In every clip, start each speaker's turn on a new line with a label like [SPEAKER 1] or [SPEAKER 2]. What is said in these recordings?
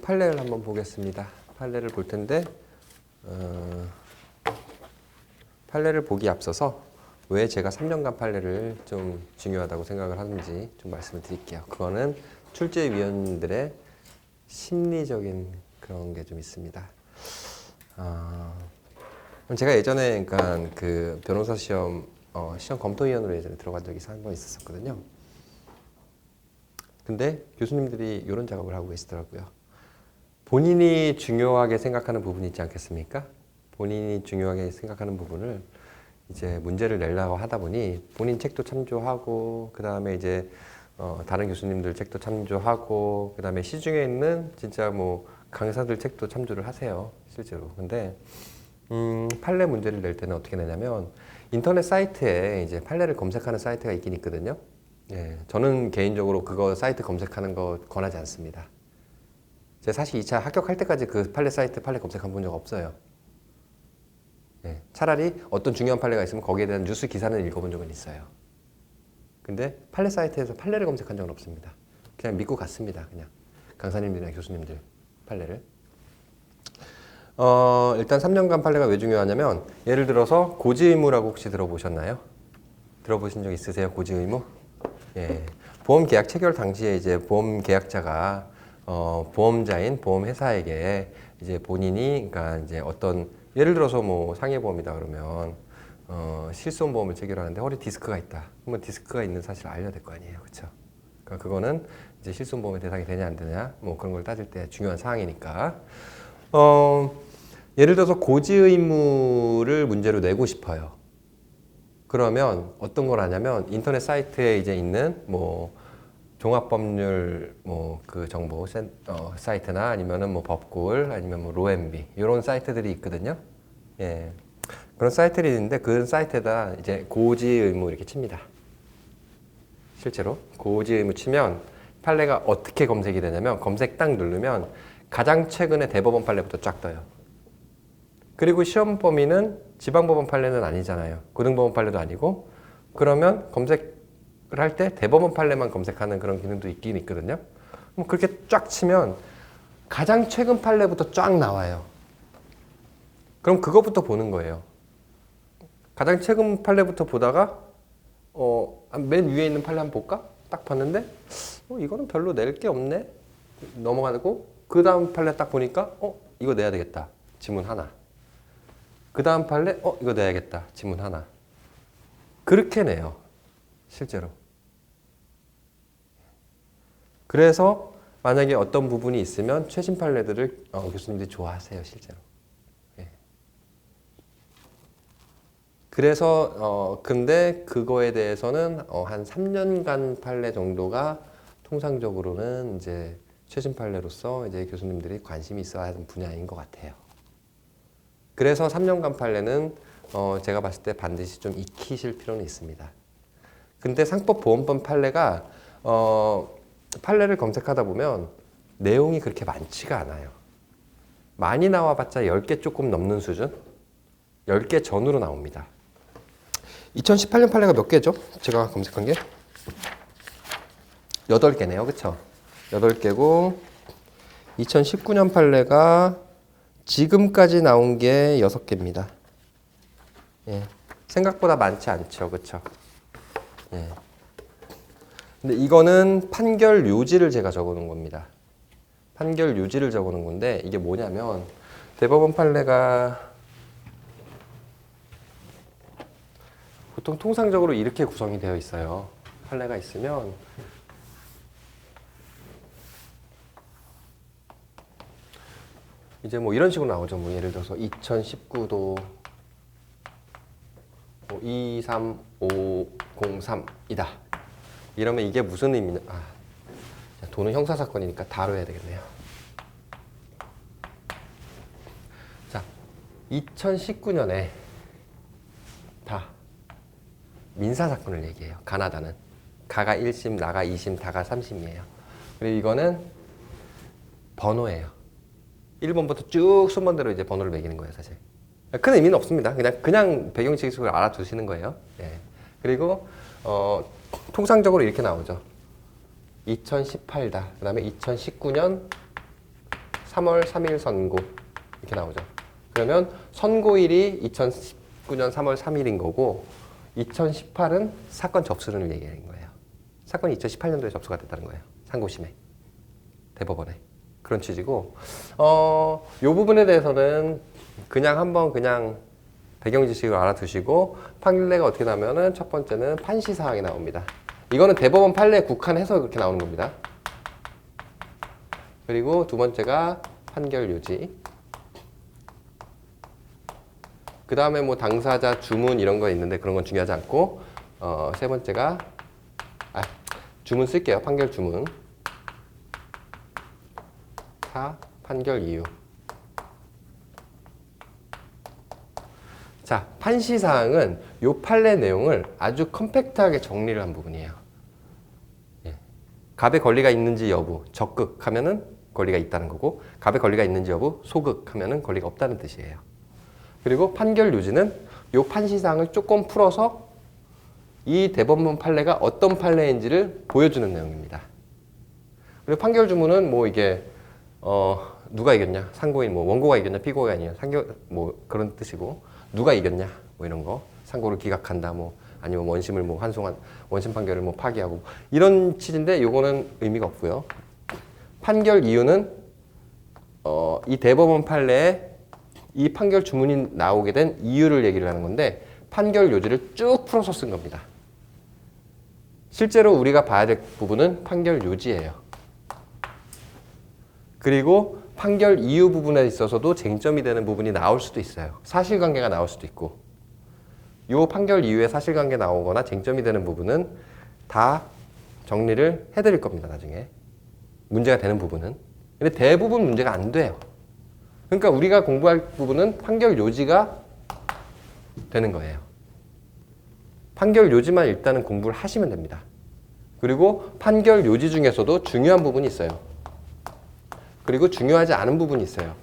[SPEAKER 1] 판례를 한번 보겠습니다. 판례를 볼 텐데 판례를 보기 앞서서 왜 제가 3년간 판례를 좀 중요하다고 생각을 하는지 좀 말씀을 드릴게요. 그거는 출제위원들의 심리적인 그런 게 좀 있습니다. 제가 예전에 그러니까 그 변호사 시험 시험 검토위원으로 예전에 들어간 적이 한 번 있었거든요. 근데 교수님들이 이런 작업을 하고 계시더라고요. 본인이 중요하게 생각하는 부분이 있지 않겠습니까? 본인이 중요하게 생각하는 부분을 이제 문제를 내려고 하다 보니 본인 책도 참조하고 그 다음에 이제 다른 교수님들 책도 참조하고 그 다음에 시중에 있는 진짜 뭐 강사들 책도 참조를 하세요, 실제로. 근데 판례 문제를 낼 때는 어떻게 내냐면 인터넷 사이트에 이제 판례를 검색하는 사이트가 있긴 있거든요. 예, 저는 개인적으로 그거 사이트 검색하는 거 권하지 않습니다. 제가 사실 2차 합격할 때까지 그 판례 사이트 판례 검색한 본 적 없어요. 예, 차라리 어떤 중요한 판례가 있으면 거기에 대한 뉴스 기사는 읽어본 적은 있어요. 근데 판례 사이트에서 판례를 검색한 적은 없습니다. 그냥 믿고 갔습니다. 그냥 강사님들이나 교수님들 판례를. 일단 3년간 판례가 왜 중요하냐면 예를 들어서 고지의무라고 혹시 들어보셨나요? 들어보신 적 있으세요? 고지의무? 예. 보험 계약 체결 당시에 이제 보험 계약자가 보험자인 보험회사에게 이제 본인이 그러니까 이제 어떤 예를 들어서 뭐 상해보험이다 그러면 실손보험을 체결하는데 허리 디스크가 있다. 그러면 디스크가 있는 사실을 알려야 될 거 아니에요, 그렇죠? 그러니까 그거는 이제 실손보험의 대상이 되냐 안 되냐 뭐 그런 걸 따질 때 중요한 사항이니까. 예를 들어서 고지의무를 문제로 내고 싶어요. 그러면 어떤 걸 하냐면 인터넷 사이트에 이제 있는 뭐 종합법률 뭐 그 정보 사이트나 아니면은 뭐 법꿀 아니면 뭐 로엠비 이런 사이트들이 있거든요. 예. 그런 사이트들이 있는데 그 사이트에다 이제 고지의무 이렇게 칩니다. 실제로 고지의무 치면 판례가 어떻게 검색이 되냐면 검색 딱 누르면 가장 최근에 대법원 판례부터 쫙 떠요. 그리고 시험 범위는 지방법원 판례는 아니잖아요. 고등법원 판례도 아니고. 그러면 검색을 할 때 대법원 판례만 검색하는 그런 기능도 있긴 있거든요. 그렇게 쫙 치면 가장 최근 판례부터 쫙 나와요. 그럼 그거부터 보는 거예요. 가장 최근 판례부터 보다가 맨 위에 있는 판례 한번 볼까? 딱 봤는데 이거는 별로 낼 게 없네. 넘어가고 그 다음 판례 딱 보니까 이거 내야 되겠다. 지문 하나. 그 다음 판례 이거 내야겠다. 지문 하나. 그렇게 내요. 실제로. 그래서 만약에 어떤 부분이 있으면 최신 판례들을 교수님들이 좋아하세요. 실제로. 예. 그래서 근데 그거에 대해서는 한 3년간 판례 정도가 통상적으로는 이제 최신 판례로서 이제 교수님들이 관심이 있어야 하는 분야인 것 같아요. 그래서 3년간 판례는 제가 봤을 때 반드시 좀 익히실 필요는 있습니다. 근데 상법보험법 판례가 판례를 검색하다 보면 내용이 그렇게 많지가 않아요. 많이 나와봤자 10개 조금 넘는 수준? 10개 전후로 나옵니다. 2018년 판례가 몇 개죠? 제가 검색한 게 8개네요. 그쵸? 8개고 2019년 판례가 지금까지 나온 게 6개입니다. 예. 생각보다 많지 않죠. 그쵸? 예. 근데 이거는 판결 요지를 제가 적어 놓은 겁니다. 판결 요지를 적어 놓은 건데 이게 뭐냐면 대법원 판례가 보통 통상적으로 이렇게 구성이 되어 있어요. 판례가 있으면 이제 뭐 이런 식으로 나오죠. 뭐 예를 들어서 2019도 23503이다. 이러면 이게 무슨 의미냐? 도는 형사사건이니까 다로 해야 되겠네요. 자, 2019년에 다 민사사건을 얘기해요. 가나다는. 가가 1심, 나가 2심, 다가 3심이에요. 그리고 이거는 번호예요. 1번부터 쭉 순번대로 이제 번호를 매기는 거예요, 사실. 큰 의미는 없습니다. 그냥 배경지식을 알아두시는 거예요. 예. 그리고 통상적으로 이렇게 나오죠. 2018다. 그 다음에 2019년 3월 3일 선고 이렇게 나오죠. 그러면 선고일이 2019년 3월 3일인 거고 2018은 사건 접수를 얘기하는 거예요. 사건이 2018년도에 접수가 됐다는 거예요. 상고심에, 대법원에. 그런 취지고 이 부분에 대해서는 그냥 한번 그냥 배경 지식을 알아두시고 판례가 어떻게 나면은 첫 번째는 판시 사항이 나옵니다. 이거는 대법원 판례에 국한해서 그렇게 나오는 겁니다. 그리고 두 번째가 판결 요지. 그 다음에 뭐 당사자 주문 이런 거 있는데 그런 건 중요하지 않고 세 번째가 주문 쓸게요. 판결 주문. 4. 판결 이유. 자, 판시 사항은 요 판례 내용을 아주 컴팩트하게 정리를 한 부분이에요. 예. 갑의 권리가 있는지 여부 적극하면은 권리가 있다는 거고 갑의 권리가 있는지 여부 소극하면은 권리가 없다는 뜻이에요. 그리고 판결 요지는 요 판시 사항을 조금 풀어서 이 대법원 판례가 어떤 판례인지를 보여주는 내용입니다. 그리고 판결 주문은 뭐 이게 누가 이겼냐 상고인 뭐 원고가 이겼냐 피고가 이겼냐 뭐 그런 뜻이고 누가 이겼냐 뭐 이런 거 상고를 기각한다 뭐 아니면 원심을 뭐 환송한 원심 판결을 뭐 파기하고 이런 취지인데 요거는 의미가 없고요. 판결 이유는 이 대법원 판례에 이 판결 주문이 나오게 된 이유를 얘기를 하는 건데 판결 요지를 쭉 풀어서 쓴 겁니다. 실제로 우리가 봐야 될 부분은 판결 요지예요. 그리고 판결 이유 부분에 있어서도 쟁점이 되는 부분이 나올 수도 있어요. 사실관계가 나올 수도 있고 이 판결 이유에 사실관계 나오거나 쟁점이 되는 부분은 다 정리를 해드릴 겁니다. 나중에 문제가 되는 부분은. 근데 대부분 문제가 안 돼요. 그러니까 우리가 공부할 부분은 판결 요지가 되는 거예요. 판결 요지만 일단은 공부를 하시면 됩니다. 그리고 판결 요지 중에서도 중요한 부분이 있어요. 그리고 중요하지 않은 부분이 있어요.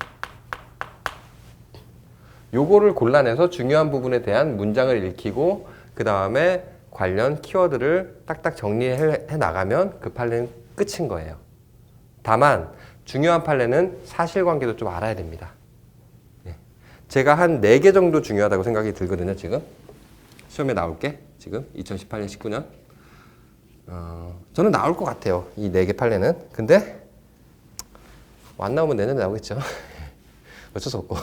[SPEAKER 1] 요거를 골라내서 중요한 부분에 대한 문장을 읽히고 그 다음에 관련 키워드를 딱딱 정리해 나가면 그 판례는 끝인 거예요. 다만 중요한 판례는 사실관계도 좀 알아야 됩니다. 제가 한 4개 정도 중요하다고 생각이 들거든요. 지금 시험에 나올 게 지금 2018년 19년 저는 나올 것 같아요. 이 4개 판례는. 근데 안 나오면 내년에 나오겠죠. 어쩔 수 없고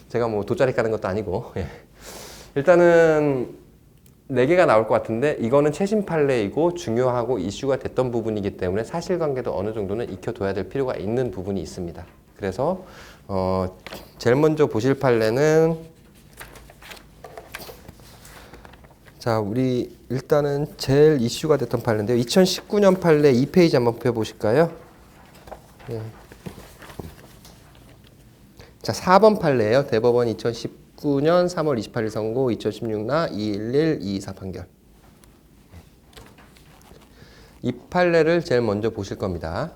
[SPEAKER 1] 제가 뭐 돗자리 까는 것도 아니고 일단은 4개가 나올 것 같은데 이거는 최신 판례이고 중요하고 이슈가 됐던 부분이기 때문에 사실관계도 어느 정도는 익혀둬야 될 필요가 있는 부분이 있습니다. 그래서 제일 먼저 보실 판례는 자 우리 일단은 제일 이슈가 됐던 판례인데요. 2019년 판례 2페이지 한번 펴보실까요? 네. 자 4번 판례예요. 대법원 2019년 3월 28일 선고 2016나 211 224 판결. 이 판례를 제일 먼저 보실 겁니다.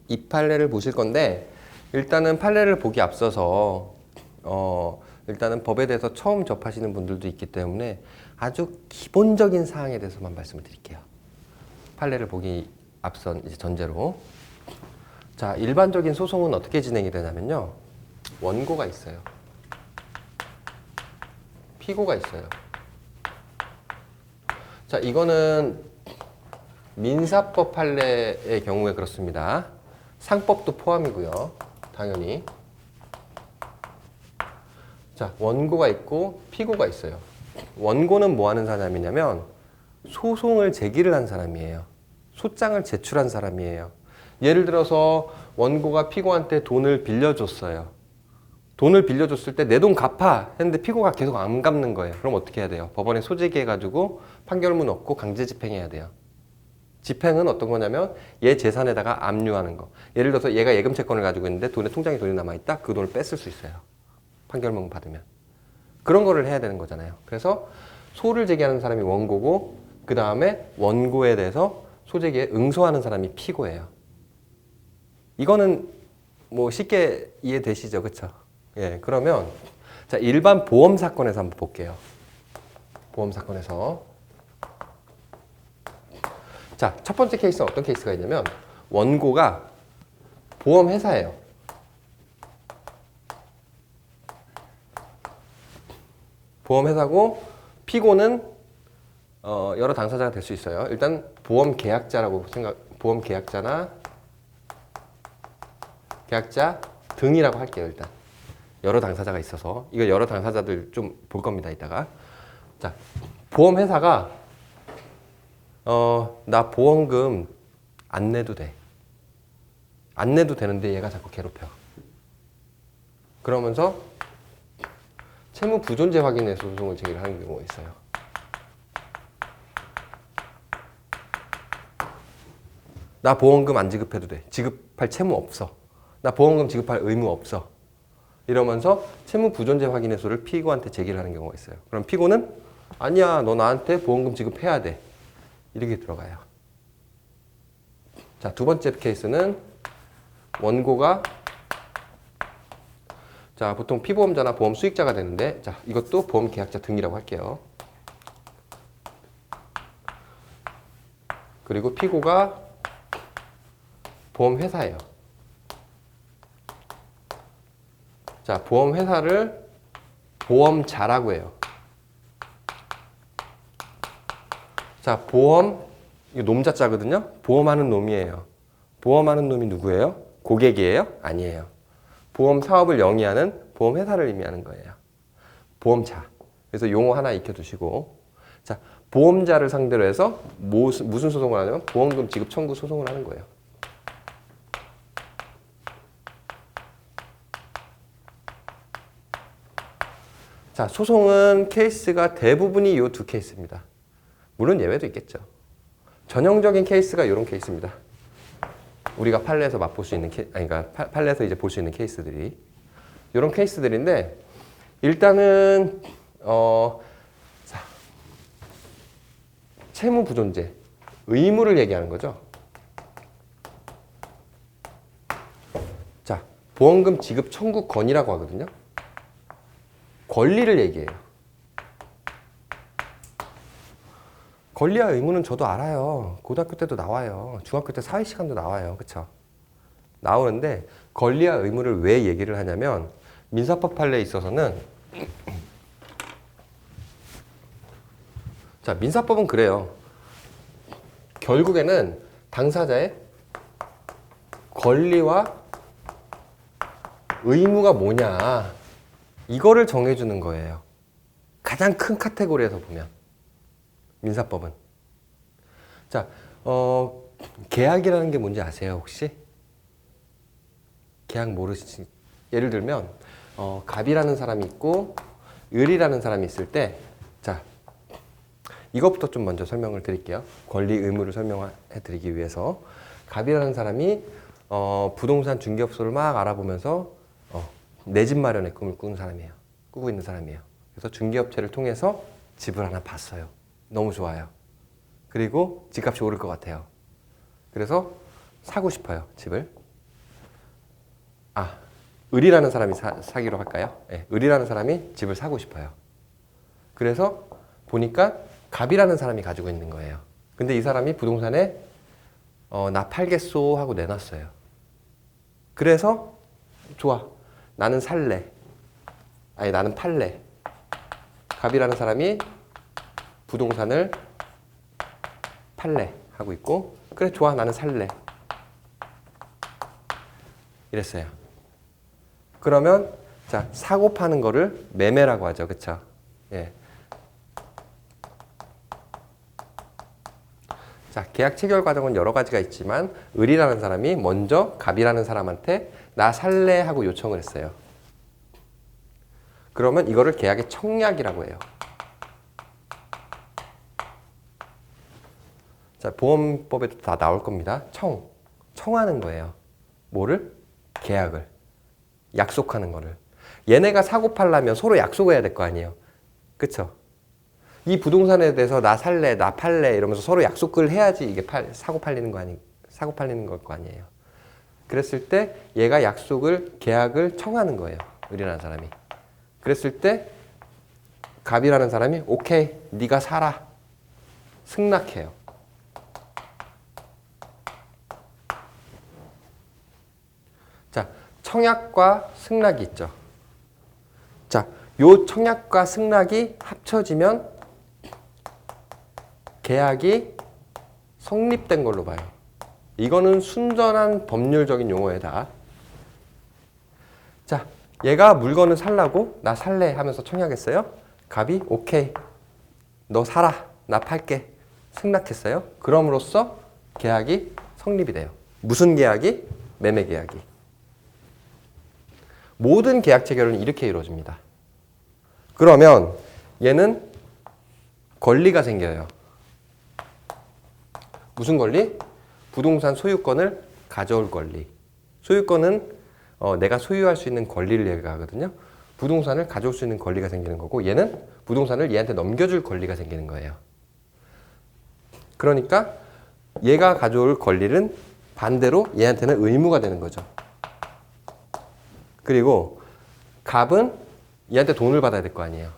[SPEAKER 1] 이 판례를 보실 건데 일단은 판례를 보기 앞서서 일단은 법에 대해서 처음 접하시는 분들도 있기 때문에 아주 기본적인 사항에 대해서만 말씀을 드릴게요. 판례를 보기 앞선 이제 전제로. 자, 일반적인 소송은 어떻게 진행이 되냐면요. 원고가 있어요. 피고가 있어요. 자, 이거는 민사법 판례의 경우에 그렇습니다. 상법도 포함이고요. 당연히. 자, 원고가 있고 피고가 있어요. 원고는 뭐 하는 사람이냐면 소송을 제기를 한 사람이에요. 소장을 제출한 사람이에요. 예를 들어서 원고가 피고한테 돈을 빌려줬어요. 돈을 빌려줬을 때 내 돈 갚아 했는데 피고가 계속 안 갚는 거예요. 그럼 어떻게 해야 돼요? 법원에 소제기해가지고 판결문 얻고 강제 집행해야 돼요. 집행은 어떤 거냐면 얘 재산에다가 압류하는 거. 예를 들어서 얘가 예금 채권을 가지고 있는데 통장에 돈이 남아있다. 그 돈을 뺐을 수 있어요. 판결문 받으면. 그런 거를 해야 되는 거잖아요. 그래서 소를 제기하는 사람이 원고고 그 다음에 원고에 대해서 소제기에 응소하는 사람이 피고예요. 이거는 뭐 쉽게 이해되시죠? 그쵸? 예, 그러면 자 일반 보험 사건에서 한번 볼게요. 보험 사건에서 자, 첫 번째 케이스는 어떤 케이스가 있냐면 원고가 보험 회사예요. 보험 회사고 피고는 여러 당사자가 될 수 있어요. 일단 보험 계약자라고 보험 계약자나 계약자 등이라고 할게요. 일단 여러 당사자가 있어서 이거 여러 당사자들 좀 볼 겁니다. 이따가. 자, 보험 회사가 나 보험금 안 내도 돼. 안 내도 되는데 얘가 자꾸 괴롭혀. 그러면서 채무 부존재 확인의 소송을 제기하는 경우가 있어요. 나 보험금 안 지급해도 돼. 지급할 채무 없어. 나 보험금 지급할 의무 없어. 이러면서 채무 부존재 확인의 소를 피고한테 제기를 하는 경우가 있어요. 그럼 피고는 아니야, 너 나한테 보험금 지급해야 돼. 이렇게 들어가요. 자, 두 번째 케이스는 원고가 자, 보통 피보험자나 보험 수익자가 되는데 자, 이것도 보험 계약자 등이라고 할게요. 그리고 피고가 보험 회사예요. 자, 보험 회사를 보험자라고 해요. 자, 보험 이거 놈자자거든요. 보험하는 놈이에요. 보험하는 놈이 누구예요? 고객이에요? 아니에요. 보험 사업을 영위하는 보험 회사를 의미하는 거예요. 보험자. 그래서 용어 하나 익혀두시고 자, 보험자를 상대로 해서 무슨 소송을 하냐면 보험금 지급 청구 소송을 하는 거예요. 자, 소송은 케이스가 대부분이 이 두 케이스입니다. 물론 예외도 있겠죠. 전형적인 케이스가 이런 케이스입니다. 우리가 판례에서 맛볼 수 있는 그러니까 판례에서 이제 볼 수 있는 케이스들이 이런 케이스들인데 일단은 자, 채무 부존재 의무를 얘기하는 거죠. 자, 보험금 지급 청구권이라고 하거든요. 권리를 얘기해요. 권리와 의무는 저도 알아요. 고등학교 때도 나와요. 중학교 때 사회 시간도 나와요. 그쵸? 나오는데 권리와 의무를 왜 얘기를 하냐면 민사법 판례에 있어서는 자, 민사법은 그래요. 결국에는 당사자의 권리와 의무가 뭐냐 이거를 정해주는 거예요. 가장 큰 카테고리에서 보면 민사법은. 자, 계약이라는 게 뭔지 아세요, 혹시? 계약 모르시지? 예를 들면, 갑이라는 사람이 있고, 을이라는 사람이 있을 때, 자, 이것부터 좀 먼저 설명을 드릴게요. 권리, 의무를 설명해 드리기 위해서. 갑이라는 사람이, 부동산 중개업소를 막 알아보면서, 내 집 마련의 꿈을 꾸고 있는 사람이에요. 그래서 중개업체를 통해서 집을 하나 봤어요. 너무 좋아요. 그리고 집값이 오를 것 같아요. 그래서 사고 싶어요, 집을. 아, 을이라는 사람이 사기로 할까요? 네, 을이라는 사람이 집을 사고 싶어요. 그래서 보니까 갑이라는 사람이 가지고 있는 거예요. 근데 이 사람이 부동산에 나 팔겠소 하고 내놨어요. 그래서 좋아. 나는 살래. 아니, 나는 팔래. 갑이라는 사람이 부동산을 팔래 하고 있고 그래 좋아 나는 살래 이랬어요. 그러면 자 사고 파는 거를 매매라고 하죠. 그쵸? 예. 자 계약 체결 과정은 여러 가지가 있지만 을이라는 사람이 먼저 갑이라는 사람한테 나 살래 하고 요청을 했어요. 그러면 이거를 계약의 청약이라고 해요. 자, 보험법에도 다 나올 겁니다. 청하는 거예요. 뭐를? 계약을. 약속하는 거를. 얘네가 사고 팔려면 서로 약속해야 될 거 아니에요. 그쵸? 이 부동산에 대해서 나 살래, 나 팔래 이러면서 서로 약속을 해야지 이게 사고 팔리는 걸 거 아니에요. 그랬을 때 얘가 계약을 청하는 거예요. 을이라는 사람이. 그랬을 때 갑이라는 사람이 오케이, 네가 사라. 승낙해요. 청약과 승낙이 있죠. 자, 요 청약과 승낙이 합쳐지면 계약이 성립된 걸로 봐요. 이거는 순전한 법률적인 용어에다. 자, 얘가 물건을 살라고 나 살래 하면서 청약했어요. 갑이 오케이 너 사라 나 팔게 승낙했어요. 그럼으로써 계약이 성립이 돼요. 무슨 계약이? 매매 계약이. 모든 계약 체결은 이렇게 이루어집니다. 그러면 얘는 권리가 생겨요. 무슨 권리? 부동산 소유권을 가져올 권리. 소유권은 내가 소유할 수 있는 권리를 얘기하거든요. 부동산을 가져올 수 있는 권리가 생기는 거고 얘는 부동산을 얘한테 넘겨줄 권리가 생기는 거예요. 그러니까 얘가 가져올 권리는 반대로 얘한테는 의무가 되는 거죠. 그리고 갑은 얘한테 돈을 받아야 될 거 아니에요.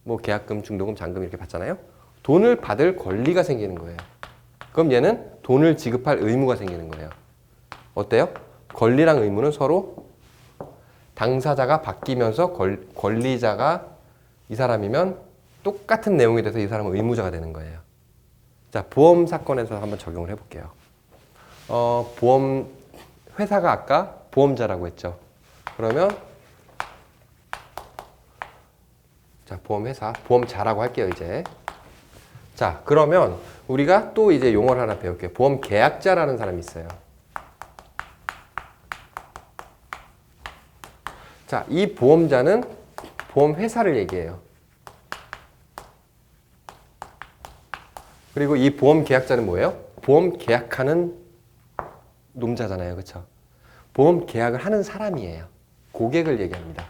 [SPEAKER 1] 뭐 계약금, 중도금, 잔금 이렇게 받잖아요. 돈을 받을 권리가 생기는 거예요. 그럼 얘는 돈을 지급할 의무가 생기는 거예요. 어때요? 권리랑 의무는 서로 당사자가 바뀌면서 권리자가 이 사람이면 똑같은 내용에 대해서 이 사람은 의무자가 되는 거예요. 자, 보험 사건에서 한번 적용을 해볼게요. 보험 회사가 아까 보험자라고 했죠. 그러면 자, 보험회사, 보험자라고 할게요, 이제. 자, 그러면 우리가 또 이제 용어를 하나 배울게요. 보험계약자라는 사람이 있어요. 자, 이 보험자는 보험회사를 얘기해요. 그리고 이 보험계약자는 뭐예요? 보험계약하는 놈자잖아요. 그렇죠? 보험계약을 하는 사람이에요. 고객을 얘기합니다.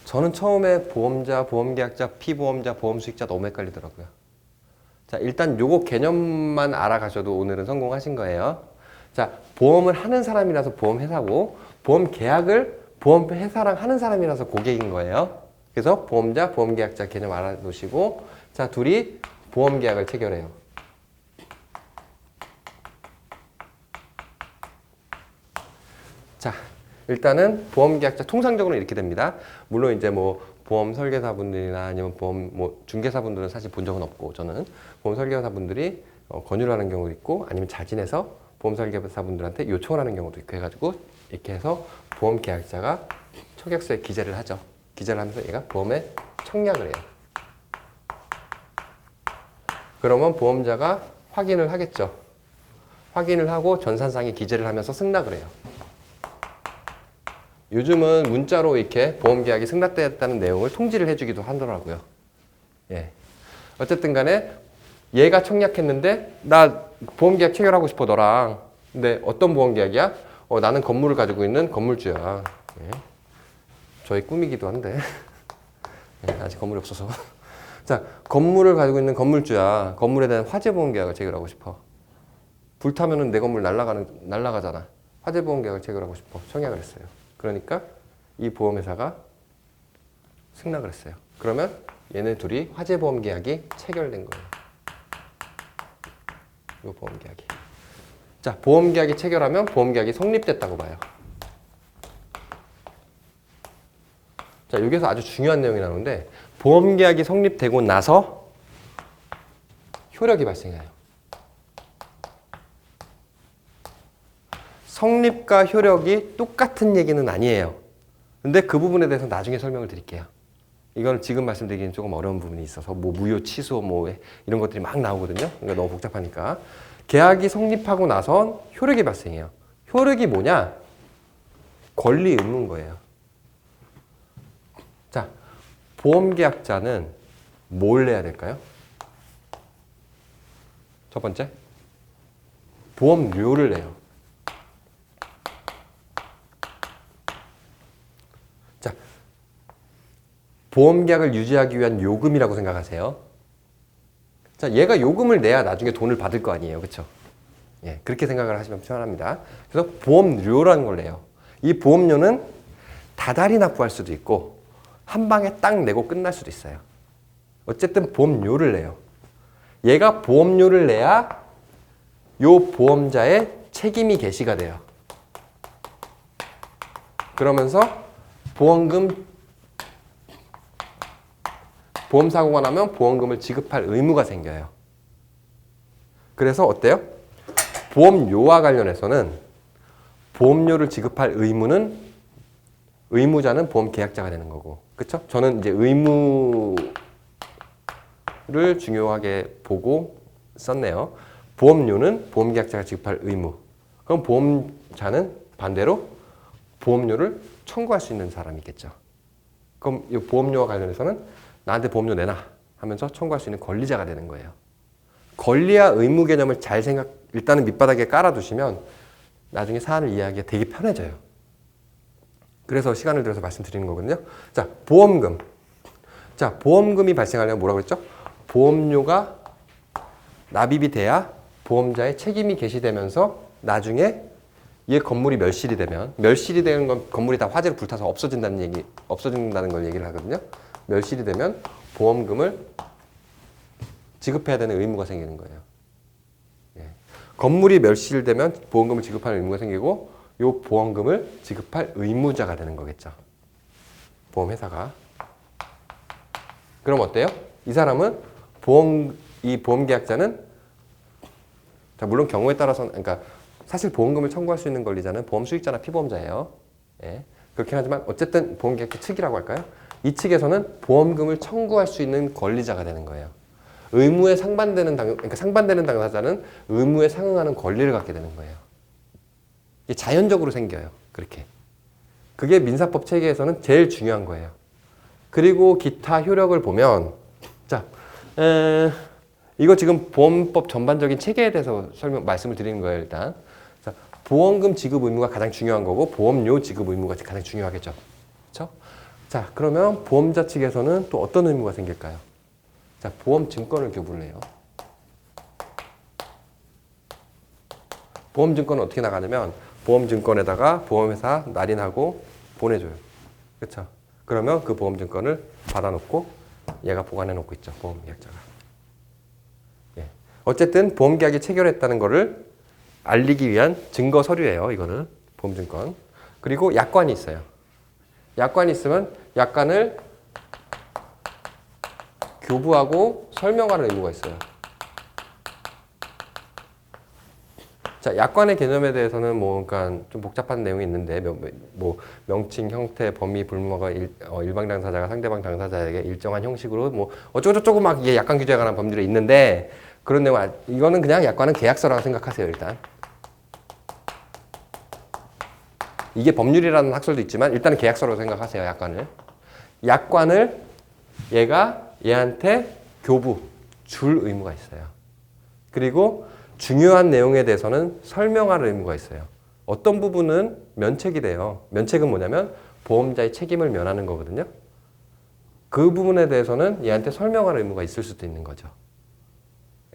[SPEAKER 1] 저는 처음에 보험자, 보험계약자, 피보험자, 보험수익자 너무 헷갈리더라고요. 자, 일단 요거 개념만 알아가셔도 오늘은 성공하신 거예요. 자, 보험을 하는 사람이라서 보험회사고 보험계약을 보험회사랑 하는 사람이라서 고객인 거예요. 그래서 보험자, 보험계약자 개념 알아놓으시고 자, 둘이 보험계약을 체결해요. 자, 일단은 보험계약자 통상적으로 이렇게 됩니다. 물론 이제 뭐 보험 설계사분들이나 아니면 보험 뭐 중개사분들은 사실 본 적은 없고 저는 보험 설계사분들이 권유를 하는 경우도 있고 아니면 자진해서 보험 설계사분들한테 요청을 하는 경우도 있고 해가지고 이렇게 해서 보험계약자가 청약서에 기재를 하죠. 기재를 하면서 얘가 보험에 청약을 해요. 그러면 보험자가 확인을 하겠죠. 확인을 하고 전산상에 기재를 하면서 승낙을 해요. 요즘은 문자로 이렇게 보험계약이 승낙되었다는 내용을 통지를 해주기도 하더라고요. 예. 어쨌든 간에 얘가 청약했는데 나 보험계약 체결하고 싶어 너랑. 근데 어떤 보험계약이야? 나는 건물을 가지고 있는 건물주야. 예. 저의 꿈이기도 한데 예, 아직 건물이 없어서 자, 건물을 가지고 있는 건물주야. 건물에 대한 화재보험계약을 체결하고 싶어. 불타면은 내 건물 날아가잖아. 화재보험계약을 체결하고 싶어. 청약을 했어요. 그러니까 이 보험회사가 승낙을 했어요. 그러면 얘네 둘이 화재보험계약이 체결된 거예요. 이 보험계약이. 자, 보험계약이 체결하면 보험계약이 성립됐다고 봐요. 자, 여기서 아주 중요한 내용이 나오는데 보험계약이 성립되고 나서 효력이 발생해요. 성립과 효력이 똑같은 얘기는 아니에요. 근데 그 부분에 대해서 나중에 설명을 드릴게요. 이건 지금 말씀드리기는 조금 어려운 부분이 있어서 뭐 무효 취소 뭐 이런 것들이 막 나오거든요. 그러니까 너무 복잡하니까. 계약이 성립하고 나선 효력이 발생해요. 효력이 뭐냐? 권리 의무인 거예요. 자, 보험계약자는 뭘 내야 될까요? 첫 번째, 보험료를 내요. 자, 보험계약을 유지하기 위한 요금이라고 생각하세요. 자, 얘가 요금을 내야 나중에 돈을 받을 거 아니에요. 그렇죠? 예, 그렇게 생각을 하시면 편합니다. 그래서 보험료라는 걸 내요. 이 보험료는 다달이 납부할 수도 있고 한 방에 딱 내고 끝날 수도 있어요. 어쨌든 보험료를 내요. 얘가 보험료를 내야 요 보험자의 책임이 개시가 돼요. 그러면서 보험 사고가 나면 보험금을 지급할 의무가 생겨요. 그래서 어때요? 보험료와 관련해서는 보험료를 지급할 의무자는 보험 계약자가 되는 거고, 그쵸? 저는 이제 의무를 중요하게 보고 썼네요. 보험료는 보험 계약자가 지급할 의무. 그럼 보험자는 반대로 보험료를 청구할 수 있는 사람이겠죠. 그럼 이 보험료와 관련해서는 나한테 보험료 내놔 하면서 청구할 수 있는 권리자가 되는 거예요. 권리와 의무 개념을 일단은 밑바닥에 깔아두시면 나중에 사안을 이해하기가 되게 편해져요. 그래서 시간을 들여서 말씀드리는 거거든요. 자, 보험금. 자, 보험금이 발생하려면 뭐라고 그랬죠? 보험료가 납입이 돼야 보험자의 책임이 개시되면서 나중에 이 건물이 멸실이 되는 건 건물이 다 화재로 불타서 없어진다는 걸 얘기를 하거든요. 멸실이 되면 보험금을 지급해야 되는 의무가 생기는 거예요. 예. 건물이 멸실되면 보험금을 지급하는 의무가 생기고 이 보험금을 지급할 의무자가 되는 거겠죠. 보험회사가. 그럼 어때요? 이 사람은 이 보험계약자는 자, 물론 경우에 따라서는 그러니까 사실 보험금을 청구할 수 있는 권리자는 보험수익자나 피보험자예요. 예. 그렇긴 하지만 어쨌든 보험계약자 측이라고 할까요? 이 측에서는 보험금을 청구할 수 있는 권리자가 되는 거예요. 의무에 상반되는 당사자는 의무에 상응하는 권리를 갖게 되는 거예요. 이게 자연적으로 생겨요. 그렇게. 그게 민사법 체계에서는 제일 중요한 거예요. 그리고 기타 효력을 보면 자, 이거 지금 보험법 전반적인 체계에 대해서 말씀을 드리는 거예요. 일단 자, 보험금 지급 의무가 가장 중요한 거고 보험료 지급 의무가 가장 중요하겠죠. 그렇죠? 자, 그러면 보험자 측에서는 또 어떤 의무가 생길까요? 자, 보험증권을 교부를 해요. 보험증권은 어떻게 나가냐면 보험증권에다가 보험회사 날인하고 보내줘요. 그렇죠? 그러면 그 보험증권을 받아놓고 얘가 보관해놓고 있죠. 보험계약자가. 예. 어쨌든 보험계약이 체결했다는 거를 알리기 위한 증거 서류예요. 이거는 보험증권. 그리고 약관이 있어요. 약관이 있으면 약관을 교부하고 설명할 의무가 있어요. 자, 약관의 개념에 대해서는 그러니까 좀 복잡한 내용이 있는데, 명칭, 형태, 범위, 불문하가 일방 당사자가 상대방 당사자에게 일정한 형식으로 어쩌고저쩌고 막 이게 약관 규제에 관한 법률이 있는데, 그런 내용, 이거는 그냥 약관은 계약서라고 생각하세요, 일단. 이게 법률이라는 학설도 있지만, 일단은 계약서라고 생각하세요, 약관을. 약관을 얘한테 줄 의무가 있어요. 그리고 중요한 내용에 대해서는 설명할 의무가 있어요. 어떤 부분은 면책이 돼요. 면책은 뭐냐면 보험자의 책임을 면하는 거거든요. 그 부분에 대해서는 얘한테 설명할 의무가 있을 수도 있는 거죠.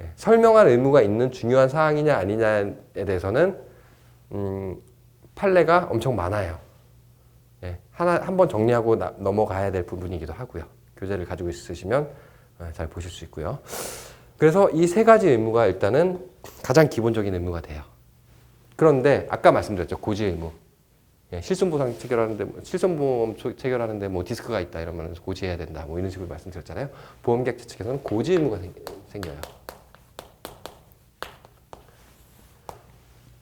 [SPEAKER 1] 예, 설명할 의무가 있는 중요한 사항이냐 아니냐에 대해서는 판례가 엄청 많아요. 예, 한번 정리하고 넘어가야 될 부분이기도 하고요. 교재를 가지고 있으시면 잘 보실 수 있고요. 그래서 이 세 가지 의무가 일단은 가장 기본적인 의무가 돼요. 그런데 아까 말씀드렸죠. 고지 의무. 예, 실손보상 체결하는데 실손보험 체결하는데 디스크가 있다 이러면 고지해야 된다. 이런 식으로 말씀드렸잖아요. 보험계약자 측에서는 고지 의무가 생겨요.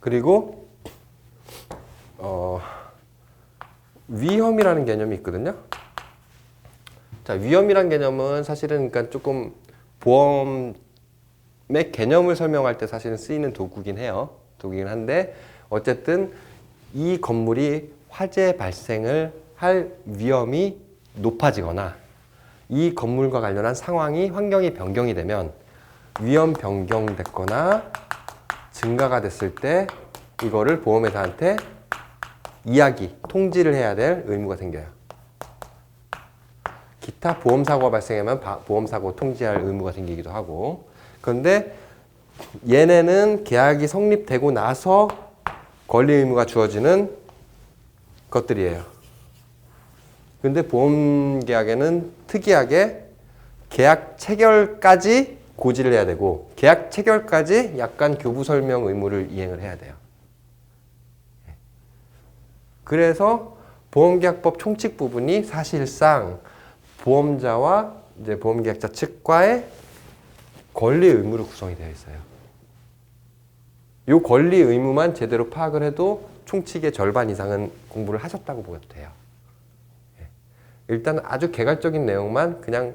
[SPEAKER 1] 그리고 위험이라는 개념이 있거든요. 자, 위험이라는 개념은 사실은 그러니까 조금 보험의 개념을 설명할 때 사실은 쓰이는 도구긴 해요. 도구긴 한데 어쨌든 이 건물이 화재 발생을 할 위험이 높아지거나 이 건물과 관련한 상황이 환경이 변경이 되면 위험 변경됐거나 증가가 됐을 때 이거를 보험회사한테 통지를 해야 될 의무가 생겨요. 기타 보험사고가 발생하면 보험사고 통지할 의무가 생기기도 하고, 그런데 얘네는 계약이 성립되고 나서 권리 의무가 주어지는 것들이에요. 근데 보험계약에는 특이하게 계약 체결까지 고지를 해야 되고 계약 체결까지 약관 교부 설명 의무를 이행을 해야 돼요. 그래서 보험계약법 총칙 부분이 사실상 보험자와 이제 보험계약자 측과의 권리 의무로 구성이 되어 있어요. 이 권리 의무만 제대로 파악을 해도 총칙의 절반 이상은 공부를 하셨다고 보셔도 돼요. 일단 아주 개괄적인 내용만 그냥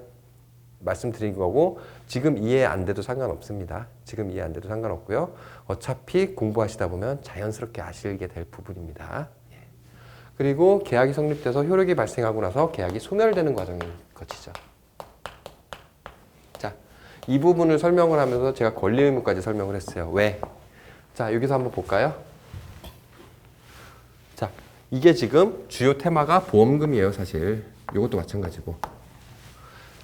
[SPEAKER 1] 말씀드린 거고 지금 이해 안 돼도 상관없습니다. 지금 이해 안 돼도 상관없고요. 어차피 공부하시다 보면 자연스럽게 아시게 될 부분입니다. 그리고 계약이 성립돼서 효력이 발생하고 나서 계약이 소멸되는 과정이 거치죠. 자, 이 부분을 설명을 하면서 제가 권리 의무까지 설명을 했어요. 왜? 자, 여기서 한번 볼까요? 자, 이게 지금 주요 테마가 보험금이에요, 사실. 이것도 마찬가지고.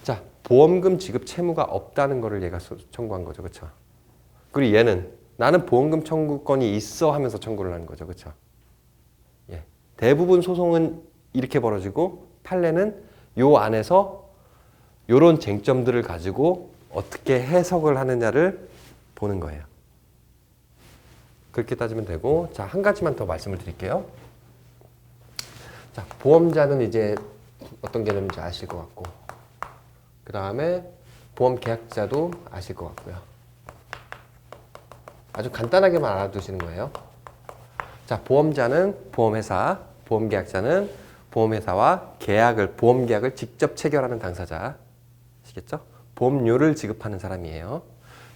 [SPEAKER 1] 자, 보험금 지급 채무가 없다는 거를 얘가 청구한 거죠, 그렇죠? 그리고 얘는 나는 보험금 청구권이 있어 하면서 청구를 하는 거죠, 그렇죠? 예. 대부분 소송은 이렇게 벌어지고 판례는 요 안에서 요런 쟁점들을 가지고 어떻게 해석을 하느냐를 보는 거예요. 그렇게 따지면 되고, 자, 한 가지만 더 말씀을 드릴게요. 자, 보험자는 이제 어떤 개념인지 아실 것 같고, 그 다음에 보험 계약자도 아실 것 같고요. 아주 간단하게만 알아두시는 거예요. 자, 보험자는 보험회사, 보험계약자는 보험회사와 보험계약을 직접 체결하는 당사자. 아시겠죠? 보험료를 지급하는 사람이에요.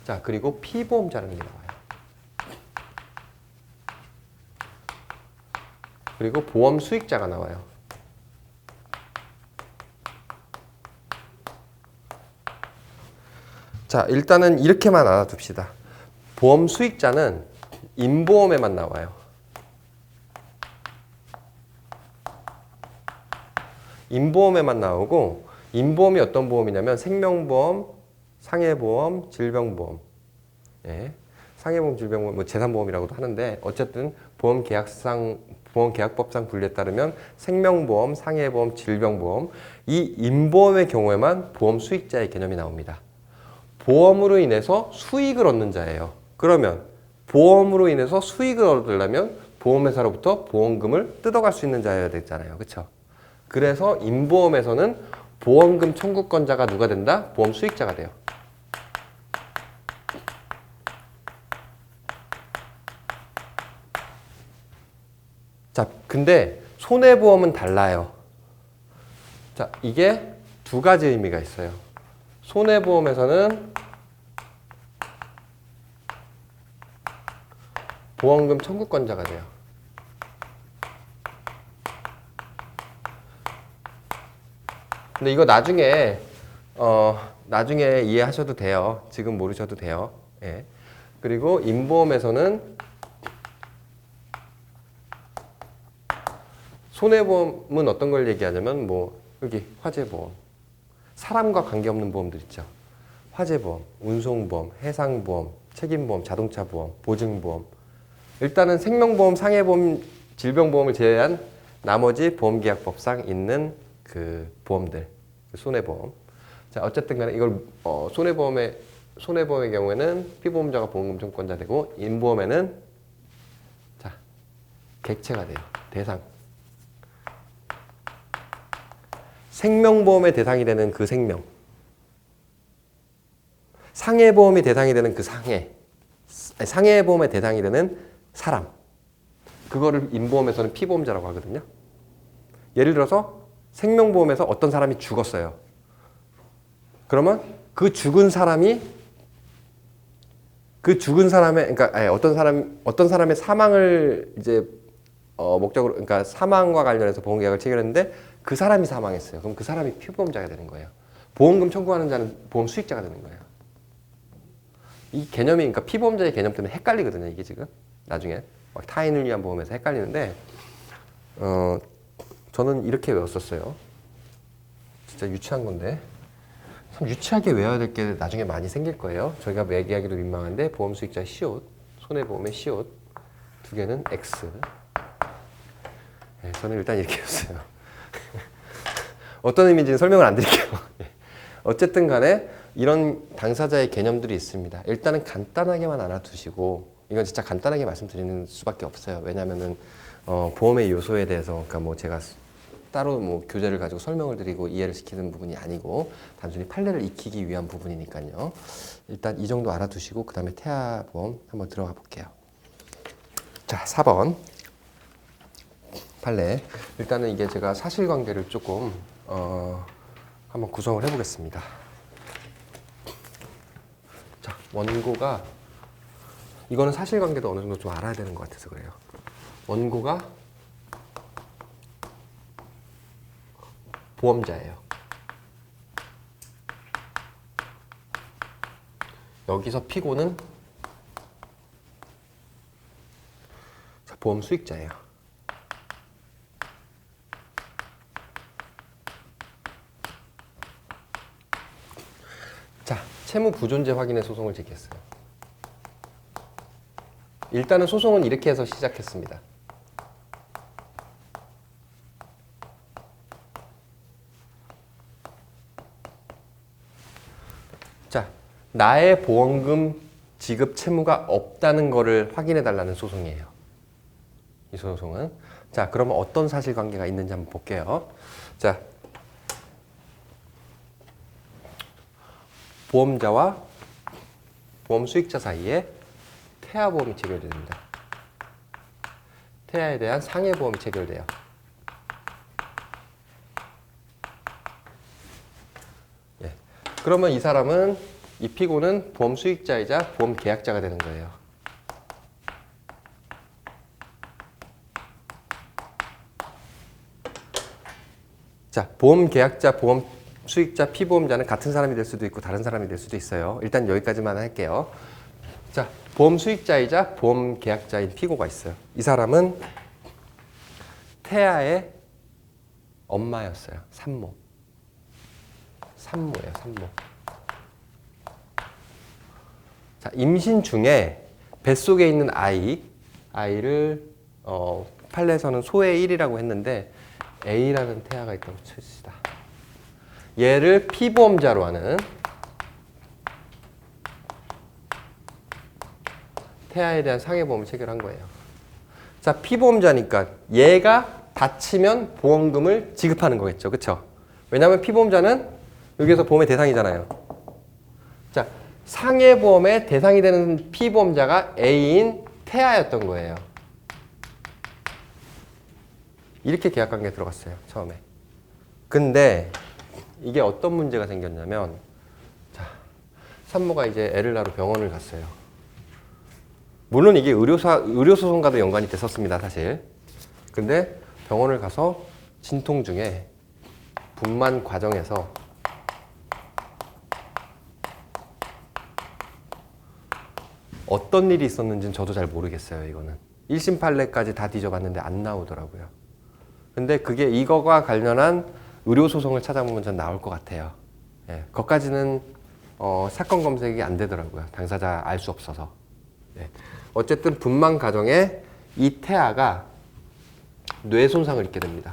[SPEAKER 1] 자, 그리고 피보험자라는 게 나와요. 그리고 보험 수익자가 나와요. 자, 일단은 이렇게만 알아둡시다. 보험 수익자는 인보험에만 나와요. 인보험에만 나오고, 인보험이 어떤 보험이냐면 생명보험, 상해보험, 질병보험. 예. 상해보험, 질병보험, 뭐 재산보험이라고도 하는데 어쨌든 보험계약법상 분류에 따르면 생명보험, 상해보험, 질병보험 이 인보험의 경우에만 보험 수익자의 개념이 나옵니다. 보험으로 인해서 수익을 얻는 자예요. 그러면 보험으로 인해서 수익을 얻으려면 보험회사로부터 보험금을 뜯어갈 수 있는 자여야 되잖아요. 그렇죠? 그래서 인보험에서는 보험금 청구권자가 누가 된다? 보험 수익자가 돼요. 자, 근데 손해보험은 달라요. 자, 이게 두 가지 의미가 있어요. 손해보험에서는 보험금 청구권자가 돼요. 근데 이거 나중에 이해하셔도 돼요. 지금 모르셔도 돼요. 예. 그리고 인보험에서는 손해보험은 어떤 걸 얘기하냐면 뭐 여기 화재보험, 사람과 관계없는 보험들 있죠. 화재보험, 운송보험, 해상보험, 책임보험, 자동차보험, 보증보험. 일단은 생명보험, 상해보험, 질병보험을 제외한 나머지 보험계약법상 있는 그 보험들, 손해보험. 자, 어쨌든 간에 이걸 손해보험의 경우에는 피보험자가 보험금 청구권자 되고 인보험에는 자, 객체가 돼요. 대상. 생명보험의 대상이 되는 그 생명. 상해보험이 대상이 되는 그 상해보험의 대상이 되는 사람. 그거를 인보험에서는 피보험자라고 하거든요. 예를 들어서 생명보험에서 어떤 사람이 죽었어요. 그러면 그 죽은 사람의 그러니까 어떤 사람의 사망을 이제 목적으로, 그러니까 사망과 관련해서 보험계약을 체결했는데 그 사람이 사망했어요. 그럼 그 사람이 피보험자가 되는 거예요. 보험금 청구하는 자는 보험 수익자가 되는 거예요. 이 개념이, 그러니까 피보험자의 개념 때문에 헷갈리거든요. 이게 지금 나중에 막 타인을 위한 보험에서 헷갈리는데 저는 이렇게 외웠었어요. 진짜 유치한 건데 참 유치하게 외워야 될 게 나중에 많이 생길 거예요. 저희가 얘기하기도 민망한데 보험 수익자 시옷, 손해보험의 시옷 두 개는 X. 네, 저는 일단 이렇게 했어요. 어떤 의미인지는 설명을 안 드릴게요. 어쨌든 간에 이런 당사자의 개념들이 있습니다. 일단은 간단하게만 알아두시고, 이건 진짜 간단하게 말씀드리는 수밖에 없어요. 왜냐면은 보험의 요소에 대해서, 그러니까 뭐 제가 따로 뭐 교재를 가지고 설명을 드리고 이해를 시키는 부분이 아니고 단순히 판례를 익히기 위한 부분이니까요. 일단 이 정도 알아두시고 그 다음에 태아보험 한번 들어가 볼게요. 자, 4번 판례. 일단은 이게 제가 사실관계를 조금 한번 구성을 해보겠습니다. 자, 원고가 이거는 사실관계도 어느 정도 좀 알아야 되는 것 같아서 그래요. 원고가 보험자예요. 여기서 피고는 보험 수익자예요. 자, 채무 부존재 확인의 소송을 제기했어요. 일단은 소송은 이렇게 해서 시작했습니다. 자, 나의 보험금 지급 채무가 없다는 거를 확인해 달라는 소송이에요. 이 소송은. 자, 그러면 어떤 사실관계가 있는지 한번 볼게요. 자, 보험자와 보험 수익자 사이에 태아보험이 체결됩니다. 태아에 대한 상해보험이 체결돼요. 예. 그러면 이 사람은, 이 피고는 보험 수익자이자 보험 계약자가 되는 거예요. 자, 보험 계약자, 보험 수익자, 피보험자는 같은 사람이 될 수도 있고 다른 사람이 될 수도 있어요. 일단 여기까지만 할게요. 자, 보험 수익자이자 보험 계약자인 피고가 있어요. 이 사람은 태아의 엄마였어요. 산모. 산모예요, 산모. 자, 임신 중에 뱃속에 있는 아이를 판례에서는 소의 1이라고 했는데 A라는 태아가 있다고 칩시다. 얘를 피보험자로 하는 태아에 대한 상해보험을 체결한 거예요. 자, 피보험자니까 얘가 다치면 보험금을 지급하는 거겠죠. 그쵸? 왜냐하면 피보험자는 여기에서 보험의 대상이잖아요. 자, 상해보험의 대상이 되는 피보험자가 A인 태아였던 거예요. 이렇게 계약관계에 들어갔어요. 처음에. 근데 이게 어떤 문제가 생겼냐면, 자, 산모가 이제 애를 낳으러 병원을 갔어요. 물론 이게 의료소송과도 연관이 됐었습니다, 사실. 근데 병원을 가서 진통 중에 분만 과정에서 어떤 일이 있었는지는 저도 잘 모르겠어요, 이거는. 1심 판례까지 다 뒤져봤는데 안 나오더라고요. 근데 그게 이거와 관련한 의료소송을 찾아보면 전 나올 것 같아요. 예, 거기까지는 사건 검색이 안 되더라고요. 당사자 알 수 없어서. 예. 어쨌든 분만 과정에 이 태아가 뇌 손상을 입게 됩니다.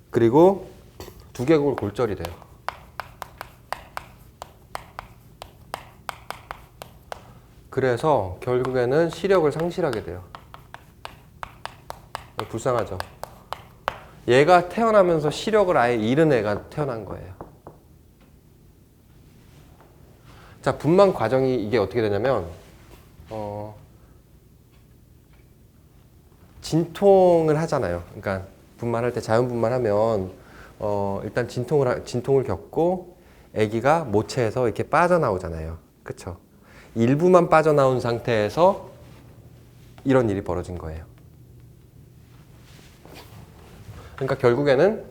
[SPEAKER 1] 그리고 두개골 골절이 돼요. 그래서 결국에는 시력을 상실하게 돼요. 불쌍하죠. 얘가 태어나면서 시력을 아예 잃은 애가 태어난 거예요. 자, 분만 과정이 이게 어떻게 되냐면 진통을 하잖아요. 그러니까 분만할 때 자연분만하면 일단 진통을 겪고 아기가 모체에서 이렇게 빠져나오잖아요. 그렇죠? 일부만 빠져나온 상태에서 이런 일이 벌어진 거예요. 그러니까 결국에는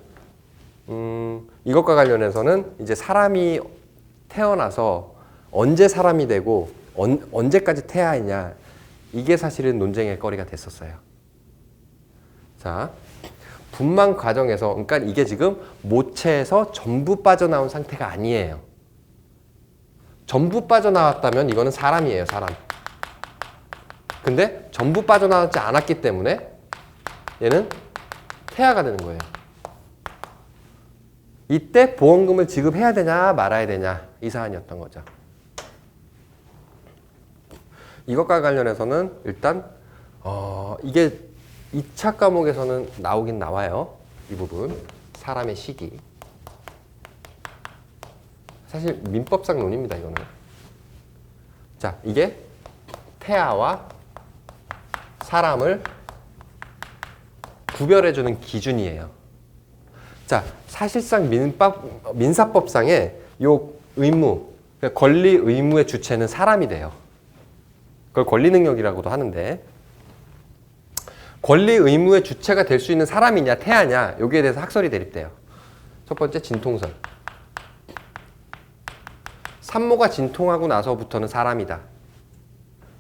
[SPEAKER 1] 이것과 관련해서는 이제 사람이 태어나서 언제 사람이 되고 언제까지 태아이냐, 이게 사실은 논쟁의 거리가 됐었어요. 자, 분만 과정에서, 그러니까 이게 지금 모체에서 전부 빠져나온 상태가 아니에요. 전부 빠져나왔다면 이거는 사람이에요, 사람. 근데 전부 빠져나왔지 않았기 때문에 얘는 태아가 되는 거예요. 이때 보험금을 지급해야 되냐 말아야 되냐, 이 사안이었던 거죠. 이것과 관련해서는 일단 이게 2차 과목에서는 나오긴 나와요. 이 부분. 사람의 시기. 사실 민법상 논입니다, 이거는. 자, 이게 태아와 사람을 구별해주는 기준이에요. 자, 사실상 민사법상의 요 의무, 그러니까 권리 의무의 주체는 사람이 돼요. 그걸 권리 능력이라고도 하는데, 권리 의무의 주체가 될 수 있는 사람이냐 태아냐 여기에 대해서 학설이 대립돼요. 첫 번째 진통설. 산모가 진통하고 나서부터는 사람이다.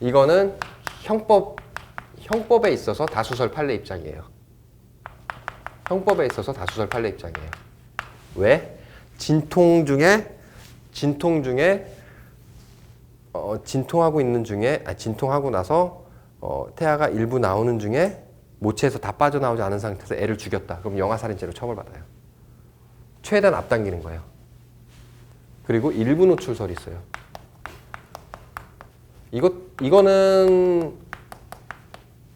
[SPEAKER 1] 이거는 형법에 있어서 다수설 판례 입장이에요. 형법에 있어서 다수설 판례 입장이에요. 왜? 진통하고 있는 중에, 진통하고 나서 태아가 일부 나오는 중에 모체에서 다 빠져나오지 않은 상태에서 애를 죽였다. 그럼 영아살인죄로 처벌받아요. 최대한 앞당기는 거예요. 그리고 일부 노출설이 있어요. 이거는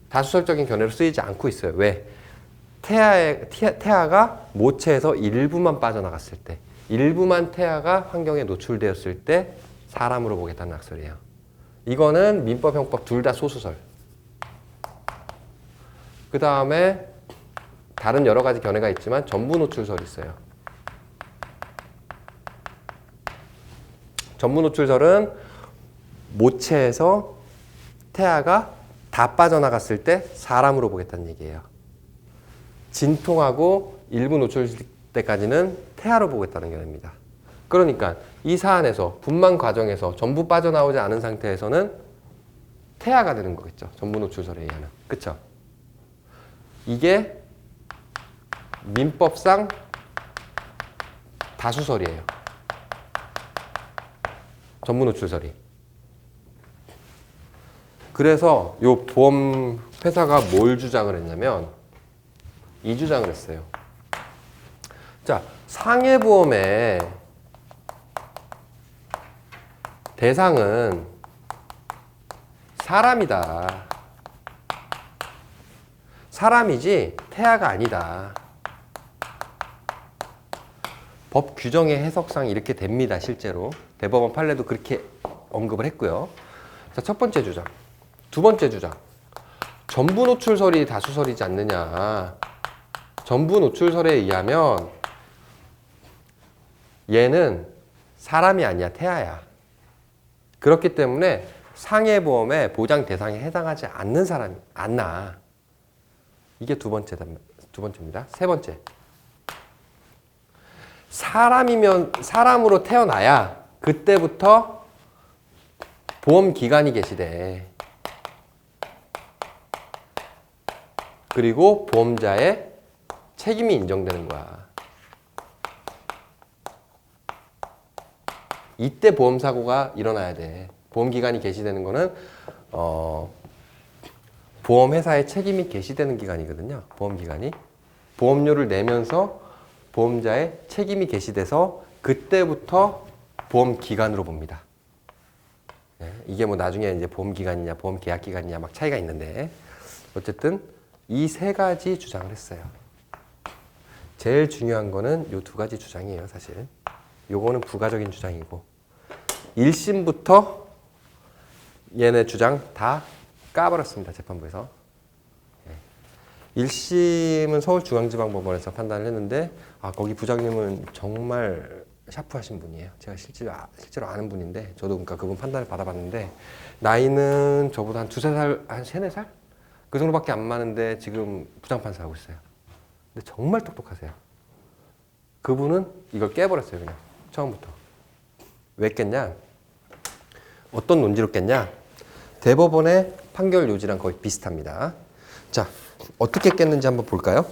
[SPEAKER 1] 다수설적인 견해로 쓰이지 않고 있어요. 왜? 태아가 모체에서 일부만 빠져나갔을 때, 일부만 태아가 환경에 노출되었을 때 사람으로 보겠다는 학설이에요. 이거는 민법, 형법 둘 다 소수설. 그 다음에 다른 여러 가지 견해가 있지만 전부 노출설이 있어요. 전부 노출설은 모체에서 태아가 다 빠져나갔을 때 사람으로 보겠다는 얘기예요. 진통하고 일부 노출될 때까지는 태아로 보겠다는 견해입니다. 그러니까 이 사안에서 분만 과정에서 전부 빠져나오지 않은 상태에서는 태아가 되는 거겠죠. 전부 노출설에 의하면. 그쵸? 이게 민법상 다수설이에요. 전부 노출설이. 그래서 요 보험 회사가 뭘 주장을 했냐면 이 주장을 했어요. 자, 상해보험의 대상은 사람이다. 사람이지 태아가 아니다. 법 규정의 해석상 이렇게 됩니다. 실제로. 대법원 판례도 그렇게 언급을 했고요. 자, 첫 번째 주장. 두 번째 주장. 전부 노출설이 다수설이지 않느냐. 전부 노출설에 의하면 얘는 사람이 아니야. 태아야. 그렇기 때문에 상해보험의 보장 대상에 해당하지 않는 사람이 안 나. 이게 두 번째입니다. 세 번째. 사람으로 태어나야 그때부터 보험기간이 개시돼. 그리고 보험자의 책임이 인정되는 거야. 이때 보험사고가 일어나야 돼. 보험기간이 개시되는 거는 보험회사의 책임이 개시되는 기간이거든요. 보험기간이. 보험료를 내면서 보험자의 책임이 개시돼서 그때부터 보험기간으로 봅니다. 네, 이게 뭐 나중에 이제 보험기간이냐 보험계약기간이냐 막 차이가 있는데 어쨌든 이 세 가지 주장을 했어요. 제일 중요한 거는 이 두 가지 주장이에요. 사실. 요거는 부가적인 주장이고 1심부터 얘네 주장 다 까버렸습니다. 재판부에서. 1심은 서울중앙지방법원에서 판단을 했는데 거기 부장님은 정말 샤프하신 분이에요. 제가 실제로 아는 분인데 저도 그러니까 그분 판단을 받아봤는데 나이는 저보다 한 두세 살, 한 세네 살? 그 정도밖에 안 많은데 지금 부장판사 하고 있어요. 근데 정말 똑똑하세요. 그분은 이걸 깨버렸어요. 그냥 처음부터. 왜 깼냐? 어떤 논지로 깼냐? 대법원의 판결 요지랑 거의 비슷합니다. 자, 어떻게 깼는지 한번 볼까요?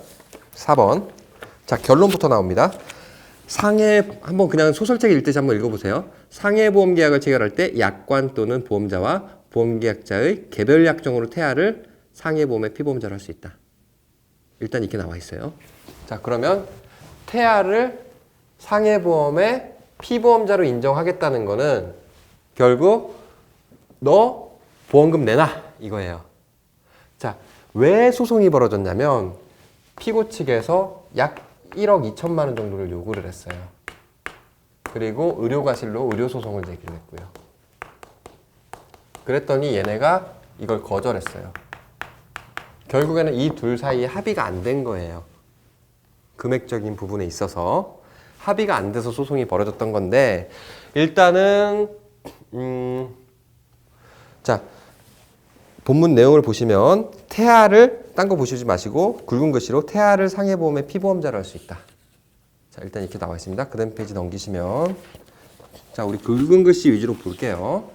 [SPEAKER 1] 4번. 자, 결론부터 나옵니다. 한번 그냥 소설책 읽듯이 한번 읽어보세요. 상해보험계약을 체결할 때 약관 또는 보험자와 보험계약자의 개별 약정으로 태아를 상해보험의 피보험자로 할 수 있다. 일단 이렇게 나와 있어요. 자, 그러면 태아를 상해보험의 피보험자로 인정하겠다는 거는 결국 너 보험금 내놔 이거예요. 자, 왜 소송이 벌어졌냐면 피고 측에서 약 1억 2천만 원 정도를 요구를 했어요. 그리고 의료과실로 의료소송을 제기를 했고요. 그랬더니 얘네가 이걸 거절했어요. 결국에는 이 둘 사이에 합의가 안 된 거예요. 금액적인 부분에 있어서 합의가 안 돼서 소송이 벌어졌던 건데, 일단은 자, 본문 내용을 보시면 태아를 딴 거 보시지 마시고 굵은 글씨로 태아를 상해보험의 피보험자로 할 수 있다. 자, 일단 이렇게 나와 있습니다. 그 다음 페이지 넘기시면, 자, 우리 굵은 글씨 위주로 볼게요.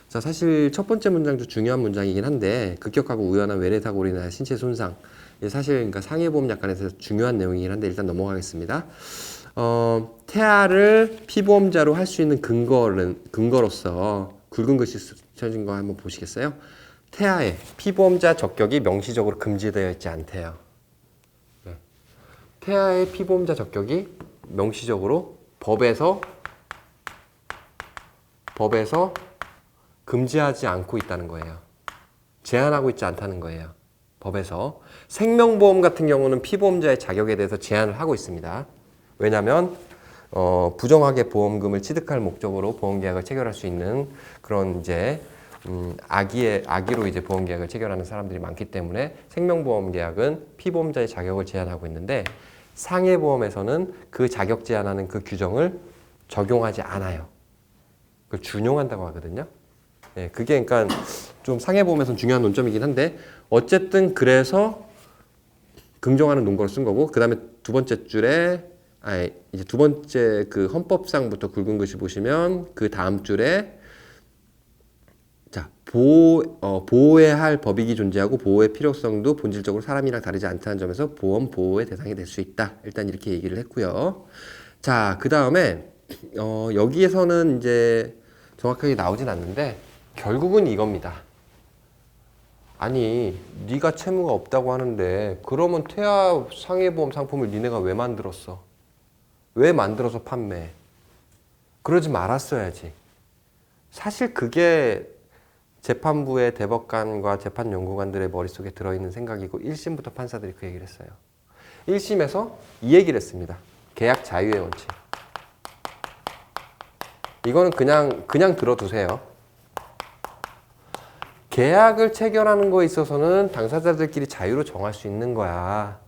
[SPEAKER 1] 자, 사실 첫 번째 문장도 중요한 문장이긴 한데, 급격하고 우연한 외래사고로 인한 신체 손상, 사실 그러니까 상해보험 약관에서 중요한 내용이긴 한데 일단 넘어가겠습니다. 태아를 피보험자로 할 수 있는 근거로서 굵은 글씨 쳐진 거 한번 보시겠어요? 태아의 피보험자 적격이 명시적으로 금지되어 있지 않대요. 네. 태아의 피보험자 적격이 명시적으로 법에서 금지하지 않고 있다는 거예요. 제한하고 있지 않다는 거예요. 법에서. 생명보험 같은 경우는 피보험자의 자격에 대해서 제한을 하고 있습니다. 왜냐하면 부정하게 보험금을 취득할 목적으로 보험계약을 체결할 수 있는 그런 이제 악의로 이제 보험계약을 체결하는 사람들이 많기 때문에 생명보험 계약은 피보험자의 자격을 제한하고 있는데, 상해보험에서는 그 자격 제한하는 그 규정을 적용하지 않아요. 그걸 준용한다고 하거든요. 네, 그게 그러니까 좀 상해보험에서는 중요한 논점이긴 한데, 어쨌든 그래서 긍정하는 논거를 쓴 거고, 그 다음에 두 번째 줄에 이제 두 번째 그 헌법상부터 굵은 글씨 보시면 그 다음 줄에 자, 보호해야 할 법익이 존재하고 보호의 필요성도 본질적으로 사람이랑 다르지 않다는 점에서 보험 보호의 대상이 될 수 있다. 일단 이렇게 얘기를 했고요. 자, 그 다음에 여기에서는 이제 정확하게 나오진 않는데 결국은 이겁니다. 아니, 네가 채무가 없다고 하는데 그러면 태아 상해보험 상품을 니네가 왜 만들었어? 왜 만들어서 판매해? 그러지 말았어야지. 사실 그게 재판부의 대법관과 재판연구관들의 머릿속에 들어있는 생각이고 1심부터 판사들이 그 얘기를 했어요. 1심에서 이 얘기를 했습니다. 계약 자유의 원칙. 이거는 그냥 들어두세요. 계약을 체결하는 거에 있어서는 당사자들끼리 자유로 정할 수 있는 거야.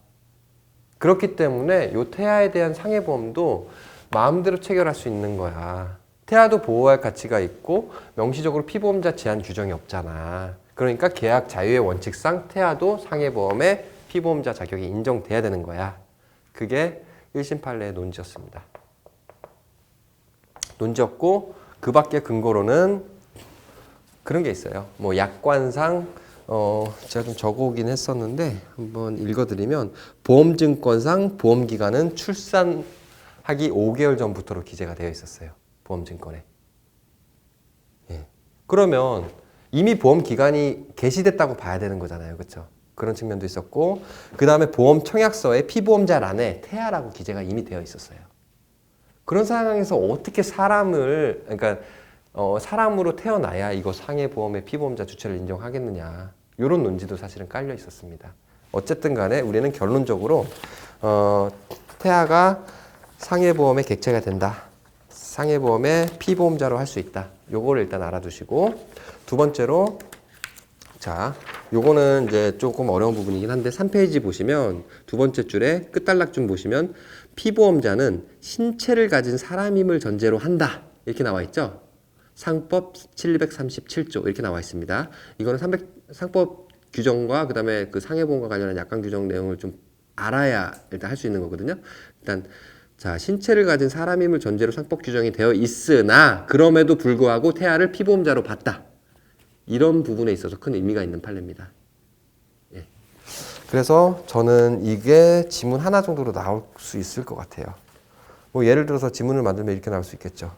[SPEAKER 1] 그렇기 때문에 요 태아에 대한 상해보험도 마음대로 체결할 수 있는 거야. 태아도 보호할 가치가 있고 명시적으로 피보험자 제한 규정이 없잖아. 그러니까 계약 자유의 원칙상 태아도 상해보험의 피보험자 자격이 인정돼야 되는 거야. 그게 1심 판례의 논지였습니다. 논지였고, 그 밖에 근거로는 그런 게 있어요. 뭐 약관상 제가 좀 적어오긴 했었는데 한번 읽어드리면, 보험증권상 보험기간은 출산하기 5개월 전부터로 기재가 되어 있었어요. 보험증권에. 예. 그러면 이미 보험기간이 개시됐다고 봐야 되는 거잖아요. 그렇죠? 그런 측면도 있었고, 그 다음에 보험청약서에 피보험자란에 태아라고 기재가 이미 되어 있었어요. 그런 상황에서 어떻게 그러니까 사람으로 태어나야 이거 상해보험의 피보험자 주체를 인정하겠느냐, 이런 논지도 사실은 깔려 있었습니다. 어쨌든 간에 우리는 결론적으로 태아가 상해보험의 객체가 된다. 상해보험의 피보험자로 할 수 있다. 요거를 일단 알아두시고, 두 번째로, 자, 요거는 이제 조금 어려운 부분이긴 한데 3페이지 보시면 두 번째 줄에 끝단락쯤 보시면 피보험자는 신체를 가진 사람임을 전제로 한다. 이렇게 나와 있죠. 상법 737조 이렇게 나와 있습니다. 이거는 상법 규정과 그다음에 그 상해보험과 관련한 약관 규정 내용을 좀 알아야 일단 할 수 있는 거거든요. 일단 자, 신체를 가진 사람임을 전제로 상법 규정이 되어 있으나 그럼에도 불구하고 태아를 피보험자로 봤다. 이런 부분에 있어서 큰 의미가 있는 판례입니다. 예. 그래서 저는 이게 지문 하나 정도로 나올 수 있을 것 같아요. 뭐 예를 들어서 지문을 만들면 이렇게 나올 수 있겠죠.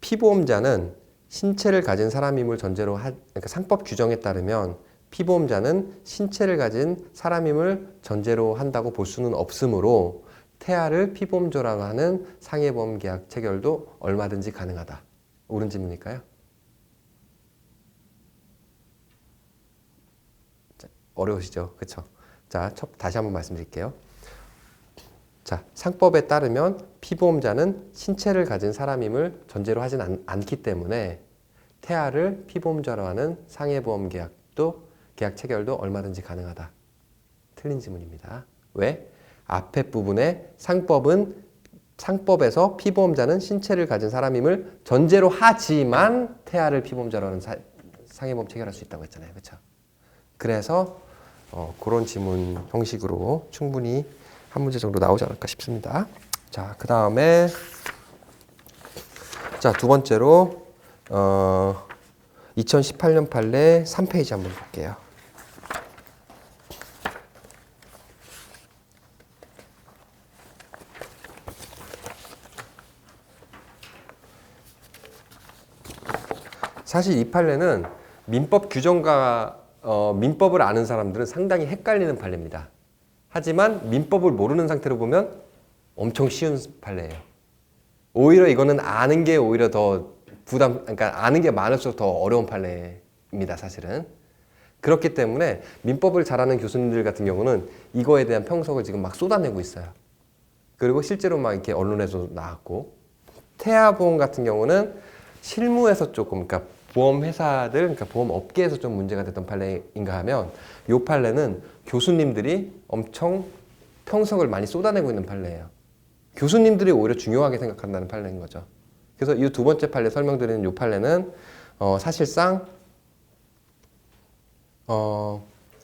[SPEAKER 1] 피보험자는 신체를 가진 사람임을 전제로 그러니까 상법 규정에 따르면 피보험자는 신체를 가진 사람임을 전제로 한다고 볼 수는 없으므로 태아를 피보험자라고 하는 상해보험 계약 체결도 얼마든지 가능하다. 옳은 질문일까요? 어려우시죠? 그쵸? 자, 다시 한번 말씀드릴게요. 자, 상법에 따르면 피보험자는 신체를 가진 사람임을 전제로 하진 않기 때문에 태아를 피보험자로 하는 상해보험 계약 체결도 얼마든지 가능하다. 틀린 지문입니다. 왜? 앞에 부분에 상법에서 피보험자는 신체를 가진 사람임을 전제로 하지만 태아를 피보험자로 하는 상해보험 체결할 수 있다고 했잖아요. 그렇죠? 그래서 그런 지문 형식으로 충분히 한 문제 정도 나오지 않을까 싶습니다. 자, 그 다음에 자, 두 번째로 2018년 판례 3페이지 한번 볼게요. 사실 이 판례는 민법 규정과 민법을 아는 사람들은 상당히 헷갈리는 판례입니다. 하지만 민법을 모르는 상태로 보면 엄청 쉬운 판례예요. 오히려 이거는 아는 게 오히려 더 그러니까 아는 게 많을수록 더 어려운 판례입니다, 사실은. 그렇기 때문에 민법을 잘하는 교수님들 같은 경우는 이거에 대한 평석을 지금 막 쏟아내고 있어요. 그리고 실제로 막 이렇게 언론에서 나왔고, 태아보험 같은 경우는 실무에서 조금, 그러니까 보험회사들, 그러니까 보험업계에서 좀 문제가 됐던 판례인가 하면, 이 판례는 교수님들이 엄청 평석을 많이 쏟아내고 있는 판례예요. 교수님들이 오히려 중요하게 생각한다는 판례인 거죠. 그래서 이 두 번째 판례 설명드리는 이 판례는 사실상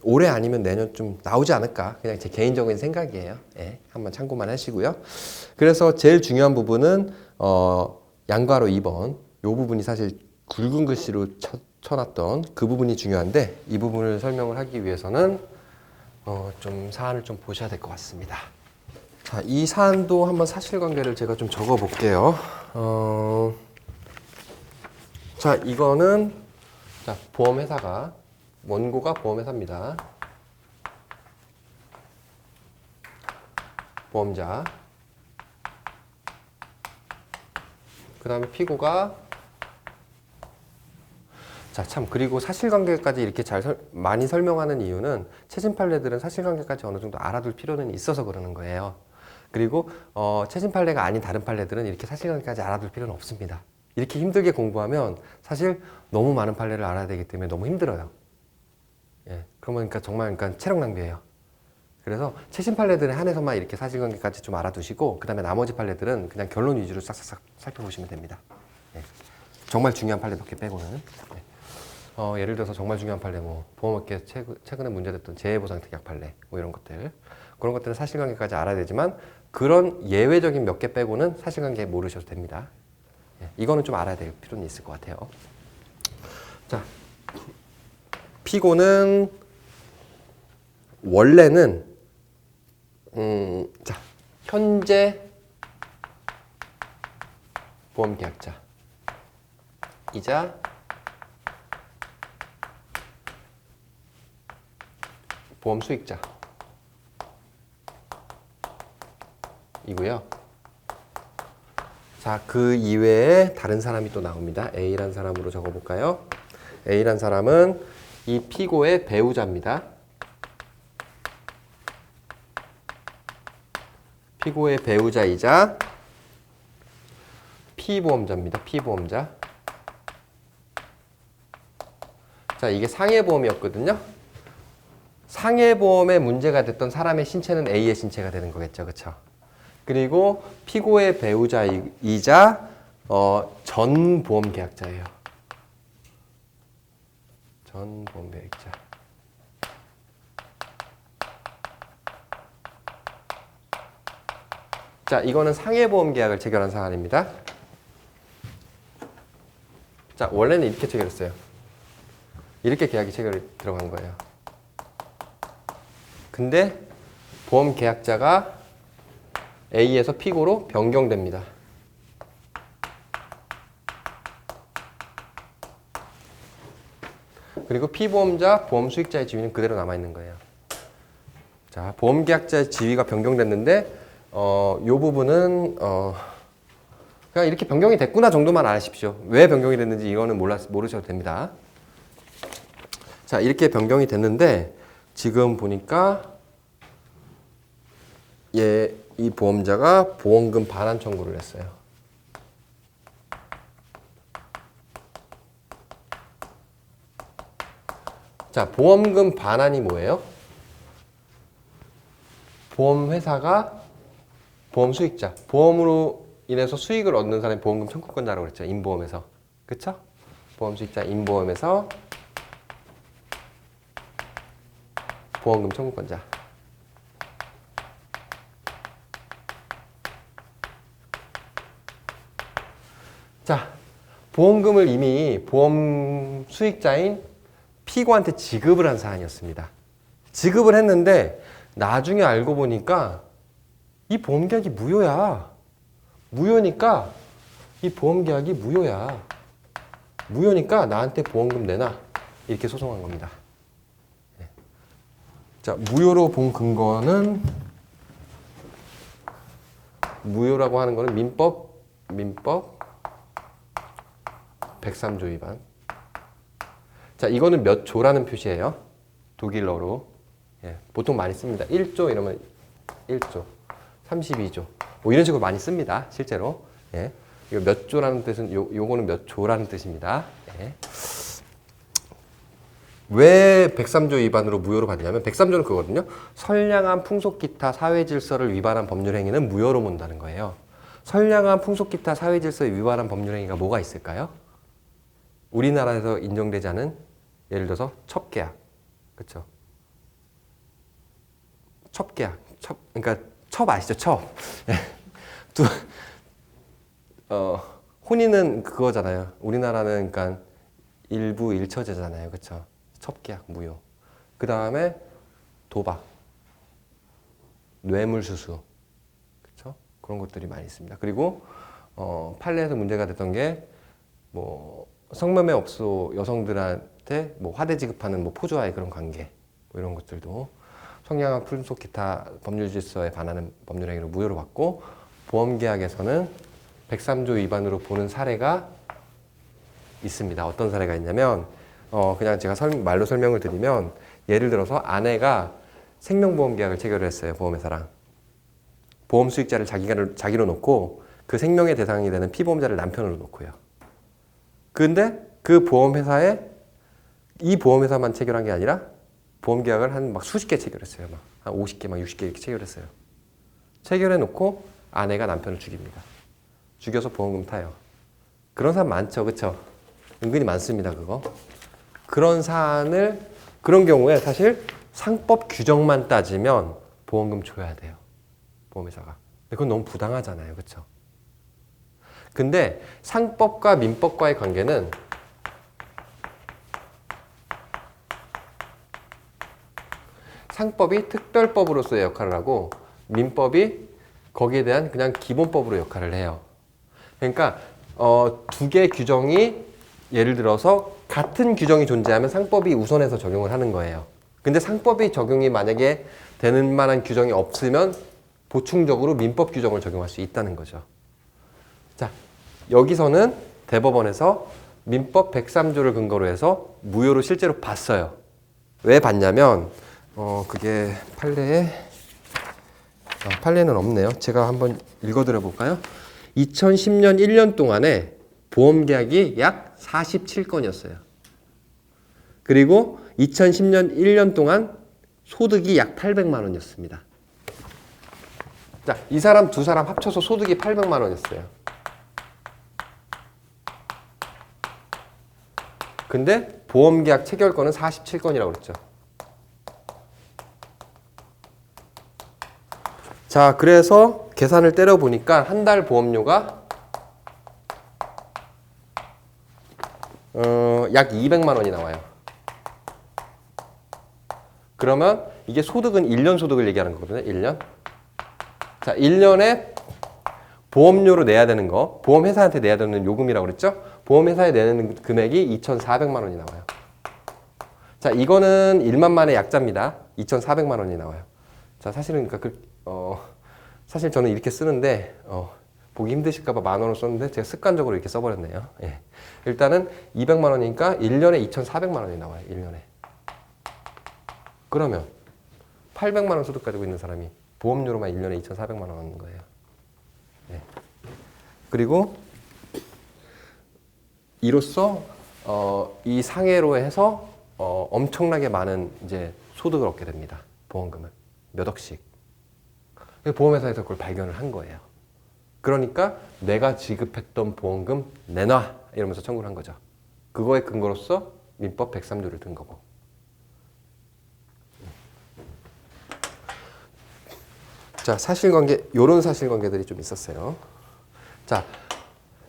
[SPEAKER 1] 올해 아니면 내년 좀 나오지 않을까, 그냥 제 개인적인 생각이에요. 예, 한번 참고만 하시고요. 그래서 제일 중요한 부분은 양괄호 2번 이 부분이 사실 굵은 글씨로 쳐놨던 그 부분이 중요한데, 이 부분을 설명을 하기 위해서는 좀 사안을 좀 보셔야 될 것 같습니다. 자, 이 사안도 한번 사실관계를 제가 좀 적어 볼게요. 자, 이거는 자, 보험회사가 원고가 보험회사입니다. 보험자. 그 다음에 피고가 자, 참, 그리고 사실관계까지 이렇게 많이 설명하는 이유는 최신 판례들은 사실관계까지 어느 정도 알아둘 필요는 있어서 그러는 거예요. 그리고 최신 판례가 아닌 다른 판례들은 이렇게 사실관계까지 알아둘 필요는 없습니다. 이렇게 힘들게 공부하면 사실 너무 많은 판례를 알아야 되기 때문에 너무 힘들어요. 예, 그러면 그러니까 정말 체력 낭비예요. 그래서 최신 판례들에 한해서만 이렇게 사실관계까지 좀 알아두시고, 그 다음에 나머지 판례들은 그냥 결론 위주로 싹싹 살펴보시면 됩니다. 예, 정말 중요한 판례 몇 개 빼고는. 예. 예를 들어서 정말 중요한 판례, 뭐 보험업계 최근에 문제됐던 재해보상특약 판례, 뭐 이런 것들, 그런 것들은 사실관계까지 알아야 되지만 그런 예외적인 몇 개 빼고는 사실관계 모르셔도 됩니다. 예, 이거는 좀 알아야 될 필요는 있을 것 같아요. 자, 피고는 원래는 자, 현재 보험계약자 이자 보험 수익자 이고요. 자, 그 이외에 다른 사람이 또 나옵니다. A란 사람으로 적어볼까요? A란 사람은 이 피고의 배우자입니다. 피고의 배우자이자 피보험자입니다. 피보험자. 자, 이게 상해보험이었거든요. 상해보험에 문제가 됐던 사람의 신체는 A의 신체가 되는 거겠죠. 그렇죠? 그리고 피고의 배우자이자 전 보험계약자예요. 전 보험계약자. 자, 이거는 상해보험 계약을 체결한 사안입니다. 자, 원래는 이렇게 체결했어요. 이렇게 계약이 체결이 들어간 거예요. 근데 보험 계약자가 A에서 피고로 변경됩니다. 그리고 피보험자, 보험 수익자의 지위는 그대로 남아있는 거예요. 자, 보험 계약자의 지위가 변경됐는데 이 부분은 그냥 이렇게 변경이 됐구나 정도만 아십시오. 왜 변경이 됐는지 이거는 모르셔도 됩니다. 자, 이렇게 변경이 됐는데 지금 보니까 이 보험자가 보험금 반환 청구를 했어요. 자, 보험금 반환이 뭐예요? 보험회사가 보험 수익자, 보험으로 인해서 수익을 얻는 사람이 보험금 청구권자라고 그랬죠. 임보험에서. 그쵸? 보험 수익자 임보험에서 보험금 청구권자. 자, 보험금을 이미 보험 수익자인 피고한테 지급을 한 사안이었습니다. 지급을 했는데 나중에 알고 보니까 이 보험계약이 무효야. 무효니까 이 보험계약이 무효야. 무효니까 나한테 보험금 내놔. 이렇게 소송한 겁니다. 자, 무효로 본 근거는 무효라고 하는 거는 민법 103조 위반. 자, 이거는 몇 조라는 표시예요. 독일어로. 예, 보통 많이 씁니다. 1조 이러면 1조, 32조. 뭐 이런 식으로 많이 씁니다. 실제로. 예. 이거 몇 조라는 뜻은 요거는 몇 조라는 뜻입니다. 예. 왜 103조 위반으로 무효로 받냐면 103조는 그거거든요. 선량한 풍속 기타 사회 질서를 위반한 법률 행위는 무효로 본다는 거예요. 선량한 풍속 기타 사회 질서를 위반한 법률 행위가 뭐가 있을까요? 우리나라에서 인정되지 않은 예를 들어서 첩계약. 그렇죠? 첩계약. 그러니까 첩 아시죠? 첩. 혼인은 그거잖아요. 우리나라는 그러니까 일부 일처제잖아요. 그렇죠? 첩계약 무효. 그다음에 도박, 뇌물수수. 그렇죠? 그런 것들이 많이 있습니다. 그리고 판례에서 문제가 됐던 게 뭐 성매매업소 여성들한테 뭐 화대 지급하는 뭐 포주와의 그런 관계 뭐 이런 것들도 선량한 풍속 기타 법률 질서에 반하는 법률 행위로 무효로 받고 보험계약에서는 103조 위반으로 보는 사례가 있습니다. 어떤 사례가 있냐면 그냥 제가 말로 설명을 드리면 예를 들어서 아내가 생명보험계약을 체결을 했어요. 보험회사랑. 보험 수익자를 자기로 놓고 그 생명의 대상이 되는 피보험자를 남편으로 놓고요. 근데 그 보험회사에 이 보험회사만 체결한 게 아니라 보험계약을 한 막 수십 개 체결했어요. 막 한 50개, 막 60개 이렇게 체결했어요. 체결해 놓고 아내가 남편을 죽입니다. 죽여서 보험금 타요. 그런 사람 많죠, 그렇죠? 은근히 많습니다, 그거. 그런 사안을 그런 경우에 사실 상법 규정만 따지면 보험금 줘야 돼요, 보험회사가. 근데 그건 너무 부당하잖아요, 그렇죠? 근데 상법과 민법과의 관계는 상법이 특별법으로서의 역할을 하고 민법이 거기에 대한 그냥 기본법으로 역할을 해요. 그러니까 두 개의 규정이 예를 들어서 같은 규정이 존재하면 상법이 우선해서 적용을 하는 거예요. 근데 상법이 적용이 만약에 되는 만한 규정이 없으면 보충적으로 민법 규정을 적용할 수 있다는 거죠. 자, 여기서는 대법원에서 민법 103조를 근거로 해서 무효로 실제로 봤어요. 왜 봤냐면 그게 판례는 없네요. 제가 한번 읽어드려 볼까요? 2010년 1년 동안에 보험계약이 약 47건이었어요. 그리고 2010년 1년 동안 소득이 약 800만 원이었습니다. 자, 이 사람 두 사람 합쳐서 소득이 800만 원이었어요. 근데 보험계약 체결건은 47건이라고 그랬죠. 자, 그래서 계산을 때려보니까 한 달 보험료가 약 200만 원이 나와요. 그러면 이게 소득은 1년 소득을 얘기하는 거거든요. 1년. 자, 1년에 보험료로 내야 되는 거, 보험회사한테 내야 되는 요금이라고 그랬죠? 보험회사에 내는 금액이 2,400만 원이 나와요. 자, 이거는 1만 만의 약자입니다. 2,400만 원이 나와요. 자, 사실은 사실 저는 이렇게 쓰는데 보기 힘드실까봐 10,000원을 썼는데 제가 습관적으로 이렇게 써버렸네요. 예. 일단은 200만 원이니까 1년에 2,400만 원이 나와요. 1년에. 그러면 800만 원 소득 가지고 있는 사람이 보험료로만 1년에 2,400만 원 얻는 거예요. 네. 그리고 이로써 이 상해로 해서 엄청나게 많은 이제 소득을 얻게 됩니다. 보험금을 몇 억씩. 보험회사에서 그걸 발견을 한 거예요. 그러니까 내가 지급했던 보험금 내놔 이러면서 청구를 한 거죠. 그거에 근거로서 민법 103조를 든 거고. 자, 사실관계, 요런 사실관계들이 좀 있었어요. 자,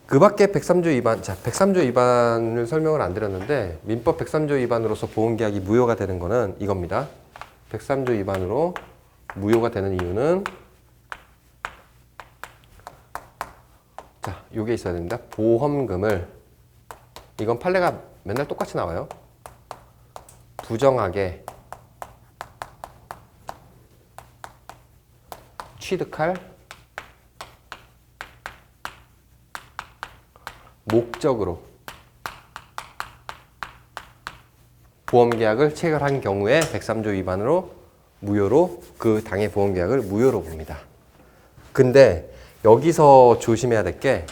[SPEAKER 1] 그 밖에 103조 위반, 자, 103조 위반을 설명을 안 드렸는데, 민법 103조 위반으로서 보험계약이 무효가 되는 거는 이겁니다. 103조 위반으로 무효가 되는 이유는, 자, 요게 있어야 됩니다. 보험금을, 이건 판례가 맨날 똑같이 나와요. 부정하게 취득할 목적으로 보험계약을 체결한 경우에 103조 위반으로 무효로 그 당해 보험계약을 무효로 봅니다. 근데 여기서 조심해야 될 게,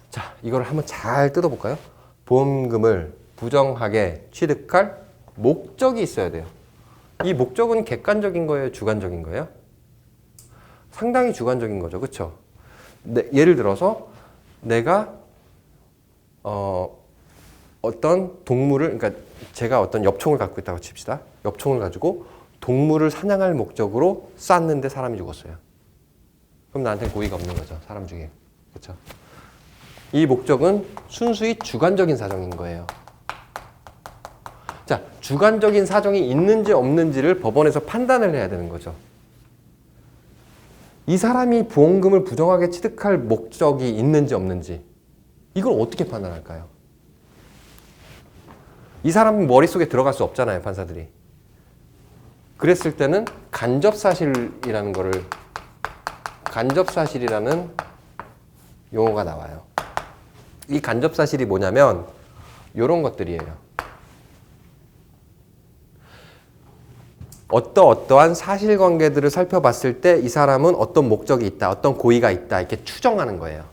[SPEAKER 1] 자, 이걸 한번 잘 뜯어볼까요? 보험금을 부정하게 취득할 목적이 있어야 돼요. 이 목적은 객관적인 거예요? 주관적인 거예요? 상당히 주관적인 거죠. 그렇죠? 예를 들어서 내가 어떤 동물을, 그러니까 제가 어떤 엽총을 갖고 있다고 칩시다. 엽총을 가지고 동물을 사냥할 목적으로 쐈는데 사람이 죽었어요. 그럼 나한테는 고의가 없는 거죠. 사람 죽임. 그렇죠? 이 목적은 순수히 주관적인 사정인 거예요. 자, 주관적인 사정이 있는지 없는지를 법원에서 판단을 해야 되는 거죠. 이 사람이 보험금을 부정하게 취득할 목적이 있는지 없는지, 이걸 어떻게 판단할까요? 이 사람 머릿속에 들어갈 수 없잖아요, 판사들이. 그랬을 때는 간접사실이라는 용어가 나와요. 이 간접사실이 뭐냐면 이런 것들이에요. 어떠한 사실관계들을 살펴봤을 때 이 사람은 어떤 목적이 있다, 어떤 고의가 있다, 이렇게 추정하는 거예요.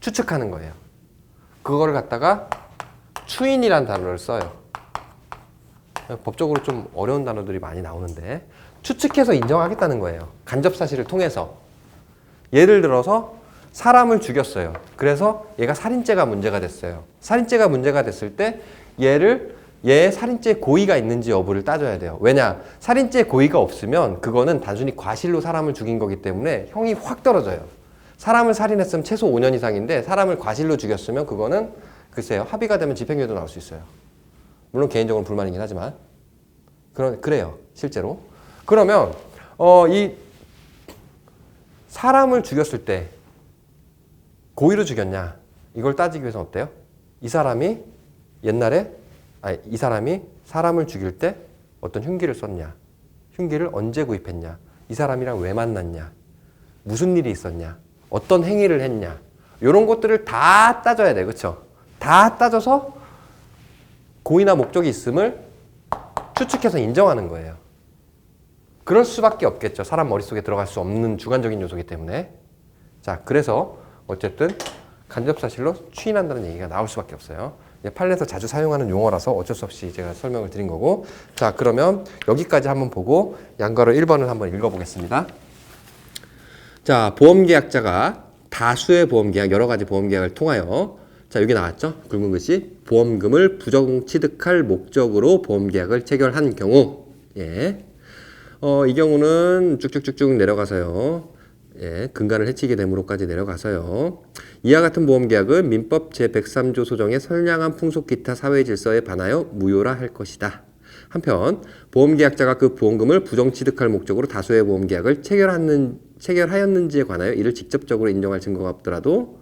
[SPEAKER 1] 추측하는 거예요. 그거를 갖다가 추인이라는 단어를 써요. 법적으로 좀 어려운 단어들이 많이 나오는데, 추측해서 인정하겠다는 거예요. 간접사실을 통해서. 예를 들어서 사람을 죽였어요. 그래서 얘가 살인죄가 문제가 됐어요. 살인죄가 문제가 됐을 때 얘의 살인죄 고의가 있는지 여부를 따져야 돼요. 왜냐? 살인죄 고의가 없으면 그거는 단순히 과실로 사람을 죽인 거기 때문에 형이 확 떨어져요. 사람을 살인했으면 최소 5년 이상인데 사람을 과실로 죽였으면 그거는 글쎄요, 합의가 되면 집행유예도 나올 수 있어요. 물론 개인적으로 불만이긴 하지만 그래요, 실제로. 그러면 이 사람을 죽였을 때 고의로 죽였냐, 이걸 따지기 위해서는 어때요? 이 사람이 사람을 죽일 때 어떤 흉기를 썼냐, 흉기를 언제 구입했냐, 이 사람이랑 왜 만났냐, 무슨 일이 있었냐, 어떤 행위를 했냐, 이런 것들을 다 따져야 돼. 그렇죠? 다 따져서 고의나 목적이 있음을 추측해서 인정하는 거예요. 그럴 수밖에 없겠죠. 사람 머릿속에 들어갈 수 없는 주관적인 요소이기 때문에. 자, 그래서 어쨌든 간접사실로 추인한다는 얘기가 나올 수밖에 없어요. 판례에서 자주 사용하는 용어라서 어쩔 수 없이 제가 설명을 드린 거고. 자, 그러면 여기까지 한번 보고 양가로 1번을 한번 읽어보겠습니다. 자, 보험계약자가 다수의 보험계약, 여러 가지 보험계약을 통하여, 자, 여기 나왔죠? 굵은 글씨. 보험금을 부정 취득할 목적으로 보험계약을 체결한 경우, 예. 이 경우는 쭉쭉쭉쭉 내려가서요. 예, 근간을 해치게 되므로까지 내려가서요. 이와 같은 보험계약은 민법 제103조 소정의 선량한 풍속 기타 사회질서에 반하여 무효라 할 것이다. 한편 보험계약자가 그 보험금을 부정 취득할 목적으로 다수의 보험계약을 체결하였는지에 관하여 이를 직접적으로 인정할 증거가 없더라도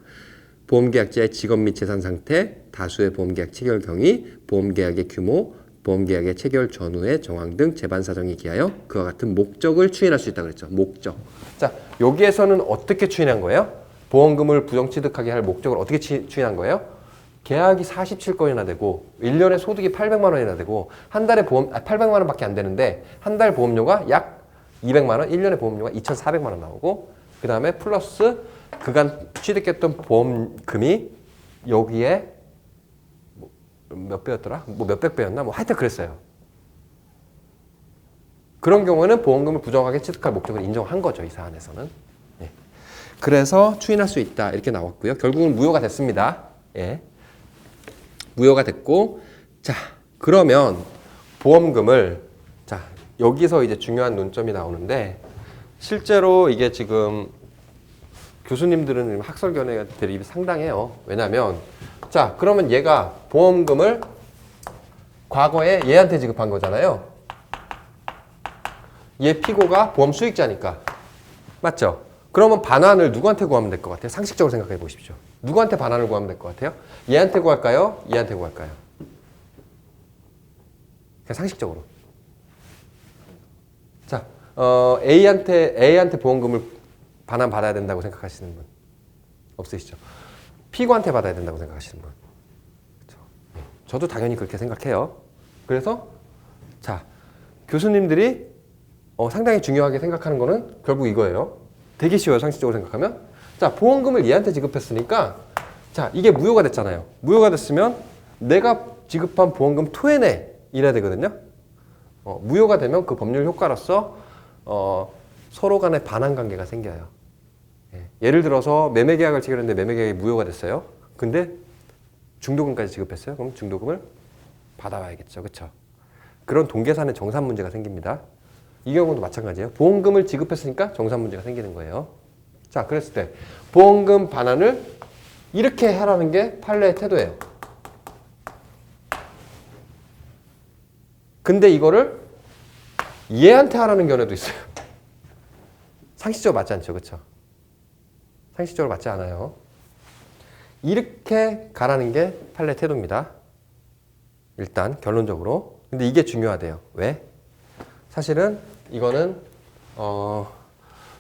[SPEAKER 1] 보험계약자의 직업 및 재산 상태, 다수의 보험계약 체결 경위, 보험계약의 규모, 보험계약의 체결 전후의 정황 등 재반 사정에 기하여 그와 같은 목적을 추인할 수 있다 그랬죠. 목적. 자, 여기에서는 어떻게 추인한 거예요? 보험금을 부정 취득하게 할 목적을 어떻게 추인한 거예요? 계약이 47건이나 되고 1년에 소득이 800만 원이나 되고 한 달에 800만 원밖에 안 되는데 한 달 보험료가 약 200만 원, 1년에 보험료가 2,400만 원 나오고 그 다음에 플러스 그간 취득했던 보험금이 여기에 몇 배였더라? 뭐 몇백 배였나? 뭐 하여튼 그랬어요. 그런 경우는 보험금을 부정하게 취득할 목적을 인정한 거죠. 이 사안에서는. 예. 그래서 추인할 수 있다. 이렇게 나왔고요. 결국은 무효가 됐습니다. 예. 무효가 됐고, 자, 그러면 보험금을, 자, 여기서 이제 중요한 논점이 나오는데, 실제로 이게 지금 교수님들은 학설 견해가 대립이 상당해요. 왜냐면, 자, 그러면 얘가 보험금을 과거에 얘한테 지급한 거잖아요. 얘 피고가 보험 수익자니까. 맞죠? 그러면 반환을 누구한테 구하면 될 것 같아요? 상식적으로 생각해 보십시오. 누구한테 반환을 구하면 될 것 같아요? 얘한테 구할까요? 얘한테 구할까요? 그냥 상식적으로. 자, A한테 보험금을 반환 받아야 된다고 생각하시는 분 없으시죠? 피고한테 받아야 된다고 생각하시는 분. 그렇죠? 저도 당연히 그렇게 생각해요. 그래서 자, 교수님들이 상당히 중요하게 생각하는 거는 결국 이거예요. 되게 쉬워요. 상식적으로 생각하면. 자, 보험금을 얘한테 지급했으니까 자, 이게 무효가 됐잖아요. 무효가 됐으면 내가 지급한 보험금 토해내 이래야 되거든요. 무효가 되면 그 법률 효과로서 서로 간의 반환 관계가 생겨요. 예를 들어서 매매 계약을 체결했는데 매매 계약이 무효가 됐어요. 근데 중도금까지 지급했어요. 그럼 중도금을 받아와야겠죠. 그렇죠? 그런 동계산의 정산 문제가 생깁니다. 이 경우도 마찬가지예요. 보험금을 지급했으니까 정산 문제가 생기는 거예요. 자, 그랬을 때 보험금 반환을 이렇게 하라는 게 판례의 태도예요. 근데 이거를 얘한테 하라는 견해도 있어요. 상식적으로 맞지 않죠. 그렇죠? 상식적으로 맞지 않아요. 이렇게 가라는 게 판례 태도입니다. 일단 결론적으로. 근데 이게 중요하대요. 왜? 사실은 이거는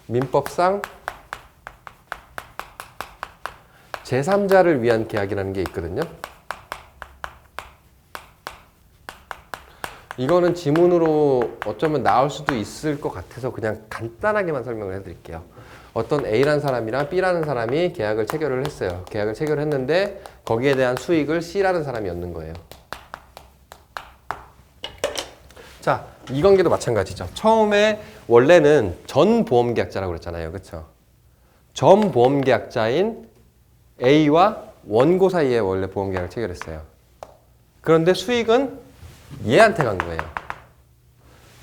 [SPEAKER 1] 민법상 제3자를 위한 계약이라는 게 있거든요. 이거는 지문으로 어쩌면 나올 수도 있을 것 같아서 그냥 간단하게만 설명을 해드릴게요. 어떤 A라는 사람이랑 B라는 사람이 계약을 체결을 했어요. 계약을 체결했는데 거기에 대한 수익을 C라는 사람이 얻는 거예요. 자, 이 관계도 마찬가지죠. 처음에 원래는 전 보험계약자라고 그랬잖아요. 그렇죠? 전 보험계약자인 A와 원고 사이에 원래 보험계약을 체결했어요. 그런데 수익은 얘한테 간 거예요.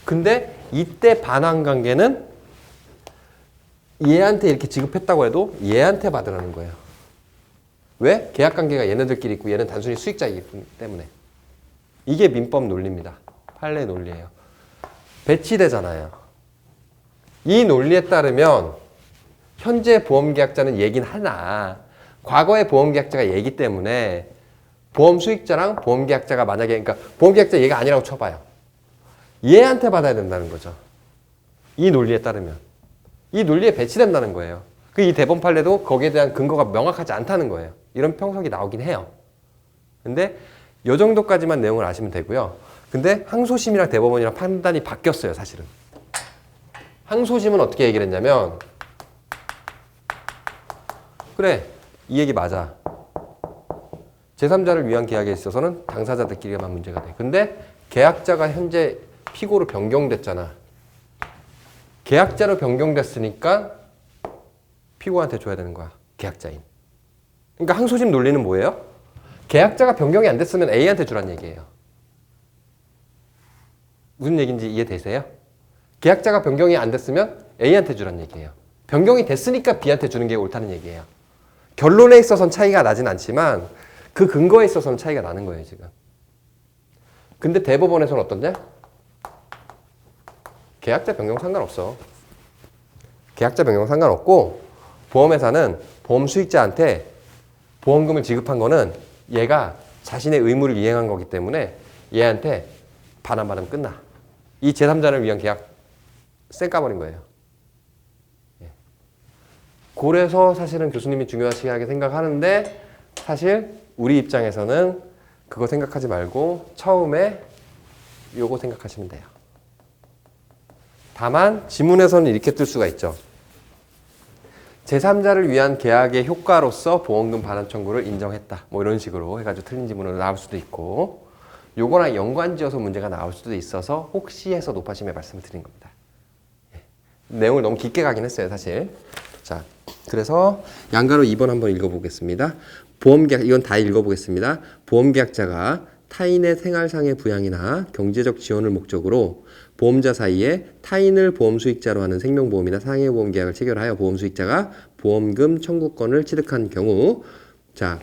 [SPEAKER 1] 근데 이때 반환 관계는 얘한테 이렇게 지급했다고 해도 얘한테 받으라는 거예요. 왜? 계약 관계가 얘네들끼리 있고 얘는 단순히 수익자이기 때문에. 이게 민법 논리입니다. 판례 논리예요. 배치되잖아요. 이 논리에 따르면 현재 보험계약자는 얘긴 하나 과거의 보험계약자가 얘기 때문에 보험 수익자랑 보험계약자가 만약에 그러니까 보험계약자 얘가 아니라고 쳐봐요. 얘한테 받아야 된다는 거죠. 이 논리에 따르면. 이 논리에 배치된다는 거예요. 이 대법원 판례도 거기에 대한 근거가 명확하지 않다는 거예요. 이런 평석이 나오긴 해요. 근데 이 정도까지만 내용을 아시면 되고요. 근데 항소심이랑 대법원이랑 판단이 바뀌었어요. 사실은. 항소심은 어떻게 얘기를 했냐면 그래, 이 얘기 맞아. 제3자를 위한 계약에 있어서는 당사자들끼리만 문제가 돼. 근데 계약자가 현재 피고로 변경됐잖아. 계약자로 변경됐으니까 피고한테 줘야 되는 거야. 계약자인. 그러니까 항소심 논리는 뭐예요? 계약자가 변경이 안 됐으면 A한테 주란 얘기예요. 무슨 얘기인지 이해되세요? 계약자가 변경이 안 됐으면 A한테 주란 얘기예요. 변경이 됐으니까 B한테 주는 게 옳다는 얘기예요. 결론에 있어서는 차이가 나진 않지만 그 근거에 있어서는 차이가 나는 거예요, 지금. 근데 대법원에서는 어떠냐? 계약자 변경 상관없어. 계약자 변경 상관없고 보험회사는 보험 수익자한테 보험금을 지급한 거는 얘가 자신의 의무를 이행한 거기 때문에 얘한테 반환받으면 끝나. 이 제3자를 위한 계약 쌩 까버린 거예요. 그래서 사실은 교수님이 중요하게 생각하는데 사실 우리 입장에서는 그거 생각하지 말고 처음에 요거 생각하시면 돼요. 다만 지문에서는 이렇게 뜰 수가 있죠. 제3자를 위한 계약의 효과로서 보험금 반환 청구를 인정했다. 뭐 이런 식으로 해가지고 틀린 지문으로 나올 수도 있고, 요거랑 연관지어서 문제가 나올 수도 있어서 혹시 해서 높아심에 말씀을 드린 겁니다. 예. 내용을 너무 깊게 가긴 했어요, 사실. 자, 그래서 양가로 2번 한번 읽어보겠습니다. 보험계약, 이건 다 읽어보겠습니다. 보험계약자가 타인의 생활상의 부양이나 경제적 지원을 목적으로 보험자 사이에 타인을 보험 수익자로 하는 생명보험이나 상해보험 계약을 체결하여 보험 수익자가 보험금 청구권을 취득한 경우, 자,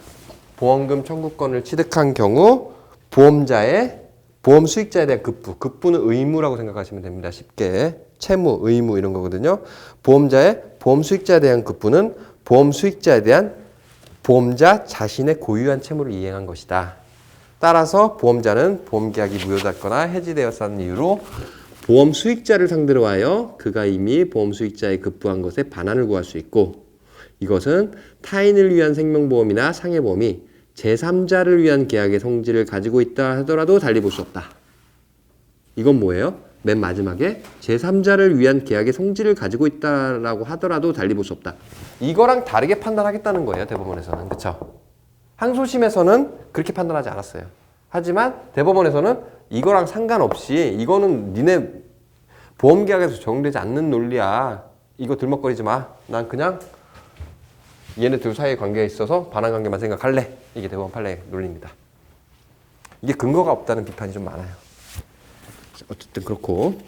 [SPEAKER 1] 보험금 청구권을 취득한 경우 보험자의 보험 수익자에 대한 급부는 의무라고 생각하시면 됩니다. 쉽게 채무, 의무 이런 거거든요. 보험자의 보험 수익자에 대한 급부는 보험 수익자에 대한 보험자 자신의 고유한 채무를 이행한 것이다. 따라서 보험자는 보험계약이 무효됐거나 해지되었다는 이유로 보험 수익자를 상대로 하여 그가 이미 보험 수익자에 급부한 것에 반환을 구할 수 있고, 이것은 타인을 위한 생명보험이나 상해보험이 제3자를 위한 계약의 성질을 가지고 있다 하더라도 달리 볼 수 없다. 이건 뭐예요? 맨 마지막에 제3자를 위한 계약의 성질을 가지고 있다라고 하더라도 달리 볼 수 없다. 이거랑 다르게 판단하겠다는 거예요, 대법원에서는. 그렇죠? 항소심에서는 그렇게 판단하지 않았어요. 하지만 대법원에서는 이거랑 상관없이 이거는 니네 보험계약에서 적용되지 않는 논리야. 이거 들먹거리지 마. 난 그냥 얘네 둘 사이의 관계에 있어서 반환관계만 생각할래. 이게 대법원 판례의 논리입니다. 이게 근거가 없다는 비판이 좀 많아요. 어쨌든 그렇고,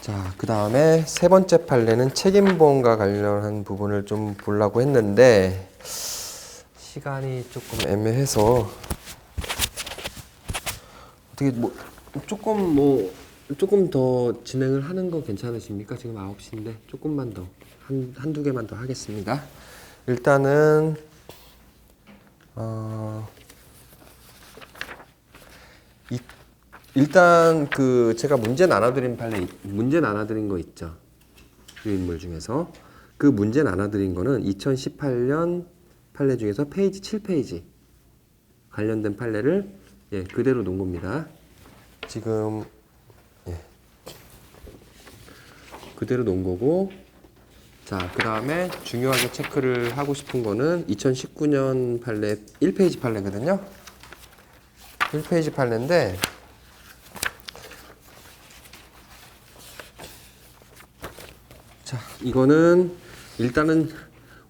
[SPEAKER 1] 자, 그 다음에 세 번째 판례는 책임보험과 관련한 부분을 좀 보려고 했는데 시간이 조금 애매해서 어떻게 조금 더 진행을 하는 거 괜찮으십니까? 지금 9시인데 조금만 더 한두 개만 더 하겠습니다. 일단은 일단 그 제가 문제 나눠드린 거 있죠. 유인물 중에서 그 문제 나눠드린 거는 2018년 판례 중에서 페이지 7페이지 관련된 판례를 그대로 놓은 겁니다. 지금 그대로 놓은 거고, 자, 그 다음에 중요하게 체크를 하고 싶은 거는 2019년 판례 1페이지 판례거든요. 1페이지 판례인데 자, 이거는 일단은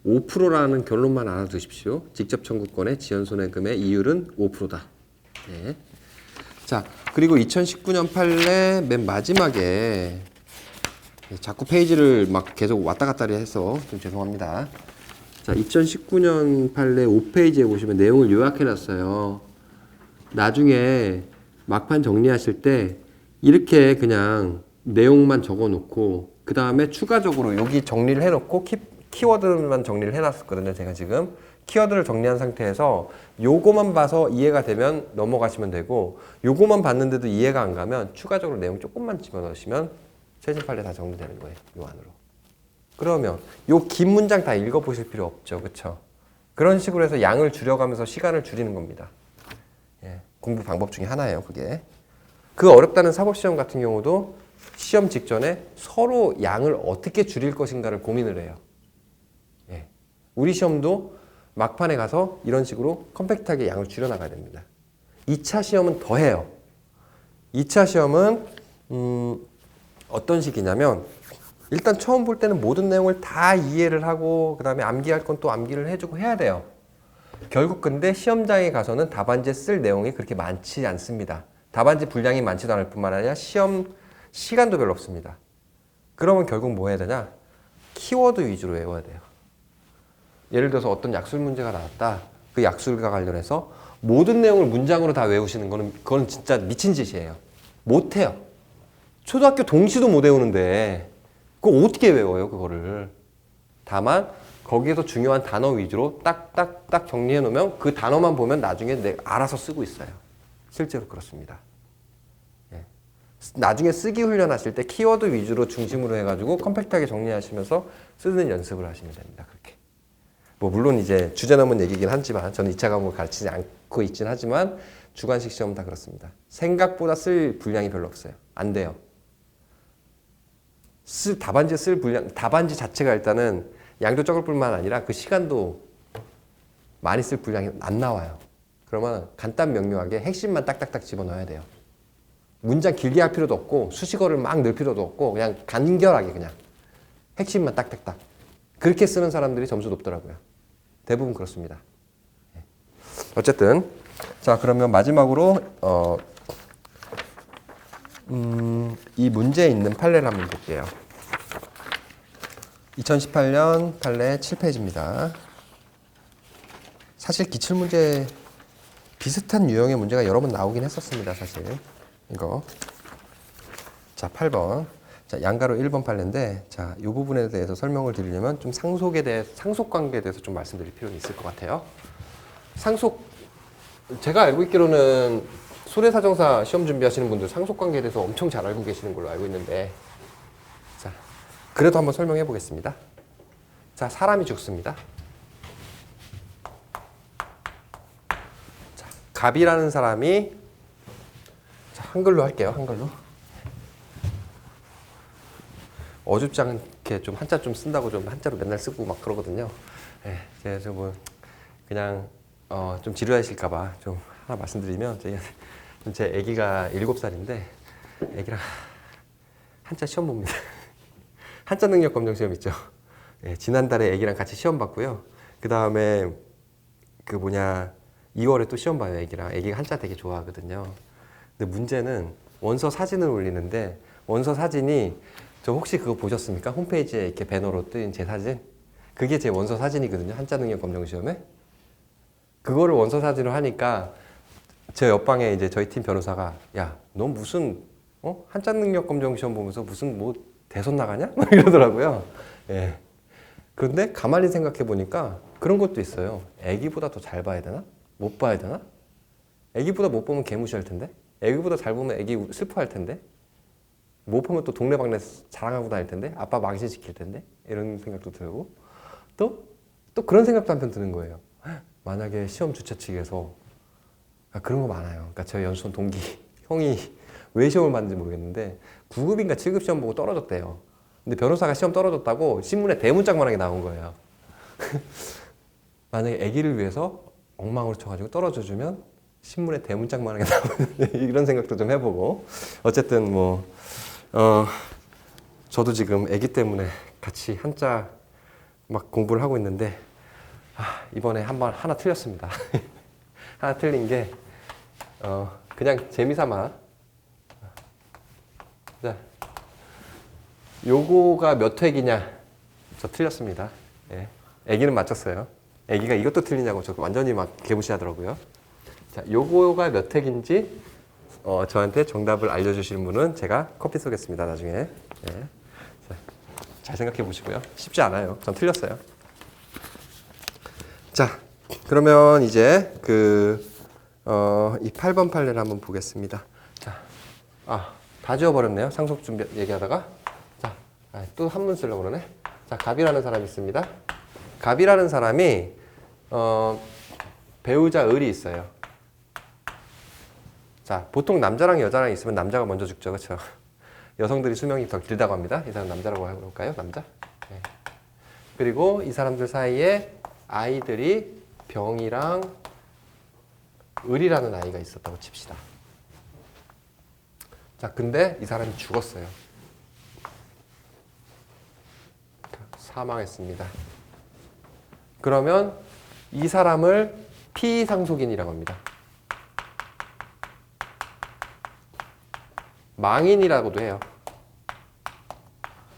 [SPEAKER 1] 5%라는 결론만 알아두십시오. 직접 청구권의 지연손해금의 이율은 5%다. 네. 자, 그리고 2019년 판례 맨 마지막에 자꾸 페이지를 막 계속 왔다 갔다 해서 좀 죄송합니다. 자, 2019년 판례 5페이지에 보시면 내용을 요약해 놨어요. 나중에 막판 정리하실 때 이렇게 그냥 내용만 적어 놓고 그 다음에 추가적으로 여기 정리를 해 놓고 키워드만 정리를 해 놨었거든요. 제가 지금 키워드를 정리한 상태에서 요거만 봐서 이해가 되면 넘어가시면 되고, 요거만 봤는데도 이해가 안 가면 추가적으로 내용 조금만 집어넣으시면 최신 판례 다 정리되는 거예요. 요 안으로. 그러면 요 긴 문장 다 읽어보실 필요 없죠. 그쵸? 그런 식으로 해서 양을 줄여가면서 시간을 줄이는 겁니다. 공부 방법 중에 하나예요. 그게. 그 어렵다는 사법시험 같은 경우도 시험 직전에 서로 양을 어떻게 줄일 것인가를 고민을 해요. 우리 시험도 막판에 가서 이런 식으로 컴팩트하게 양을 줄여나가야 됩니다. 2차 시험은 더 해요. 2차 시험은 어떤 식이냐면 일단 처음 볼 때는 모든 내용을 다 이해를 하고 그 다음에 암기할 건 또 암기를 해주고 해야 돼요. 결국 근데 시험장에 가서는 답안지에 쓸 내용이 그렇게 많지 않습니다. 답안지 분량이 많지도 않을 뿐만 아니라 시험 시간도 별로 없습니다. 그러면 결국 뭐 해야 되냐? 키워드 위주로 외워야 돼요. 예를 들어서 어떤 약술 문제가 나왔다. 그 약술과 관련해서 모든 내용을 문장으로 다 외우시는 거는 그건 진짜 미친 짓이에요. 못해요. 초등학교 동시도 못 외우는데 그거 어떻게 외워요, 그거를. 다만 거기에서 중요한 단어 위주로 딱딱딱 정리해 놓으면 그 단어만 보면 나중에 내가 알아서 쓰고 있어요. 실제로 그렇습니다. 나중에 쓰기 훈련하실 때 키워드 위주로 중심으로 해가지고 컴팩트하게 정리하시면서 쓰는 연습을 하시면 됩니다. 그렇게. 뭐 물론 이제 주제 넘은 얘기긴 하지만 저는 2차 과목을 가르치지 않고 있긴 하지만 주관식 시험은 다 그렇습니다. 생각보다 쓸 분량이 별로 없어요. 안 돼요. 답안지 쓸 분량, 답안지 자체가 일단은 양도 적을 뿐만 아니라 그 시간도 많이 쓸 분량이 안 나와요. 그러면 간단 명료하게 핵심만 딱딱딱 집어넣어야 돼요. 문장 길게 할 필요도 없고 수식어를 막 넣을 필요도 없고 그냥 간결하게 그냥 핵심만 딱딱딱. 그렇게 쓰는 사람들이 점수 높더라고요. 대부분 그렇습니다. 어쨌든 자 그러면 마지막으로 이 문제에 있는 판례를 한번 볼게요. 2018년 판례 7페이지입니다. 사실 기출문제 비슷한 유형의 문제가 여러 번 나오긴 했었습니다. 사실 이거 자 8번 자 양가로 1번 판례인데 자 이 부분에 대해서 설명을 드리려면 좀 상속 관계에 대해서 좀 말씀드릴 필요는 있을 것 같아요. 상속 제가 알고 있기로는 손해사정사 시험 준비하시는 분들 상속관계에 대해서 엄청 잘 알고 계시는 걸로 알고 있는데 자 그래도 한번 설명해 보겠습니다. 자 사람이 죽습니다. 자 갑이라는 사람이 자, 한글로 할게요. 한글로 어줍지 않게 좀 한자 좀 쓴다고 좀 한자로 맨날 쓰고 막 그러거든요. 네, 제가 좀 뭐 그냥 좀 지루하실까봐 좀 하나 말씀드리면 제 아기가 7살인데 아기랑 한자 시험 봅니다. 한자 능력 검정 시험 있죠. 네, 지난달에 아기랑 같이 시험 봤고요. 그 다음에 2월에 또 시험 봐요. 아기가 한자 되게 좋아하거든요. 근데 문제는 원서 사진을 올리는데 원서 사진이 저 혹시 그거 보셨습니까? 홈페이지에 이렇게 배너로 뜬 제 사진? 그게 제 원서 사진이거든요. 한자 능력 검정 시험에. 그거를 원서 사진으로 하니까 제 옆방에 이제 저희 팀 변호사가 야, 너 무슨 한자 능력 검정 시험 보면서 무슨 뭐 대선 나가냐? 막 이러더라고요. 예. 그런데 가만히 생각해 보니까 그런 것도 있어요. 애기보다 더 잘 봐야 되나? 못 봐야 되나? 애기보다 못 보면 개무시할 텐데. 애기보다 잘 보면 애기 슬퍼할 텐데. 못 보면 또 동네방네 자랑하고 다닐 텐데. 아빠 망신시킬 텐데. 이런 생각도 들고 또 그런 생각도 한편 드는 거예요. 만약에 시험 주최 측에서 그런 거 많아요. 그러니까 저희 연수원 동기 형이 왜 시험을 봤는지 모르겠는데 9급인가 7급 시험 보고 떨어졌대요. 근데 변호사가 시험 떨어졌다고 신문에 대문짝만하게 나온 거예요. 만약에 아기를 위해서 엉망으로 쳐가지고 떨어져주면 신문에 대문짝만하게 나오는 이런 생각도 좀 해보고 어쨌든 저도 지금 아기 때문에 같이 한자 막 공부를 하고 있는데 이번에 하나 틀렸습니다. 하나 틀린 게 그냥 재미삼아 자 요거가 몇 획이냐 저 틀렸습니다. 예. 애기는 맞췄어요. 애기가 이것도 틀리냐고 저 완전히 막 개무시하더라고요. 자 요거가 몇 획인지 저한테 정답을 알려주시는 분은 제가 커피 쏘겠습니다. 나중에 예. 자, 잘 생각해 보시고요. 쉽지 않아요. 전 틀렸어요. 자 그러면 이제 이 8번 판례를 한번 보겠습니다. 자, 다 지워버렸네요. 상속 준비 얘기하다가. 자, 또 한문 쓰려고 그러네. 자, 갑이라는 사람이 있습니다. 갑이라는 사람이, 배우자 을이 있어요. 자, 보통 남자랑 여자랑 있으면 남자가 먼저 죽죠. 그렇죠? 여성들이 수명이 더 길다고 합니다. 이 사람 남자라고 해볼까요? 남자? 네. 그리고 이 사람들 사이에 아이들이 병이랑 을이라는 아이가 있었다고 칩시다. 자, 근데 이 사람이 죽었어요. 사망했습니다. 그러면 이 사람을 피상속인이라고 합니다. 망인이라고도 해요.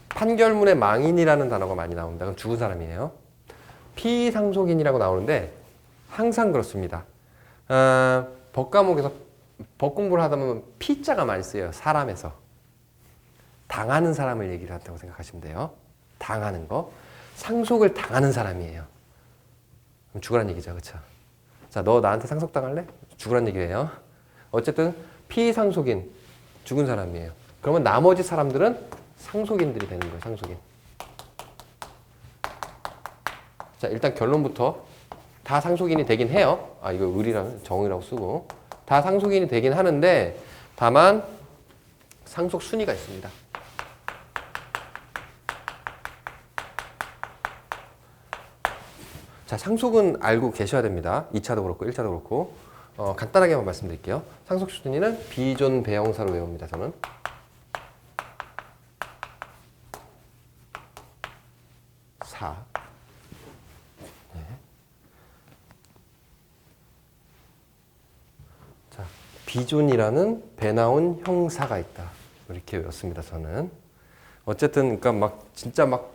[SPEAKER 1] 판결문에 망인이라는 단어가 많이 나옵니다. 그럼 죽은 사람이에요. 피상속인이라고 나오는데 항상 그렇습니다. 법 과목에서 법 공부를 하다 보면 피자가 많이 쓰여요. 사람에서. 당하는 사람을 얘기를 한다고 생각하시면 돼요. 당하는 거. 상속을 당하는 사람이에요. 그럼 죽으란 얘기죠. 그렇죠? 자, 너 나한테 상속당할래? 죽으란 얘기예요. 어쨌든 피상속인, 죽은 사람이에요. 그러면 나머지 사람들은 상속인들이 되는 거예요. 상속인. 자, 일단 결론부터 다 상속인이 되긴 해요. 아, 이거 을이랑 정이라고 쓰고. 다 상속인이 되긴 하는데 다만 상속 순위가 있습니다. 자, 상속은 알고 계셔야 됩니다. 2차도 그렇고 1차도 그렇고. 간단하게만 말씀드릴게요. 상속 순위는 비존 배형사로 외웁니다. 저는. 네. 자, 비존이라는 배 나온 형사가 있다. 이렇게 외웠습니다. 저는. 어쨌든 그러니까 막 진짜 막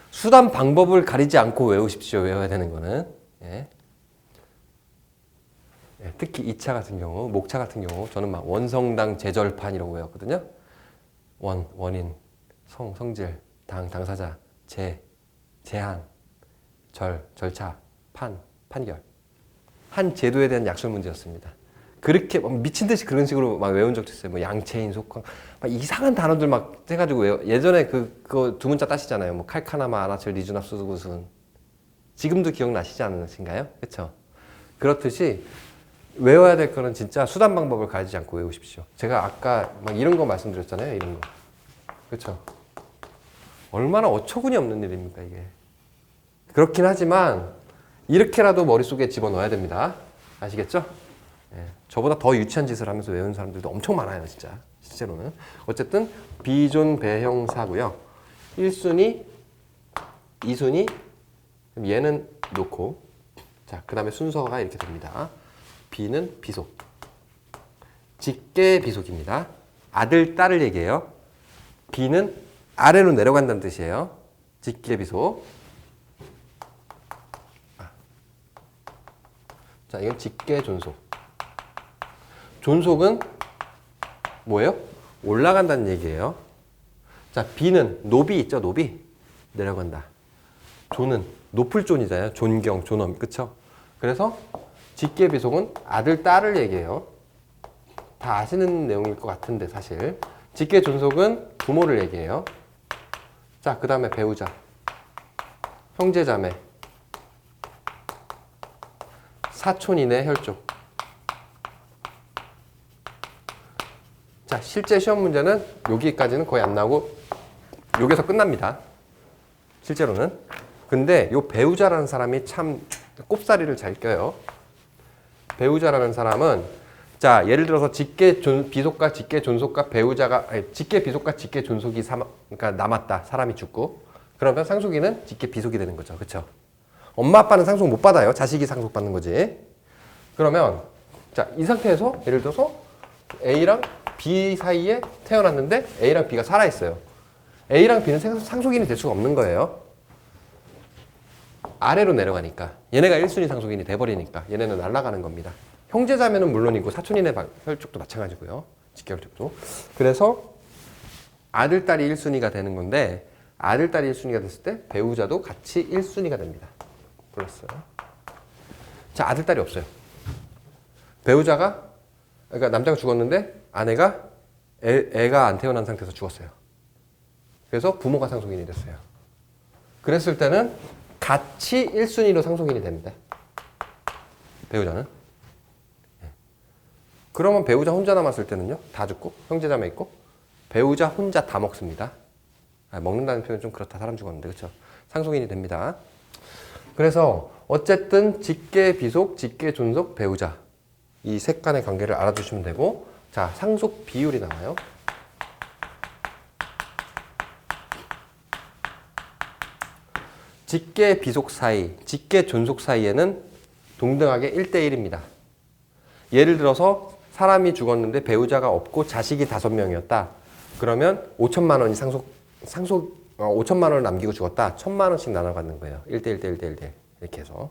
[SPEAKER 1] 수단 방법을 가리지 않고 외우십시오. 외워야 되는 거는. 예. 예, 특히 2차 같은 경우, 목차 같은 경우 저는 막 원성당 제절판이라고 외웠거든요. 원인, 성질, 당사자, 제한, 절차, 판결. 한 제도에 대한 약술 문제였습니다. 그렇게 미친 듯이 그런 식으로 막 외운 적도 있어요. 뭐 양체인, 속황, 막 이상한 단어들 막 해가지고 예전에 그거 두 문자 따시잖아요. 뭐 칼카나마, 아나철, 리주납, 수구순. 지금도 기억나시지 않으신가요? 그렇죠? 그렇듯이 외워야 될 거는 진짜 수단 방법을 가리지 않고 외우십시오. 제가 아까 막 이런 거 말씀드렸잖아요. 이런 거. 그렇죠? 얼마나 어처구니 없는 일입니까, 이게. 그렇긴 하지만 이렇게라도 머릿속에 집어넣어야 됩니다. 아시겠죠? 예, 저보다 더 유치한 짓을 하면서 외우는 사람들도 엄청 많아요, 진짜. 실제로는. 어쨌든 비존 배형사고요. 1순위, 2순위, 얘는 놓고, 자, 그 다음에 순서가 이렇게 됩니다. B는 비속. 직계 비속입니다. 아들, 딸을 얘기해요. B는 아래로 내려간다는 뜻이에요. 직계 비속. 자, 이건 직계 존속. 존속은 뭐예요? 올라간다는 얘기예요. 자, B는 노비 있죠, 노비. 내려간다. 존은 높을 존이잖아요. 존경, 존엄, 그쵸? 그래서 직계 비속은 아들, 딸을 얘기해요. 다 아시는 내용일 것 같은데 사실. 직계 존속은 부모를 얘기해요. 자, 그 다음에 배우자, 형제, 자매, 사촌 이내 혈족. 자, 실제 시험 문제는 여기까지는 거의 안 나오고 여기서 끝납니다. 실제로는. 근데 요 배우자라는 사람이 참 꼽사리를 잘 껴요. 배우자라는 사람은 자, 예를 들어서 직계 비속과 직계 존속과 배우자가 아니, 직계 비속과 직계 존속이 그러니까 남았다. 사람이 죽고. 그러면 상속인은 직계 비속이 되는 거죠. 그렇죠? 엄마 아빠는 상속 못 받아요. 자식이 상속받는 거지. 그러면 자, 이 상태에서 예를 들어서 A랑 B 사이에 태어났는데 A랑 B가 살아 있어요. A랑 B는 상속인이 될 수가 없는 거예요. 아래로 내려가니까. 얘네가 1순위 상속인이 돼버리니까 얘네는 날아가는 겁니다. 형제자매는 물론이고 사촌인의 혈족도 마찬가지고요. 직계혈족도. 그래서 아들, 딸이 1순위가 되는 건데 아들, 딸이 1순위가 됐을 때 배우자도 같이 1순위가 됩니다. 불렀어요. 자, 아들, 딸이 없어요. 배우자가 그러니까 남자가 죽었는데 아내가 애가 안 태어난 상태에서 죽었어요. 그래서 부모가 상속인이 됐어요. 그랬을 때는 같이 1순위로 상속인이 됩니다. 배우자는. 그러면 배우자 혼자 남았을 때는요. 다 죽고 형제자매 있고 배우자 혼자 다 먹습니다. 먹는다는 표현 좀 그렇다. 사람 죽었는데. 그렇죠? 상속인이 됩니다. 그래서 어쨌든 직계 비속, 직계 존속, 배우자 이 셋 간의 관계를 알아두시면 되고 자, 상속 비율이 나와요. 직계 비속 사이, 직계 존속 사이에는 동등하게 1대1입니다. 예를 들어서 사람이 죽었는데 배우자가 없고 자식이 5명이었다. 그러면 5천만 원이 5천만 원을 남기고 죽었다. 1,000만 원씩 나눠 갖는 거예요. 1대1, 1대1 이렇게 해서.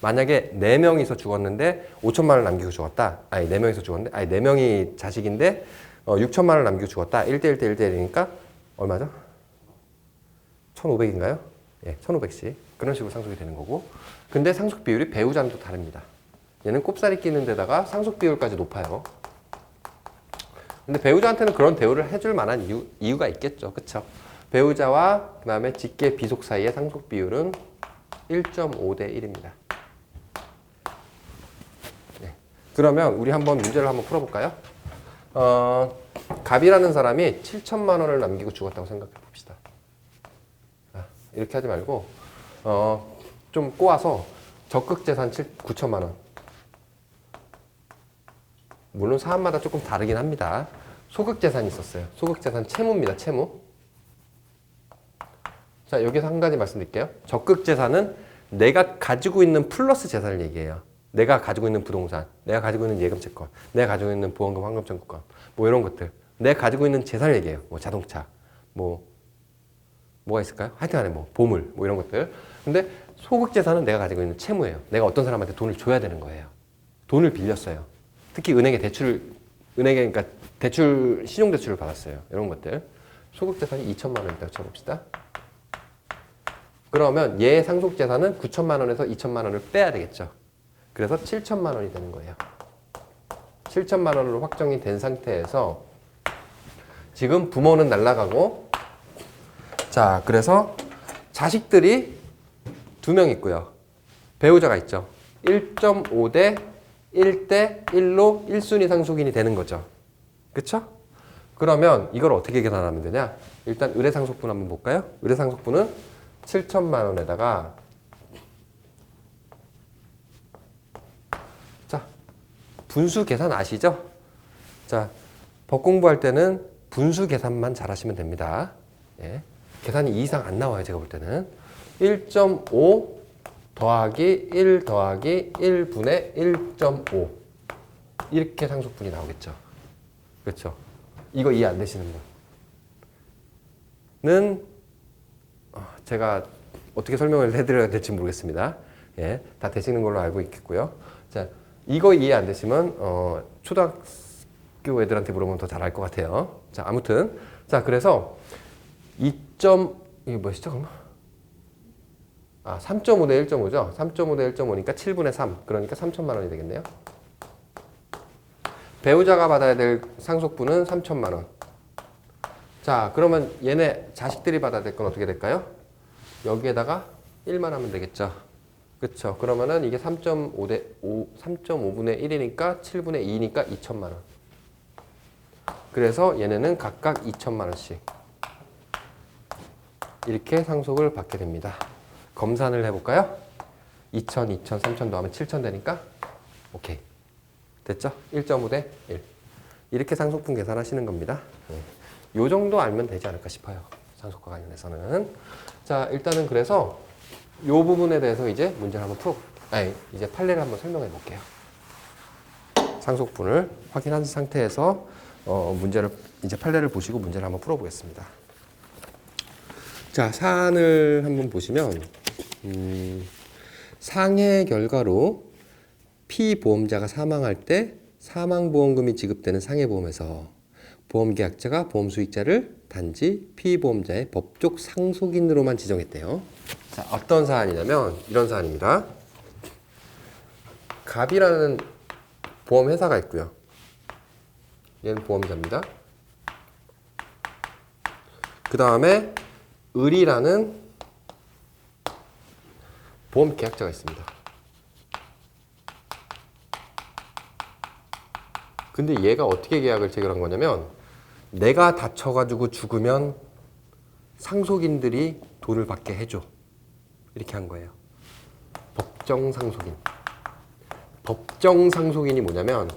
[SPEAKER 1] 만약에 4명이서 죽었는데 5천만 원을 남기고 죽었다. 아니 4명이서 죽었는데 아니 4명이 자식인데 6천만 원을 남기고 죽었다. 1대1, 1대1이니까 얼마죠? 1,500인가요? 예, 1,500씩. 그런 식으로 상속이 되는 거고. 근데 상속 비율이 배우자는 또 다릅니다. 얘는 꼽사리 끼는 데다가 상속 비율까지 높아요. 근데 배우자한테는 그런 대우를 해줄 만한 이유가 있겠죠. 그쵸? 배우자와 그 다음에 직계 비속 사이의 상속 비율은 1.5 대 1입니다. 네. 그러면 우리 한번 문제를 한번 풀어볼까요? 갑이라는 사람이 7천만 원을 남기고 죽었다고 생각해 봅시다. 이렇게 하지 말고 좀 꼬아서 적극 재산 9천만 원. 물론 사람마다 조금 다르긴 합니다. 소극 재산이 있었어요. 소극 재산 채무입니다. 채무. 자, 여기서 한 가지 말씀드릴게요. 적극 재산은 내가 가지고 있는 플러스 재산을 얘기해요. 내가 가지고 있는 부동산, 내가 가지고 있는 예금 채권, 내가 가지고 있는 보험금, 환급 청구권, 뭐 이런 것들. 내가 가지고 있는 재산을 얘기해요. 뭐 자동차, 뭐가 있을까요? 하여튼 간에 뭐 보물, 뭐 이런 것들. 근데 소극 재산은 내가 가지고 있는 채무예요. 내가 어떤 사람한테 돈을 줘야 되는 거예요. 돈을 빌렸어요. 특히 은행에 그러니까 신용대출을 받았어요. 이런 것들. 소극 재산이 2천만 원이라고 쳐봅시다. 그러면 얘의 상속 재산은 9천만 원에서 2천만 원을 빼야 되겠죠. 그래서 7천만 원이 되는 거예요. 7천만 원으로 확정이 된 상태에서 지금 부모는 날아가고, 자, 그래서 자식들이 2명 있고요. 배우자가 있죠. 1.5 대 1대 1로 1순위 상속인이 되는 거죠. 그쵸? 그러면 이걸 어떻게 계산하면 되냐? 일단 의뢰상속분 한번 볼까요? 의뢰상속분은 7천만 원에다가, 자, 분수 계산 아시죠? 자, 법 공부할 때는 분수 계산만 잘 하시면 됩니다. 예. 계산이 2 이상 안 나와요. 제가 볼 때는 1.5 더하기 1 더하기 1분의 1.5 이렇게 상속분이 나오겠죠. 그렇죠? 이거 이해 안 되시는 분은 제가 어떻게 설명을 해드려야 될지 모르겠습니다. 예, 다 되시는 걸로 알고 있겠고요. 자, 이거 이해 안 되시면 초등학교 애들한테 물어보면 더 잘 알 것 같아요. 자, 아무튼 자, 그래서 이게 뭐시죠, 그러면? 3.5 대 1.5죠. 3.5 대 1.5니까 7분의 3. 그러니까 3천만 원이 되겠네요. 배우자가 받아야 될 상속분은 3천만 원. 자, 그러면 얘네 자식들이 받아야 될 건 어떻게 될까요? 여기에다가 1만 하면 되겠죠. 그쵸? 그러면은 이게 3.5분의 1이니까 7분의 2니까 2천만 원. 그래서 얘네는 각각 2천만 원씩 이렇게 상속을 받게 됩니다. 검산을 해볼까요? 2천, 2천, 3천 더하면 7천 되니까 오케이. 됐죠? 1.5 대 1. 이렇게 상속분 계산하시는 겁니다. 요 정도 알면 되지 않을까 싶어요. 상속과 관련해서는. 자, 일단은 그래서 요 부분에 대해서 이제 문제를 한번 이제 판례를 한번 설명해 볼게요. 상속분을 확인한 상태에서 이제 판례를 보시고 문제를 한번 풀어보겠습니다. 자, 사안을 한번 보시면 상해 결과로 피보험자가 사망할 때 사망보험금이 지급되는 상해보험에서 보험계약자가 보험수익자를 단지 피보험자의 법적 상속인으로만 지정했대요. 자, 어떤 사안이냐면 이런 사안입니다. 갑이라는 보험회사가 있고요. 얘는 보험자입니다. 그 다음에 을이라는 보험계약자가 있습니다. 근데 얘가 어떻게 계약을 체결한 거냐면 내가 다쳐가지고 죽으면 상속인들이 돈을 받게 해줘. 이렇게 한 거예요. 법정상속인. 법정상속인이 뭐냐면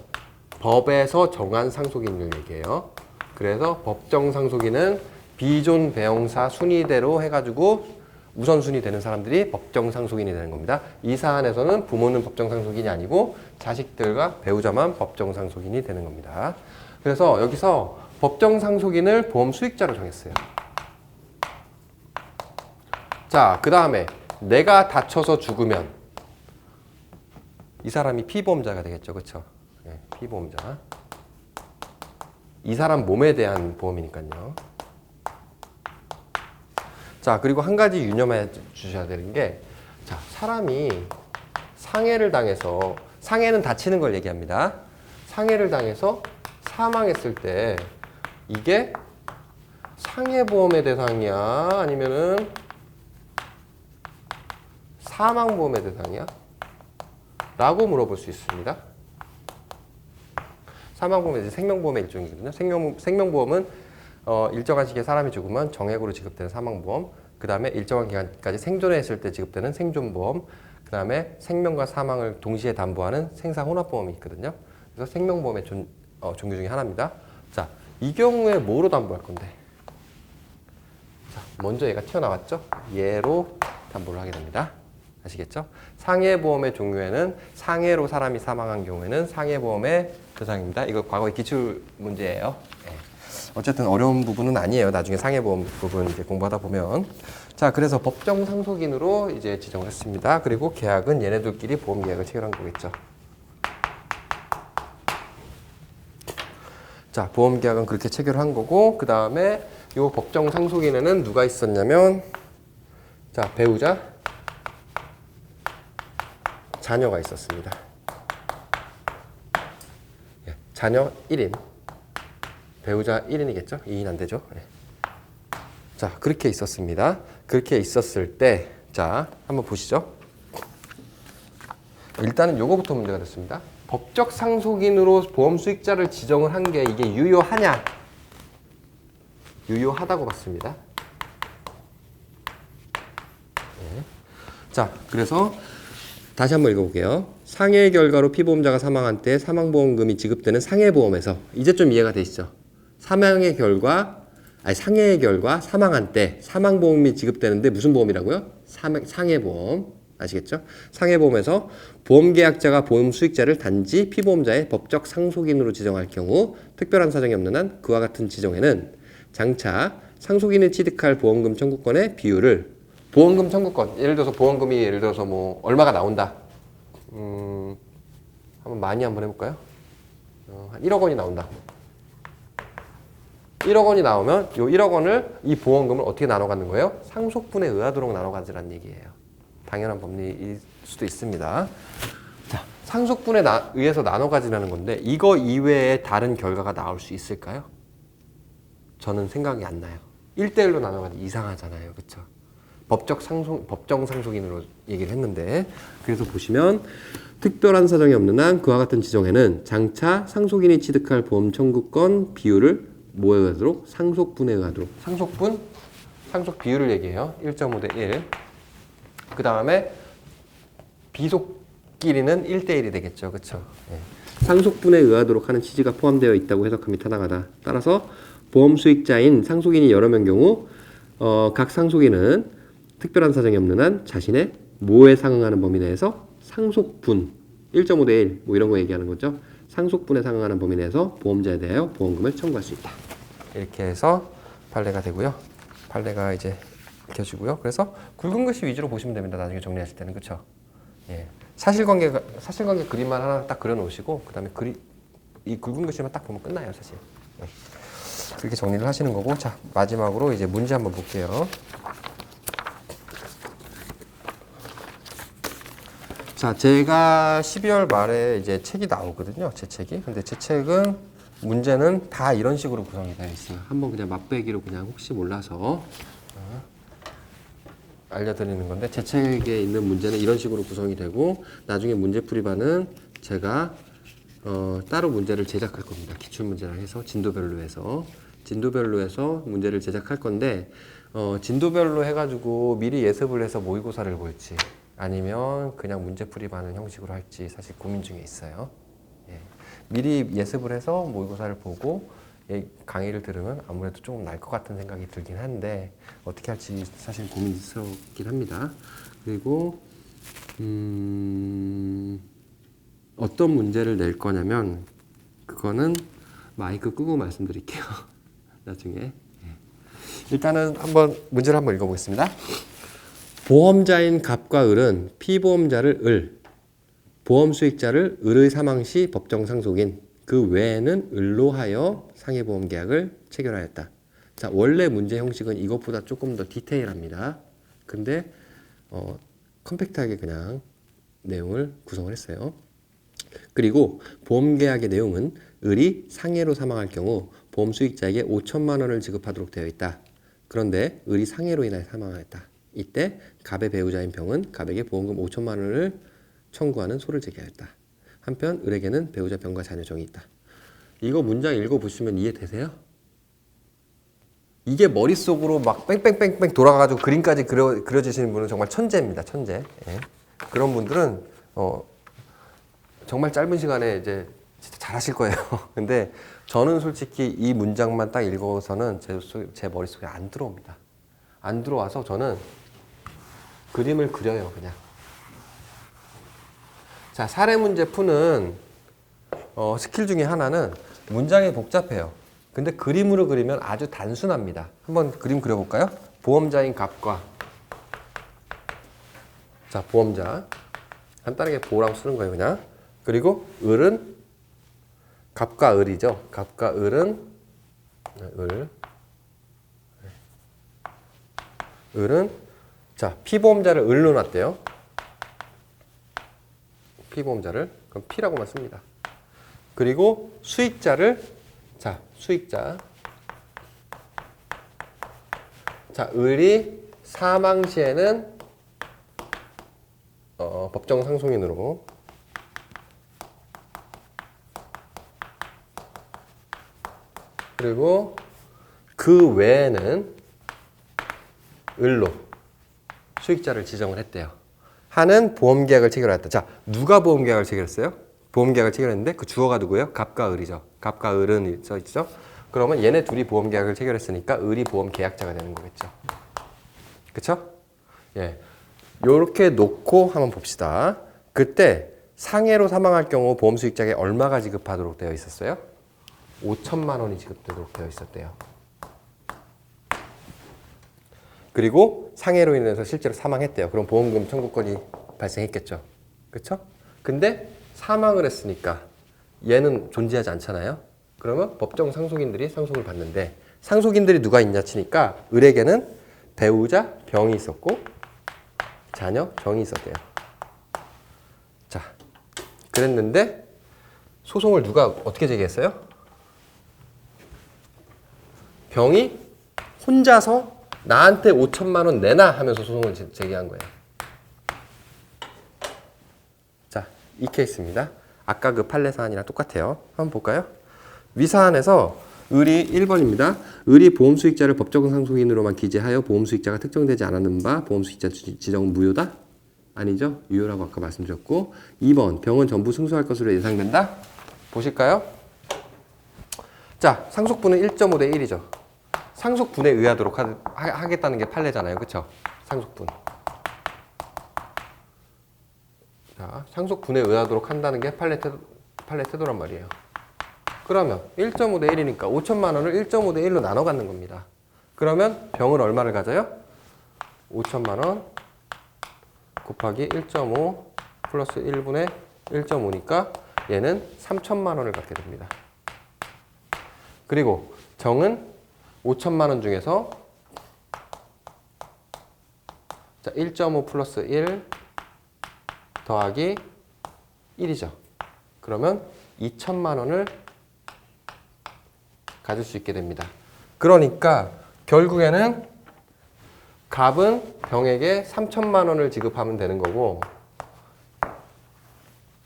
[SPEAKER 1] 법에서 정한 상속인을 얘기해요. 그래서 법정상속인은 비존 배영사 순위대로 해가지고 우선순위 되는 사람들이 법정상속인이 되는 겁니다. 이 사안에서는 부모는 법정상속인이 아니고 자식들과 배우자만 법정상속인이 되는 겁니다. 그래서 여기서 법정상속인을 보험수익자로 정했어요. 자, 그 다음에 내가 다쳐서 죽으면 이 사람이 피보험자가 되겠죠. 그렇죠? 네, 피보험자. 이 사람 몸에 대한 보험이니까요. 자, 그리고 한 가지 유념해 주셔야 되는 게, 자, 사람이 상해를 당해서, 상해는 다치는 걸 얘기합니다. 상해를 당해서 사망했을 때 이게 상해보험의 대상이야? 아니면은 사망보험의 대상이야? 라고 물어볼 수 있습니다. 사망보험은 이제 생명보험의 일종이거든요. 생명보험은 일정한 시기에 사람이 죽으면 정액으로 지급되는 사망보험, 그 다음에 일정한 기간까지 생존했을 때 지급되는 생존보험, 그 다음에 생명과 사망을 동시에 담보하는 생사혼합보험이 있거든요. 그래서 생명보험의 종류 중에 하나입니다. 자, 이 경우에 뭐로 담보할 건데? 자, 먼저 얘가 튀어나왔죠? 얘로 담보를 하게 됩니다. 아시겠죠? 상해보험의 종류에는 상해로 사람이 사망한 경우에는 상해보험의 대상입니다. 이거 과거의 기출 문제예요. 네. 어쨌든 어려운 부분은 아니에요. 나중에 상해보험 부분 이제 공부하다 보면. 자, 그래서 법정 상속인으로 이제 지정을 했습니다. 그리고 계약은 얘네들끼리 보험 계약을 체결한 거겠죠. 자, 보험 계약은 그렇게 체결한 거고, 그 다음에 요 법정 상속인에는 누가 있었냐면, 자, 배우자, 자녀가 있었습니다. 예, 자녀 1인, 배우자 1인이겠죠? 2인 안 되죠? 예. 자, 그렇게 있었습니다. 그렇게 있었을 때, 자, 한번 보시죠. 일단은 요거부터 문제가 됐습니다. 법적 상속인으로 보험 수익자를 지정을 한 게 이게 유효하냐? 유효하다고 봤습니다. 네. 자, 그래서 다시 한번 읽어볼게요. 상해의 결과로 피보험자가 사망한 때 사망보험금이 지급되는 상해보험에서 이제 좀 이해가 되시죠? 상해의 결과 사망한 때 사망보험이 지급되는데 무슨 보험이라고요? 상해보험. 아시겠죠? 상해보험에서 보험계약자가 보험 수익자를 단지 피보험자의 법적 상속인으로 지정할 경우 특별한 사정이 없는 한 그와 같은 지정에는 장차 상속인이 취득할 보험금 청구권의 비율을 보험금 청구권, 예를 들어서 보험금이 예를 들어서 뭐 얼마가 나온다. 한번 많이 한번 해볼까요? 한 1억 원이 나온다. 1억 원이 나오면 요 1억 원을 이 보험금을 어떻게 나눠 갖는 거예요? 상속분에 의하도록 나눠 가지라는 얘기예요. 당연한 법리일 수도 있습니다. 자, 상속분에 의해서 나눠 가지라는 건데 이거 이외에 다른 결과가 나올 수 있을까요? 저는 생각이 안 나요. 1대1로 나눠 가지 이상하잖아요. 그렇죠? 법정 상속인으로 얘기를 했는데 그래서 보시면 특별한 사정이 없는 한 그와 같은 지정에는 장차 상속인이 취득할 보험 청구권 비율을 뭐에 의하도록? 상속분에 의하도록. 상속 비율을 얘기해요. 1.5대 1. 그 다음에 비속끼리는 1대1이 되겠죠. 그렇죠? 네. 상속분에 의하도록 하는 취지가 포함되어 있다고 해석함이 타당하다. 따라서 보험 수익자인 상속인이 여러 명 경우 각 상속인은 특별한 사정이 없는 한 자신의 뭐에 상응하는 범위 내에서 상속분 1.5대 1 뭐 이런 거 얘기하는 거죠. 상속분에 상응하는 범위 내에서 보험자에 대하여 보험금을 청구할 수 있다. 이렇게 해서 판례가 되고요. 판례가 이제 익혀지고요. 그래서 굵은 글씨 위주로 보시면 됩니다. 나중에 정리하실 때는. 그렇죠? 예. 사실관계 그림만 하나 딱 그려 놓으시고 그다음에 이 굵은 글씨만 딱 보면 끝나요, 사실. 예. 그렇게 정리를 하시는 거고. 자, 마지막으로 이제 문제 한번 볼게요. 자, 제가 12월 말에 이제 책이 나오거든요. 제 책이. 근데 제 책은 문제는 다 이런 식으로 구성이 되어 있어요. 한번 그냥 맛배기로 그냥 혹시 몰라서 알려드리는 건데 제 책에 있는 문제는 이런 식으로 구성이 되고 나중에 문제풀이반은 제가 따로 문제를 제작할 겁니다. 기출문제랑 해서 진도별로 해서 문제를 제작할 건데 진도별로 해가지고 미리 예습을 해서 모의고사를 볼지 아니면 그냥 문제풀이반은 형식으로 할지 사실 고민 중에 있어요. 예. 미리 예습을 해서 모의고사를 보고 강의를 들으면 아무래도 조금 날 것 같은 생각이 들긴 한데 어떻게 할지 사실 고민스럽긴 합니다. 그리고 어떤 문제를 낼 거냐면 그거는 마이크 끄고 말씀드릴게요. 나중에. 일단은 문제를 한번 읽어보겠습니다. 보험자인 갑과 을은 피보험자를 보험 수익자를 을의 사망 시 법정 상속인 그 외에는 을로 하여 상해보험 계약을 체결하였다. 자, 원래 문제 형식은 이것보다 조금 더 디테일합니다. 근데 컴팩트하게 그냥 내용을 구성을 했어요. 그리고 보험계약의 내용은 을이 상해로 사망할 경우 보험 수익자에게 5천만 원을 지급하도록 되어 있다. 그런데 을이 상해로 인하여 사망하였다. 이때 갑의 배우자인 병은 갑에게 보험금 5천만 원을 청구하는 소를 제기하였다. 한편 을에게는 배우자 병과 자녀 정이 있다. 이거 문장 읽어보시면 이해되세요? 이게 머릿속으로 막 뺑뺑뺑뺑 돌아가가지고 그림까지 그려지시는 분은 정말 천재입니다. 천재. 예. 그런 분들은 정말 짧은 시간에 이제 진짜 잘하실 거예요. 근데 저는 솔직히 이 문장만 딱 읽어서는 제 머릿속에 안 들어옵니다. 안 들어와서 저는 그림을 그려요, 그냥. 자, 사례 문제 푸는 스킬 중에 하나는 문장이 복잡해요. 근데 그림으로 그리면 아주 단순합니다. 한번 그림 그려볼까요? 보험자인 갑과, 자, 보험자. 간단하게 보라고 쓰는 거예요, 그냥. 그리고 을은 갑과 을이죠. 갑과 을은 을은 자, 피보험자를 을로 놨대요. 피보험자를 그럼 P라고만 씁니다. 그리고 수익자를 자, 수익자. 자, 을이 사망 시에는 법정 상속인으로 그리고 그 외에는 을로 수익자를 지정을 했대요. 하는 보험계약을 체결했다. 자, 누가 보험계약을 체결했어요? 보험계약을 체결했는데 그 주어가 누구예요? 갑과 을이죠. 갑과 을은 있죠. 그러면 얘네 둘이 보험계약을 체결했으니까 을이 보험계약자가 되는 거겠죠. 그쵸? 예. 요렇게 놓고 한번 봅시다. 그때 상해로 사망할 경우 보험 수익자에게 얼마가 지급하도록 되어 있었어요? 5천만 원이 지급되도록 되어 있었대요. 그리고 상해로 인해서 실제로 사망했대요. 그럼 보험금 청구권이 발생했겠죠. 그쵸? 근데 사망을 했으니까 얘는 존재하지 않잖아요. 그러면 법정 상속인들이 상속을 받는데 상속인들이 누가 있냐 치니까 을에게는 배우자 병이 있었고 자녀 정이 있었대요. 자, 그랬는데 소송을 누가 어떻게 제기했어요? 병이 혼자서 나한테 5천만 원 내놔 하면서 소송을 제기한 거예요. 자, 이 케이스입니다. 아까 그 판례 사안이랑 똑같아요. 한번 볼까요? 위사안에서 을이 1번입니다. 을이 보험수익자를 법적 상속인으로만 기재하여 보험수익자가 특정되지 않았는 바 보험수익자 지정은 무효다? 아니죠. 유효라고 아까 말씀드렸고 2번 병은 전부 승소할 것으로 예상된다? 보실까요? 자, 상속분은 1.5 대 1이죠. 상속분에 의하도록 하겠다는 게 판례잖아요. 그쵸? 상속분. 자, 상속분에 의하도록 한다는 게 판례 태도란 말이에요. 그러면 1.5 대 1이니까 5천만 원을 1.5 대 1로 나눠 갖는 겁니다. 그러면 병은 얼마를 가져요? 5천만 원 곱하기 1.5 플러스 1분의 1.5니까 얘는 3천만 원을 갖게 됩니다. 그리고 정은 5천만 원 중에서 자, 1.5 플러스 1 더하기 1이죠. 그러면 2천만 원을 가질 수 있게 됩니다. 그러니까 결국에는 갑은 병에게 3천만 원을 지급하면 되는 거고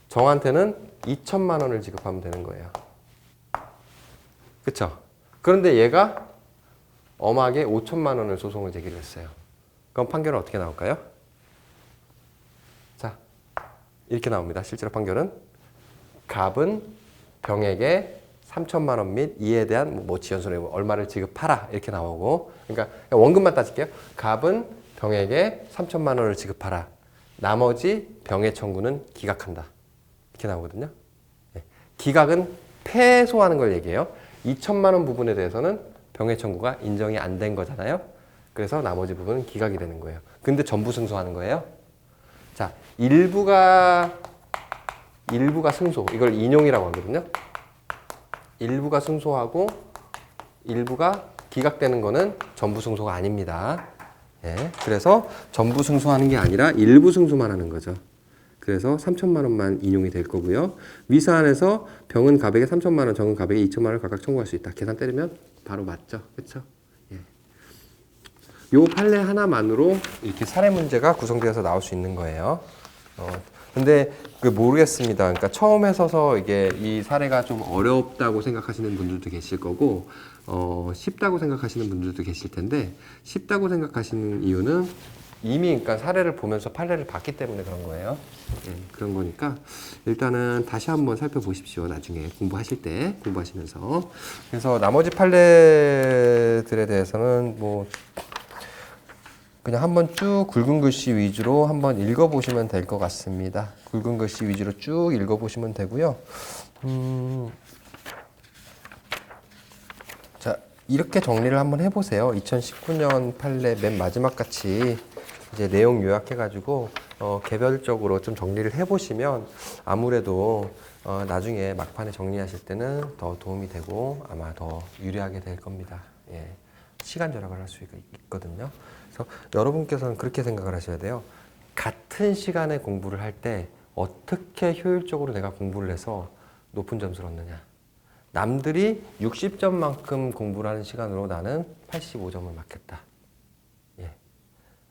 [SPEAKER 1] 정한테는 2천만 원을 지급하면 되는 거예요. 그쵸? 그런데 얘가 엄하게 5천만 원을 소송을 제기를 했어요. 그럼 판결은 어떻게 나올까요? 자, 이렇게 나옵니다. 실제로 판결은 갑은 병에게 3천만 원 및 이에 대한 지연손해 얼마를 지급하라 이렇게 나오고 그러니까 원금만 따질게요. 갑은 병에게 3천만 원을 지급하라. 나머지 병의 청구는 기각한다. 이렇게 나오거든요. 네. 기각은 패소하는 걸 얘기해요. 2천만 원 부분에 대해서는 병의 청구가 인정이 안 된 거잖아요. 그래서 나머지 부분은 기각이 되는 거예요. 근데 전부 승소하는 거예요. 자, 일부가 승소. 이걸 인용이라고 하거든요. 일부가 승소하고 일부가 기각되는 거는 전부 승소가 아닙니다. 예, 그래서 전부 승소하는 게 아니라 일부 승소만 하는 거죠. 그래서 3천만 원만 인용이 될 거고요. 위사안에서 병은 갑에게 3천만 원, 정은 갑에게 2천만 원을 각각 청구할 수 있다. 계산 때리면 바로 맞죠. 그렇죠? 예. 요 판례 하나만으로 이렇게 사례 문제가 구성되어서 나올 수 있는 거예요. 근데 그 모르겠습니다. 그러니까 처음에 서서 이게 이 사례가 좀 어렵다고 생각하시는 분들도 계실 거고, 쉽다고 생각하시는 분들도 계실 텐데, 쉽다고 생각하시는 이유는 이미 그러니까 사례를 보면서 판례를 봤기 때문에 그런 거예요. 그런 거니까 일단은 다시 한번 살펴보십시오. 나중에 공부하실 때, 공부하시면서. 그래서 나머지 판례들에 대해서는 뭐 그냥 한번 쭉 굵은 글씨 위주로 한번 읽어보시면 될 것 같습니다. 굵은 글씨 위주로 쭉 읽어보시면 되고요. 자, 이렇게 정리를 한번 해보세요. 2019년 판례 맨 마지막 같이 이제 내용 요약해가지고 개별적으로 좀 정리를 해보시면 아무래도 나중에 막판에 정리하실 때는 더 도움이 되고 아마 더 유리하게 될 겁니다. 예. 시간 절약을 할 수 있거든요. 그래서 여러분께서는 그렇게 생각을 하셔야 돼요. 같은 시간에 공부를 할 때 어떻게 효율적으로 내가 공부를 해서 높은 점수를 얻느냐. 남들이 60점만큼 공부를 하는 시간으로 나는 85점을 맞겠다. 예.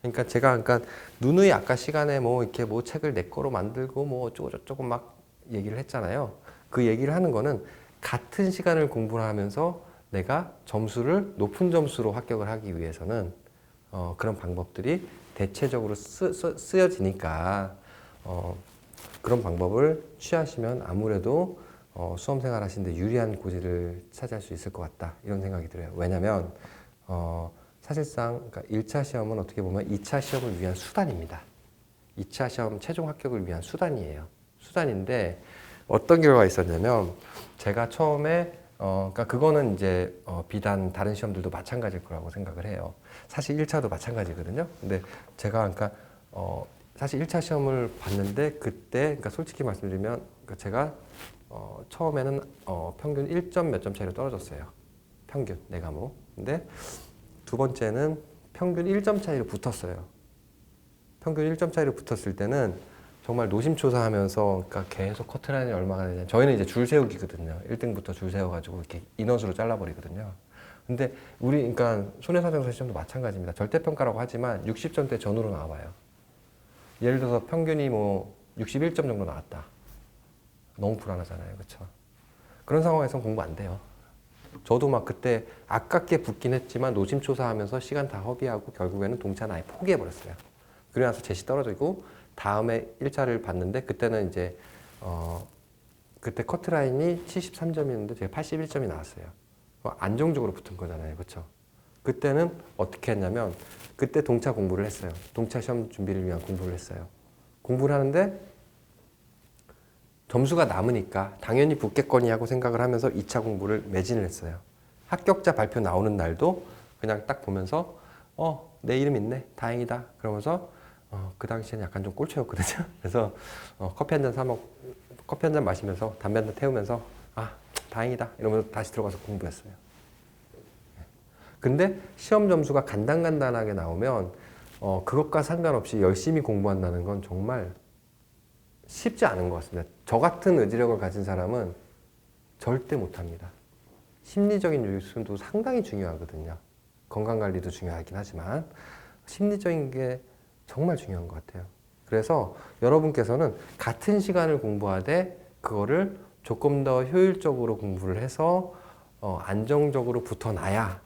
[SPEAKER 1] 그러니까 제가 그러니까 누누이 아까 시간에 뭐 이렇게 뭐 책을 내 거로 만들고 뭐 어쩌고저쩌고 막 얘기를 했잖아요. 그 얘기를 하는 거는 같은 시간을 공부를 하면서 내가 점수를 높은 점수로 합격을 하기 위해서는 그런 방법들이 대체적으로 쓰여지니까 그런 방법을 취하시면 아무래도 수험 생활 하시는데 유리한 고지를 차지할 수 있을 것 같다 이런 생각이 들어요. 왜냐하면 사실상 그러니까 1차 시험은 어떻게 보면 2차 시험을 위한 수단입니다. 2차 시험 최종 합격을 위한 수단이에요. 수단인데 어떤 결과가 있었냐면 제가 처음에 그러니까 그거는 이제 비단 다른 시험들도 마찬가지일 거라고 생각을 해요. 사실 1차도 마찬가지거든요. 근데 제가 그러니까 사실 1차 시험을 봤는데 그때 그러니까 솔직히 말씀드리면 그러니까 제가 처음에는 평균 1점 몇 점 차이로 떨어졌어요. 평균 네 과목. 근데 두 번째는 평균 1점 차이로 붙었어요. 평균 1점 차이로 붙었을 때는 정말 노심초사하면서 그러니까 계속 커트라인이 얼마가 되냐. 저희는 이제 줄 세우기거든요. 1등부터 줄 세워가지고 이렇게 인원수로 잘라버리거든요. 근데 우리 그러니까 손해사정서 시험도 마찬가지입니다. 절대평가라고 하지만 60점대 전후로 나와봐요. 예를 들어서 평균이 뭐 61점 정도 나왔다. 너무 불안하잖아요. 그렇죠? 그런 상황에서는 공부 안 돼요. 저도 막 그때 아깝게 붙긴 했지만 노심초사하면서 시간 다 허비하고 결국에는 동차는 아예 포기해버렸어요. 그러고 나서 제시 떨어지고 다음에 1차를 봤는데 그때는 이제 그때 커트라인이 73점이었는데 제가 81점이 나왔어요. 안정적으로 붙은 거잖아요. 그렇죠? 그때는 어떻게 했냐면 그때 동차 공부를 했어요. 동차 시험 준비를 위한 공부를 했어요. 공부를 하는데 점수가 남으니까 당연히 붙겠거니 하고 생각을 하면서 2차 공부를 매진을 했어요. 합격자 발표 나오는 날도 그냥 딱 보면서 내 이름 있네. 다행이다. 그러면서 그 당시에는 약간 좀 꼴초였거든요. 그래서 커피 한 잔 마시면서 담배 한 잔 태우면서 다행이다 이러면서 다시 들어가서 공부했어요. 근데 시험 점수가 간단간단하게 나오면 그것과 상관없이 열심히 공부한다는 건 정말 쉽지 않은 것 같습니다. 저 같은 의지력을 가진 사람은 절대 못합니다. 심리적인 요소도 상당히 중요하거든요. 건강관리도 중요하긴 하지만 심리적인 게 정말 중요한 것 같아요. 그래서 여러분께서는 같은 시간을 공부하되 그거를 조금 더 효율적으로 공부를 해서 안정적으로 붙어놔야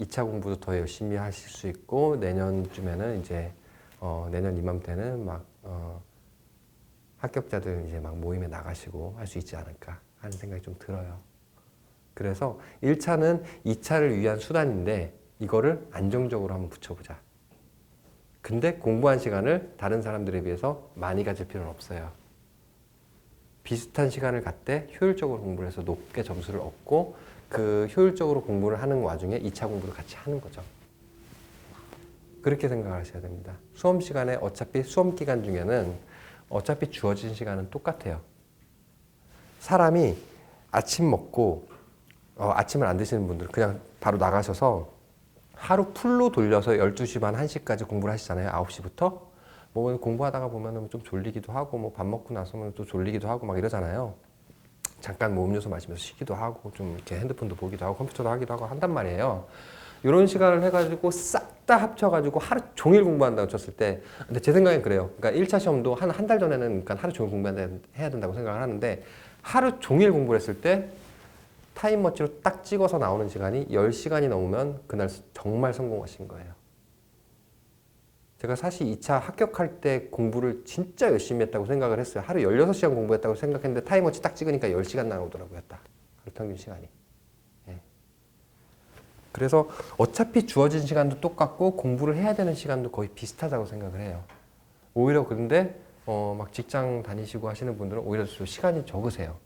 [SPEAKER 1] 2차 공부도 더 열심히 하실 수 있고 내년쯤에는 이제 내년 이맘때는 막 합격자들 이제 막 모임에 나가시고 할 수 있지 않을까 하는 생각이 좀 들어요. 그래서 1차는 2차를 위한 수단인데 이거를 안정적으로 한번 붙여보자. 근데 공부한 시간을 다른 사람들에 비해서 많이 가질 필요는 없어요. 비슷한 시간을 갖되 효율적으로 공부를 해서 높게 점수를 얻고 그 효율적으로 공부를 하는 와중에 2차 공부를 같이 하는 거죠. 그렇게 생각을 하셔야 됩니다. 수험 시간에 어차피 수험 기간 중에는 어차피 주어진 시간은 똑같아요. 사람이 아침 먹고 아침을 안 드시는 분들 그냥 바로 나가셔서 하루 풀로 돌려서 12시 반, 1시까지 공부를 하시잖아요. 9시부터. 뭐 공부하다가 보면은 좀 졸리기도 하고 뭐 밥 먹고 나서는 또 졸리기도 하고 막 이러잖아요. 잠깐 뭐 음료수 마시면서 쉬기도 하고 좀 이렇게 핸드폰도 보기도 하고 컴퓨터도 하기도 하고 한단 말이에요. 이런 시간을 해가지고 싹 다 합쳐가지고 하루 종일 공부한다고 쳤을 때, 근데 제 생각엔 그래요. 그러니까 1차 시험도 한 달 전에는 그러니까 하루 종일 공부해야 된다고 생각을 하는데, 하루 종일 공부를 했을 때 타임머치로 딱 찍어서 나오는 시간이 10시간이 넘으면 그날 정말 성공하신 거예요. 제가 사실 2차 합격할 때 공부를 진짜 열심히 했다고 생각을 했어요. 하루 16시간 공부했다고 생각했는데 타임머치 딱 찍으니까 10시간 나오더라고요. 딱. 하루 평균 시간이. 예. 그래서 어차피 주어진 시간도 똑같고 공부를 해야 되는 시간도 거의 비슷하다고 생각을 해요. 오히려 그런데 막 직장 다니시고 하시는 분들은 오히려 좀 시간이 적으세요.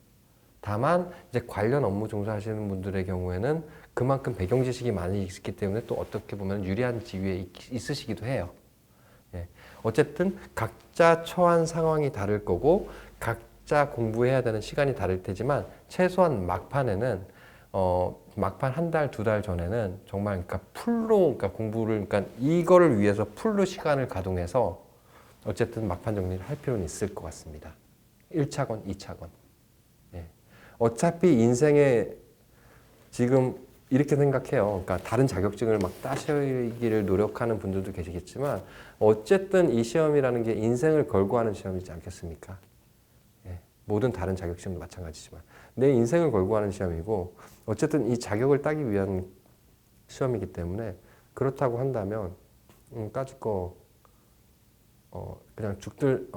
[SPEAKER 1] 다만 이제 관련 업무 종사하시는 분들의 경우에는 그만큼 배경 지식이 많이 있기 때문에 또 어떻게 보면 유리한 지위에 있으시기도 해요. 예. 어쨌든 각자 처한 상황이 다를 거고 각자 공부해야 되는 시간이 다를 테지만 최소한 막판에는 막판 한 달, 두 달 전에는 정말 그러니까 풀로 그러니까 공부를 그러니까 이거를 위해서 풀로 시간을 가동해서 어쨌든 막판 정리를 할 필요는 있을 것 같습니다. 1차건, 2차건. 예. 어차피 인생에 지금 이렇게 생각해요. 그러니까 다른 자격증을 막 따시기를 노력하는 분들도 계시겠지만 어쨌든 이 시험이라는 게 인생을 걸고 하는 시험이지 않겠습니까? 예. 모든 다른 자격증도 마찬가지지만 내 인생을 걸고 하는 시험이고 어쨌든 이 자격을 따기 위한 시험이기 때문에 그렇다고 한다면 까짓 거 그냥 죽을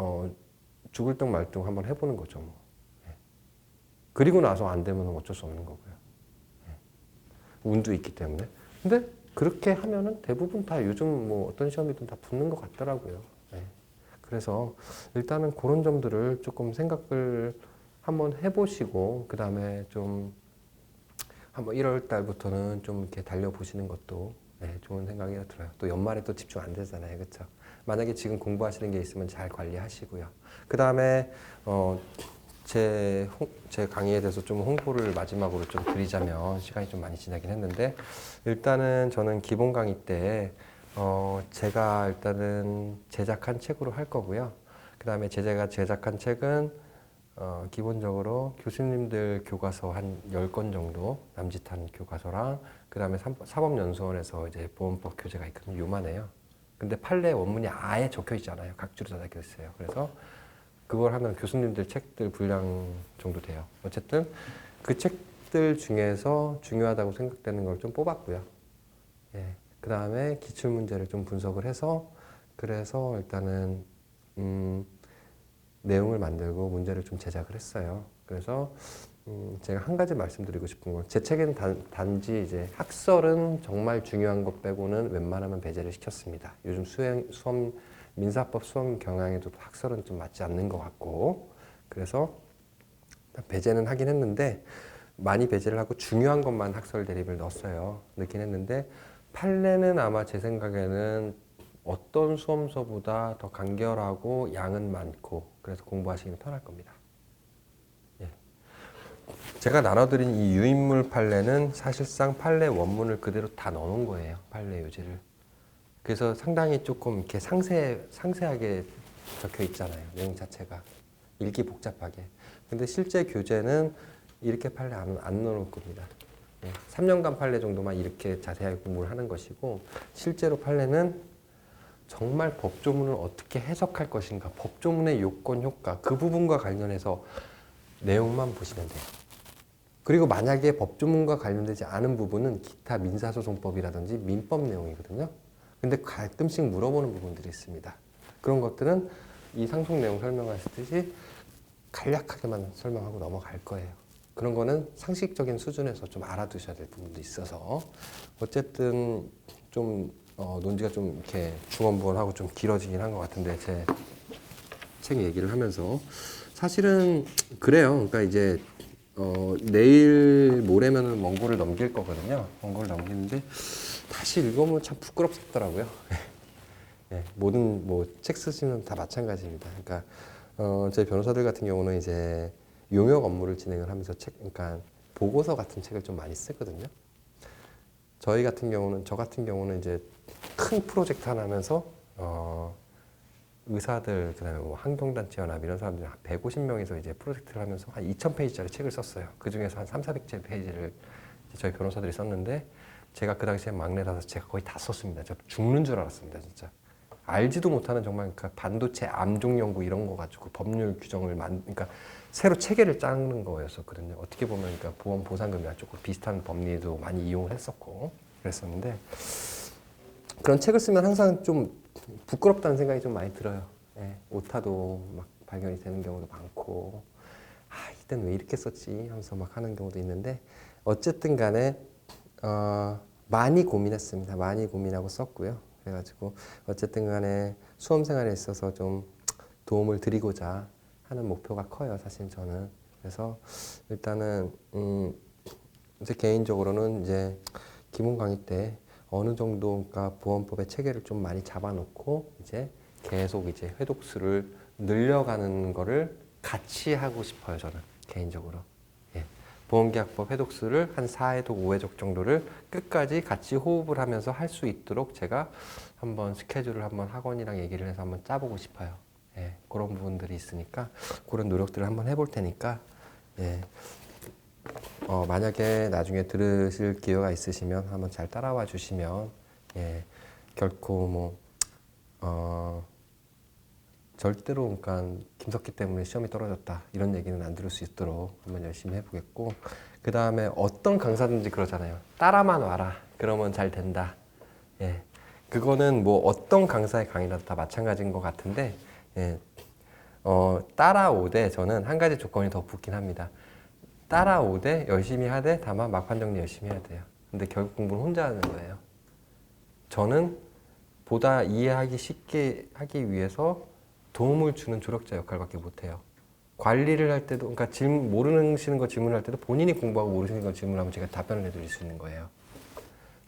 [SPEAKER 1] 듯 말 듯 한번 해보는 거죠. 뭐. 예. 그리고 나서 안 되면 어쩔 수 없는 거고요. 운도 있기 때문에. 근데 그렇게 하면은 대부분 다 요즘 뭐 어떤 시험이든 다 붙는 것 같더라고요. 네. 그래서 일단은 그런 점들을 조금 생각을 한번 해보시고, 그 다음에 좀 한번 1월 달부터는 좀 이렇게 달려보시는 것도 네, 좋은 생각이 들어요. 또 연말에 또 집중 안 되잖아요. 그렇죠? 만약에 지금 공부하시는 게 있으면 잘 관리하시고요. 그 다음에 제 강의에 대해서 좀 홍보를 마지막으로 좀 드리자면 시간이 좀 많이 지나긴 했는데 일단은 저는 기본 강의 때 제가 일단은 제작한 책으로 할 거고요. 그 다음에 제가 제작한 책은 기본적으로 교수님들 교과서 한 10권 정도 남짓한 교과서랑 그 다음에 사법연수원에서 이제 보험법 교재가 있거든요. 요만해요. 근데 판례 원문이 아예 적혀 있잖아요. 각주로 다 적혀 있어요. 그래서 그걸 하면 교수님들 책들 분량 정도 돼요. 어쨌든 그 책들 중에서 중요하다고 생각되는 걸 좀 뽑았고요. 예. 그 다음에 기출문제를 좀 분석을 해서 그래서 일단은 내용을 만들고 문제를 좀 제작을 했어요. 그래서 제가 한 가지 말씀드리고 싶은 건 제 책에는 단지 이제 학설은 정말 중요한 것 빼고는 웬만하면 배제를 시켰습니다. 요즘 수험 민사법 수험 경향에도 학설은 좀 맞지 않는 것 같고 그래서 배제는 하긴 했는데 많이 배제를 하고 중요한 것만 학설 대립을 넣었어요. 넣긴 했는데 판례는 아마 제 생각에는 어떤 수험서보다 더 간결하고 양은 많고 그래서 공부하시기는 편할 겁니다. 예. 제가 나눠드린 이 유인물 판례는 사실상 판례 원문을 그대로 다 넣어놓은 거예요. 판례 요지를. 그래서 상당히 조금 이렇게 상세하게 적혀 있잖아요. 내용 자체가. 읽기 복잡하게. 근데 실제 교재는 이렇게 판례 안 넣어놓을 겁니다. 3년간 판례 정도만 이렇게 자세하게 공부를 하는 것이고 실제로 판례는 정말 법조문을 어떻게 해석할 것인가, 법조문의 요건, 효과 그 부분과 관련해서 내용만 보시면 돼요. 그리고 만약에 법조문과 관련되지 않은 부분은 기타 민사소송법이라든지 민법 내용이거든요. 근데 가끔씩 물어보는 부분들이 있습니다. 그런 것들은 이 상속 내용 설명하시듯이 간략하게만 설명하고 넘어갈 거예요. 그런 거는 상식적인 수준에서 좀 알아두셔야 될 부분도 있어서 어쨌든 좀 논지가 좀 이렇게 중언부언하고 좀 길어지긴 한 것 같은데 제 책 얘기를 하면서 사실은 그래요. 그러니까 이제 내일 모레면은 원고를 넘길 거거든요. 원고를 넘기는데 다시 읽어보면 참 부끄럽더라고요. 예, 모든 뭐 책 쓰시면 다 마찬가지입니다. 그러니까 제 변호사들 같은 경우는 이제 용역 업무를 진행을 하면서 그러니까 보고서 같은 책을 좀 많이 쓰거든요. 저 같은 경우는 이제 큰 프로젝트 하나 하면서 의사들 그다음에 뭐 환경단체 연합 이런 사람들 한 150명에서 이제 프로젝트를 하면서 한 2,000페이지짜리 책을 썼어요. 그 중에서 한 3, 400페이지를 저희 변호사들이 썼는데 제가 그 당시에 막내라서 제가 거의 다 썼습니다. 저 죽는 줄 알았습니다, 진짜. 알지도 못하는 정말 그 반도체 암종 연구 이런 거 가지고 법률 규정을 그러니까 새로 체계를 짜는 거였었거든요. 어떻게 보면 그러니까 보험 보상금이랑 조금 비슷한 법리도 많이 이용을 했었고 그랬었는데 그런 책을 쓰면 항상 좀 부끄럽다는 생각이 좀 많이 들어요. 예, 오타도 막 발견이 되는 경우도 많고 이때는 왜 이렇게 썼지 하면서 막 하는 경우도 있는데 어쨌든 간에 많이 고민했습니다. 많이 고민하고 썼고요. 그래가지고 어쨌든 간에 수험 생활에 있어서 좀 도움을 드리고자 하는 목표가 커요. 사실 저는. 그래서 일단은 이제 개인적으로는 이제 기본 강의 때 어느 정도가 보험법의 체계를 좀 많이 잡아놓고 이제 계속 이제 회독수를 늘려가는 거를 같이 하고 싶어요. 저는 개인적으로. 예. 보험계약법 회독수를 한 4회독, 5회독 정도를 끝까지 같이 호흡을 하면서 할 수 있도록 제가 한번 스케줄을 한번 학원이랑 얘기를 해서 한번 짜보고 싶어요. 예. 그런 부분들이 있으니까 그런 노력들을 한번 해볼 테니까 예. 만약에 나중에 들으실 기회가 있으시면 한번 잘 따라와 주시면 예. 결코 절대로 그러니까 김석기 때문에 시험이 떨어졌다 이런 얘기는 안 들을 수 있도록 한번 열심히 해보겠고 그 다음에 어떤 강사든지 그러잖아요. 따라만 와라 그러면 잘 된다. 예, 그거는 뭐 어떤 강사의 강의라도 다 마찬가지인 것 같은데 예, 따라오되 저는 한 가지 조건이 더 붙긴 합니다. 따라오되 열심히 하되 다만 막판 정리 열심히 해야 돼요. 근데 결국 공부를 혼자 하는 거예요. 저는 보다 이해하기 쉽게 하기 위해서 도움을 주는 조력자 역할밖에 못해요. 관리를 할 때도, 그러니까 모르시는 거 질문할 때도 본인이 공부하고 모르시는 거 질문하면 제가 답변을 해드릴 수 있는 거예요.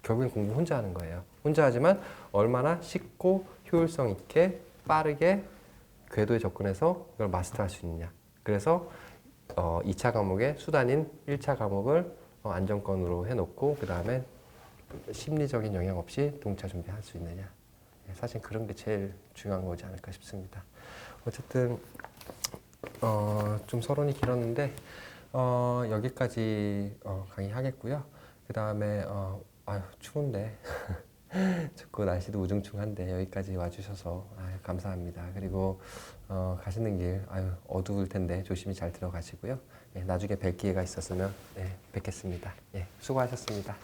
[SPEAKER 1] 결국엔 공부 혼자 하는 거예요. 혼자 하지만 얼마나 쉽고 효율성 있게 빠르게 궤도에 접근해서 이걸 마스터할 수 있느냐. 그래서 2차 과목의 수단인 1차 과목을 안정권으로 해놓고 그 다음에 심리적인 영향 없이 동차 준비할 수 있느냐. 사실 그런 게 제일 중요한 거지 않을까 싶습니다. 어쨌든 좀 서론이 길었는데 여기까지 강의하겠고요. 그 다음에 추운데 춥고 날씨도 우중충한데 여기까지 와주셔서 감사합니다. 그리고 가시는 길 어두울 텐데 조심히 잘 들어가시고요. 예, 나중에 뵐 기회가 있었으면 뵙겠습니다. 예, 수고하셨습니다.